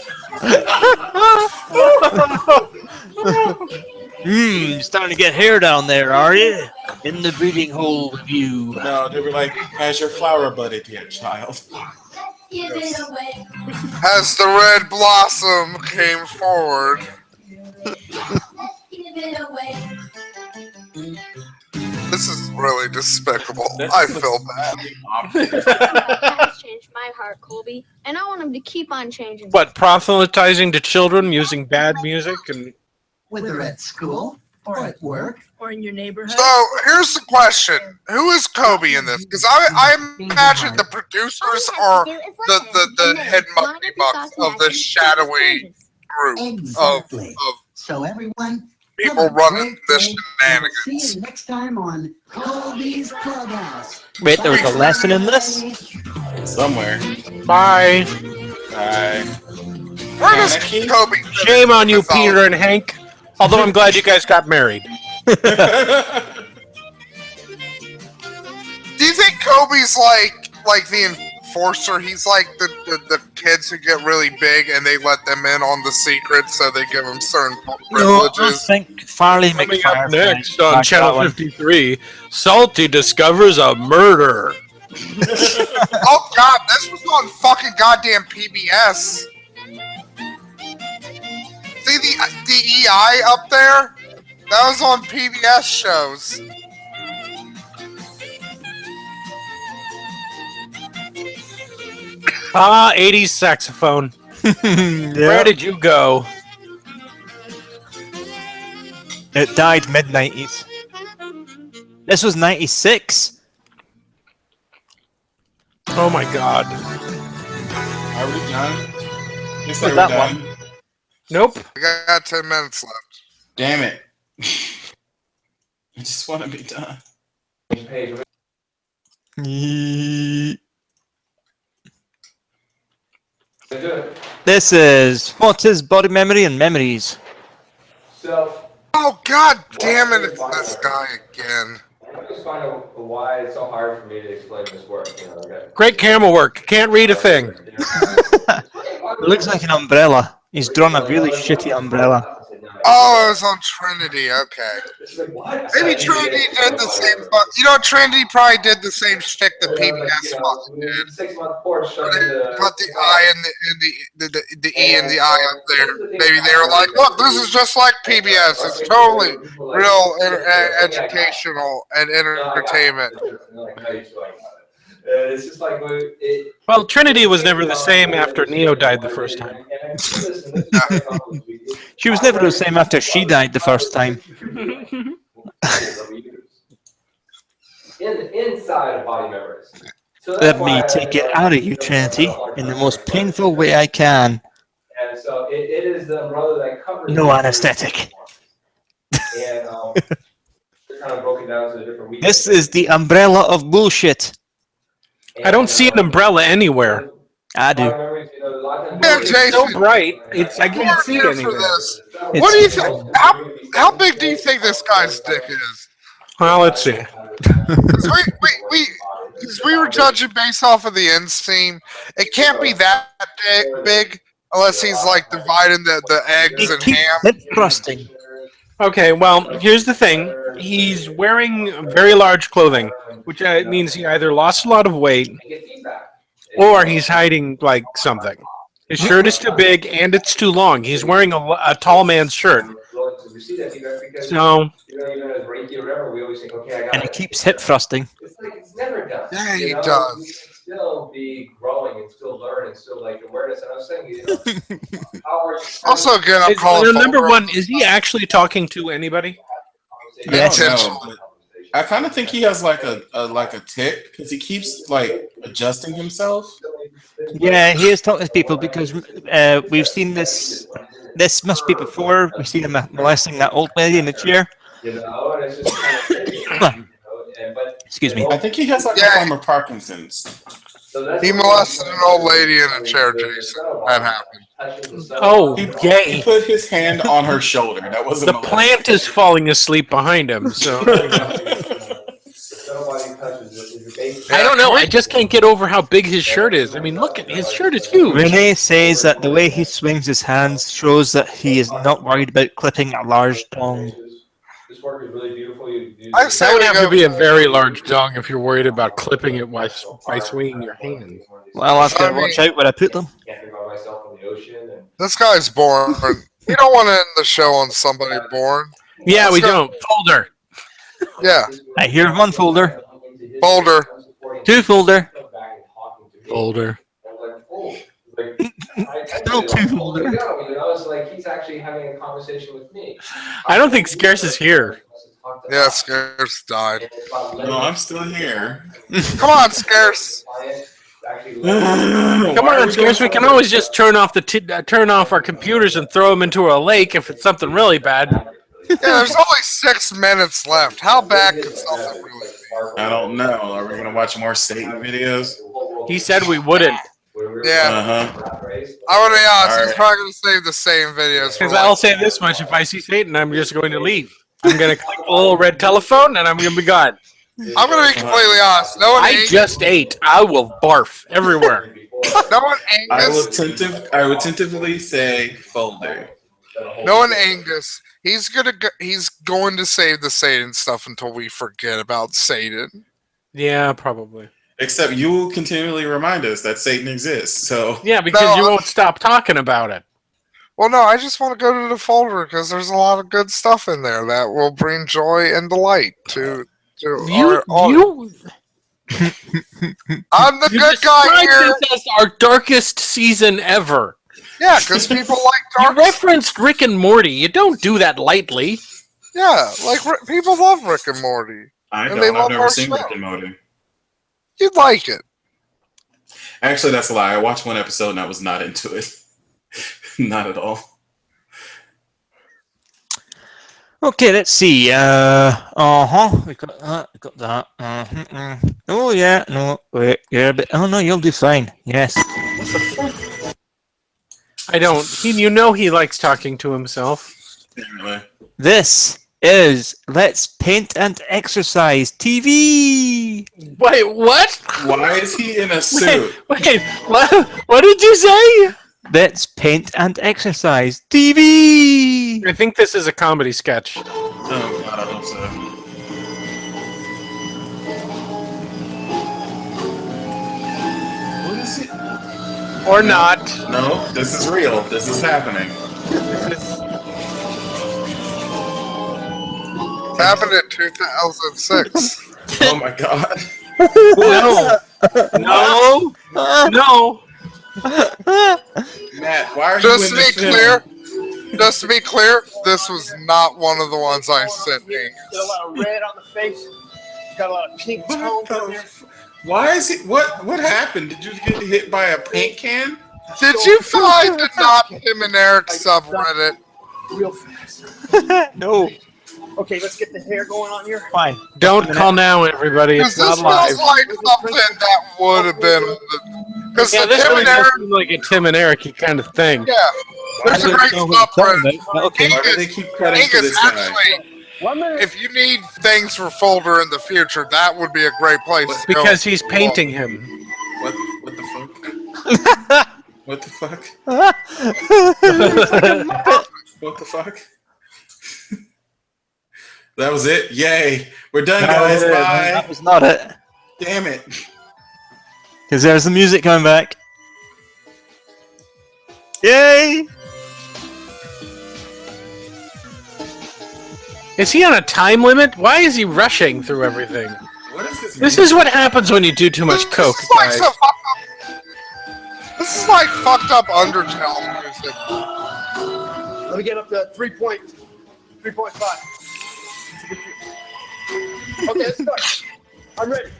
You're starting to get hair down there, are you? In the breeding hole with you. No, they were like, has your flower budded yet, child? As the red blossom came forward. This is really despicable. I feel bad. Has changed my heart, Colby, and I want him to keep on changing. What, proselytizing to children using bad music and Whether at school or at work. Or in your neighborhood. So here's the question: who is Kobe in this? Because I imagine the producers are the head muckety mucks of this shadowy group Exactly. of So everyone, people have a running great this day. shenanigans. See you next time on Colby's Clubhouse. Wait, there was a lesson in this? Somewhere. Bye. Bye. Where does Kobe? Shame on you, Peter and Hank. Although I'm glad you guys got married. Do you think Kobe's like the enforcer? He's like the kids who get really big and they let them in on the secret, so they give them certain No, I privileges. think Farley Coming McFarlane. up next on Channel 53, Salty discovers a murder. Oh god, this was on fucking goddamn PBS. See the EI up there? That was on PBS shows. Ah, 80s saxophone. Where did you go? It died mid-90s. This was 96. Oh my god. Are we done? Looks like What's we're that done. one? Nope. I got 10 minutes left. Damn it. I just want to be done. This is what is body memory and memories. Oh god damn it, it's this guy again. I just find out why it's so hard for me to explain this work. You know, okay. Great camera work. Can't read a thing. It looks like an umbrella. He's drawn a really shitty umbrella. Oh, it was on Trinity, okay. Maybe Trinity did the same, but you know, Trinity probably did the same shtick that PBS fucking did. They put the I and the E and the I up there. Maybe they were like, look, this is just like PBS. It's totally real educational and entertainment. It's just like Well, Trinity was never the same after Neo died the first time. She was never the same after she died the first time. inside of body memories. So that's Let why me I take it have- out of you, Trinity, in the most painful way I can. And so it is the umbrella that covers. No anesthetic. And they're kind of broken down to the different weeks. This is the umbrella of bullshit. I don't see an umbrella anywhere. I do. Yeah, Jason, so bright, it's I can't see it here for anywhere. this. What do you think? How big do you think this guy's dick is? Well, let's see. 'Cause Because we were judging based off of the inseam. It can't be that big unless he's like dividing the eggs and ham. Hip thrusting. Okay, well, here's the thing. He's wearing very large clothing, which means he either lost a lot of weight or he's hiding like something. His shirt is too big and it's too long. He's wearing a tall man's shirt. So, and he keeps hip thrusting. It's never done. Yeah, he You does. can still be growing and still learn and still like awareness. And I was saying, Also, again, I'm calling. number one, is he actually talking to anybody? Yes. I kind of think he has like a tick because he keeps like adjusting himself. Yeah, he is talking to people because we've seen this. This must be before we've seen him molesting that old lady in the chair. Excuse me. I think he has like a form of Parkinson's. He molested an old lady in a chair, Jason. That happened. Oh, yay. He put his hand on her shoulder. That wasn't The plant is falling asleep behind him, so... I don't know. I just can't get over how big his shirt is. I mean, look at his shirt is huge. Renee says that the way he swings his hands shows that he is not worried about clipping a large dong. That would have to be a very large dong if you're worried about clipping it by swinging your hand. Well, I've got to watch out where I put them. This guy's born. We don't want to end the show on somebody born. Yeah, we don't. Folder. Yeah. I hear one folder. Folder. Two folder. Folder. Still two folder. It's like he's actually having a conversation with me. I don't think Scarce is here. Yeah, Scarce died. No, I'm still here. Come on, Scarce. Come on, Scarce. We can always just turn off turn off our computers and throw them into a lake if it's something really bad. Yeah, there's only 6 minutes left. How bad could something really be? I don't know. Are we gonna watch more Satan videos? He said we wouldn't. Yeah. Uh-huh. I want to be honest. He's probably going to save the same videos. Because I'll say this much: if I see Satan, I'm just going to leave. I'm going to click the little red telephone, and I'm going to be gone. I'm going to be completely honest. No one I just ate. I will barf everywhere. No one Angus. I would tentatively say folder. No one Angus. He's going to save the Satan stuff until we forget about Satan. Yeah, probably. Except you will continually remind us that Satan exists. So yeah, because you won't stop talking about it. Well, no, I just want to go to the folder because there's a lot of good stuff in there that will bring joy and delight to our audience. I'm the good guy here. This as our darkest season ever. Yeah, because people like dark. You referenced Rick and Morty. You don't do that lightly. Yeah, like people love Rick and Morty. I and don't. I've never our seen show. Rick and Morty. You'd like it. Actually, that's a lie. I watched one episode and I was not into it. Not at all. Okay, let's see. We got that. We got that. Oh yeah, no, wait, you're a bit. Oh no, you'll do fine. Yes. I don't. You know he likes talking to himself. Anyway. This is Let's Paint and Exercise TV. Wait, what? Why is he in a suit? Wait, what did you say? Let's Paint and Exercise TV. I think this is a comedy sketch. Oh God, I hope so. What is it? Or not. No, this is real. This is happening. Happened in 2006. Oh my God. No. No. Matt, why are Just you to in be this clear, film? just to be clear, this was not one of the ones I sent Angus. Got a lot of red on the face. Got a lot of pink tone down there. Why is it? What happened? Did you get hit by a paint can? Did you find the Not Him and Eric subreddit? Real fast. No. Okay, let's get the hair going on here. Fine. Don't call now, everybody. It's Because this not live. feels like something that would have been. Because Yeah, the this Tim really and does Eric. seem like a Tim and Eric kind of thing. Yeah. There's a great subreddit. Why do they keep cutting to Angus, this guy? actually, If you need things for Folder in the future, that would be a great place to go. Because he's painting him. What the fuck? What the fuck? What the fuck? That was it? Yay. We're done, guys. Bye. That was not it. Damn it. Because there's the music coming back. Yay! Is he on a time limit? Why is he rushing through everything? What is this? This is what happens when you do too much coke, guys. This is like fucked up Undertale music. Let me get up to 3.5. Okay, let's start. I'm ready.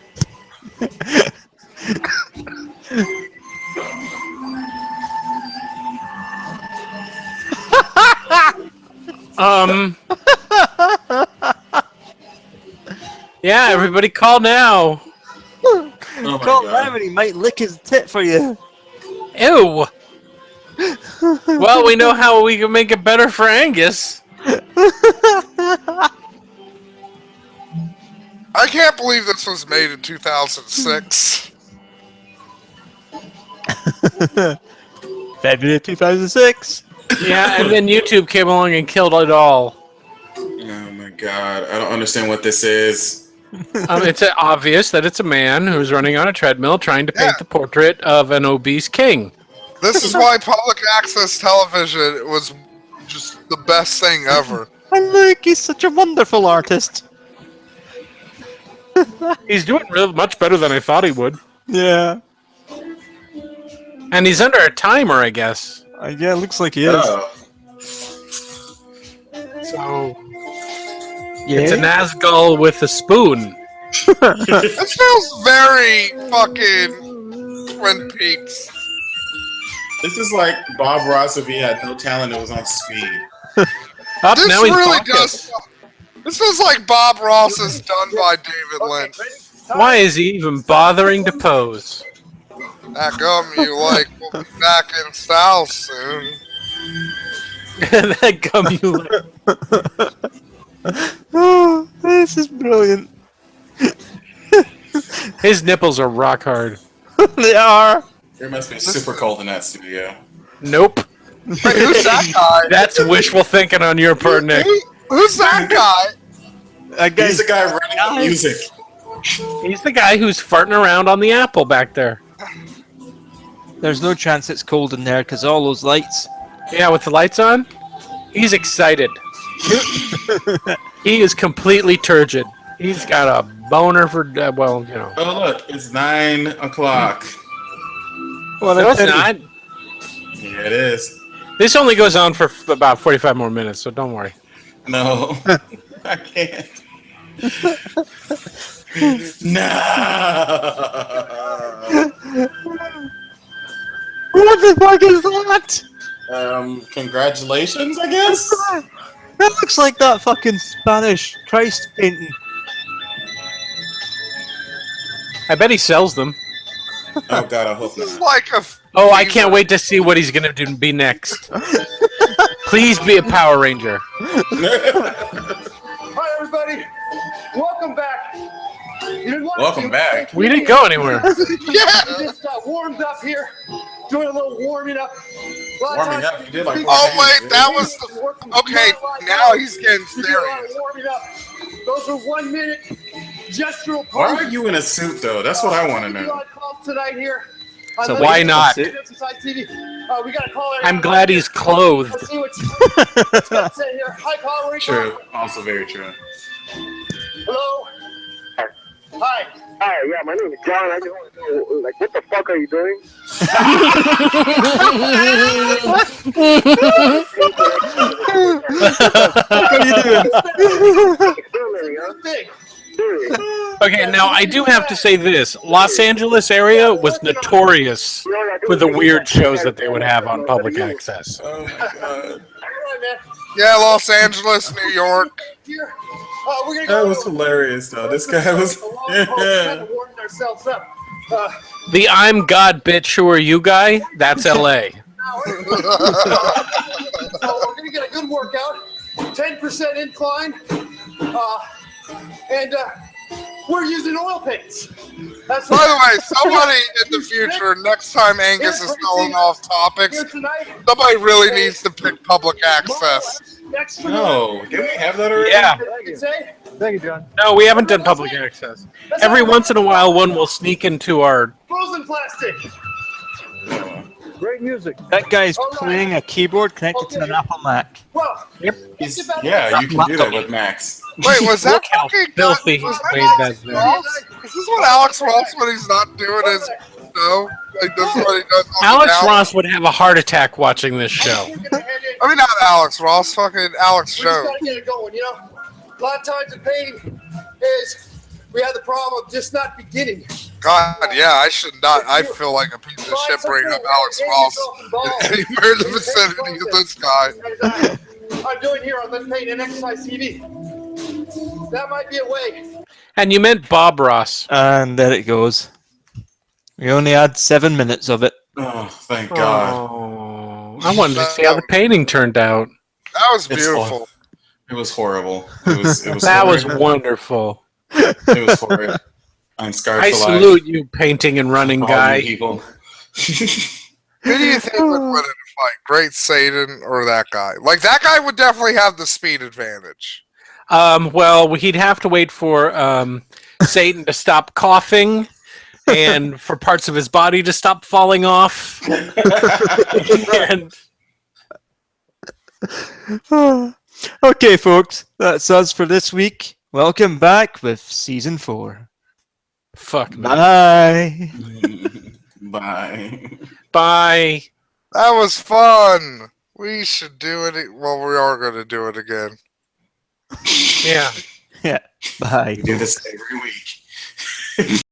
Yeah, everybody call now. Call him and he might lick his tit for you. Ew. Well, we know how we can make it better for Angus. I can't believe this was made in 2006. February 2006. Yeah, and then YouTube came along and killed it all. Oh my god, I don't understand what this is. It's obvious that it's a man who's running on a treadmill trying to paint the portrait of an obese king. This is why public access television was just the best thing ever. And look, he's such a wonderful artist. He's doing real much better than I thought he would. Yeah. And he's under a timer, I guess. Yeah, it looks like he is. So... It's a Nazgul with a spoon. This feels very fucking Twin Peaks. This is like Bob Ross if he had no talent and was on speed. This really does. This feels like Bob Ross is done by David Lynch. Why is he even bothering to pose? That gum you like will be back in style soon. That gum you like. Oh, this is brilliant. His nipples are rock hard. They are. It must be super cold in that studio. Nope. Wait, who's that guy? That's wishful thinking on your part, Nick. Who's that guy? He's the guy running the music. He's the guy who's farting around on the apple back there. There's no chance it's cold in there because all those lights. Yeah, with the lights on, he's excited. He is completely turgid. He's got a boner for, well, you know. Oh, look, it's 9 o'clock. Well, no, it's not. Yeah, it is. This only goes on for about 45 more minutes, so don't worry. No, I can't. No. What the fuck is that? Congratulations, I guess? That looks like that fucking Spanish Christ painting. I bet he sells them. Oh god, I hope This is not. like a. Oh, I can't wait to see what he's gonna be next. Please be a Power Ranger. Hi, everybody. Welcome back. Welcome back. We didn't go anywhere. We just warmed up here, doing a little warming up. Warming up? You did like. Oh wait, that was the. Okay, now he's getting serious. Warming up. Those are 1 minute gestural Why parts. are you in a suit though? That's what I want to know. Tonight here. So why not? We gotta call it. I'm glad he's clothed. Let's see what's got to say here. Hi, Power Ranger. True. Also very true. Hello. Hi. Hi, yeah, my name is John. I just want to know, like, what the fuck are you doing? Okay, now I do have to say this. Los Angeles area was notorious for the weird shows that they would have on public access. Oh my god. Yeah, Los Angeles, New York. That was hilarious though. This guy was. Warmed ourselves up. The I'm God bitch, who are you guy? That's LA. So we're gonna get a good workout. 10% incline. And we're using oil paints. That's By the way, somebody in the future, next time Angus is going off topics, somebody really needs to pick public access. No, did we have that already? Yeah. Thank you, John. No, we haven't done public access. Every once in a while, one will sneak into our. Frozen plastic. Great music. That guy's playing a keyboard connected to an Apple Mac. Well, yep. Yeah, you can do that with Macs. Wait, was that fucking filthy was made Alex that Ross? Is this what Alex Ross when he's not doing his show? Like this is what he does. Alex Ross would have a heart attack watching this show. I mean, not Alex Ross, fucking Alex We just Jones. gotta get it going, you know? A lot of times in painting is we have the problem of just not beginning. God, yeah, I should not. I feel like a piece of shit bringing up Alex Ross anywhere in the vicinity of this guy. I'm doing here on Let's Paint and Exercise TV. That might be a way. And you meant Bob Ross. And there it goes. We only had 7 minutes of it. Oh, thank God. Oh, I wanted to see how the painting turned out. That was beautiful. It was horrible. It was that was horrid. wonderful. It was horrid. I'm scarred I for life. salute you, painting and running All guy. you people. Who do you think would win in a fight? Great Satan or that guy? Like, that guy would definitely have the speed advantage. Well, he'd have to wait for Satan to stop coughing and for parts of his body to stop falling off. And Okay, folks, that's us for this week. Welcome back with season 4. Fuck me. Bye. Bye. Bye. That was fun. We should do it. Well, we are going to do it again. Yeah. Yeah. Bye. We do this every week.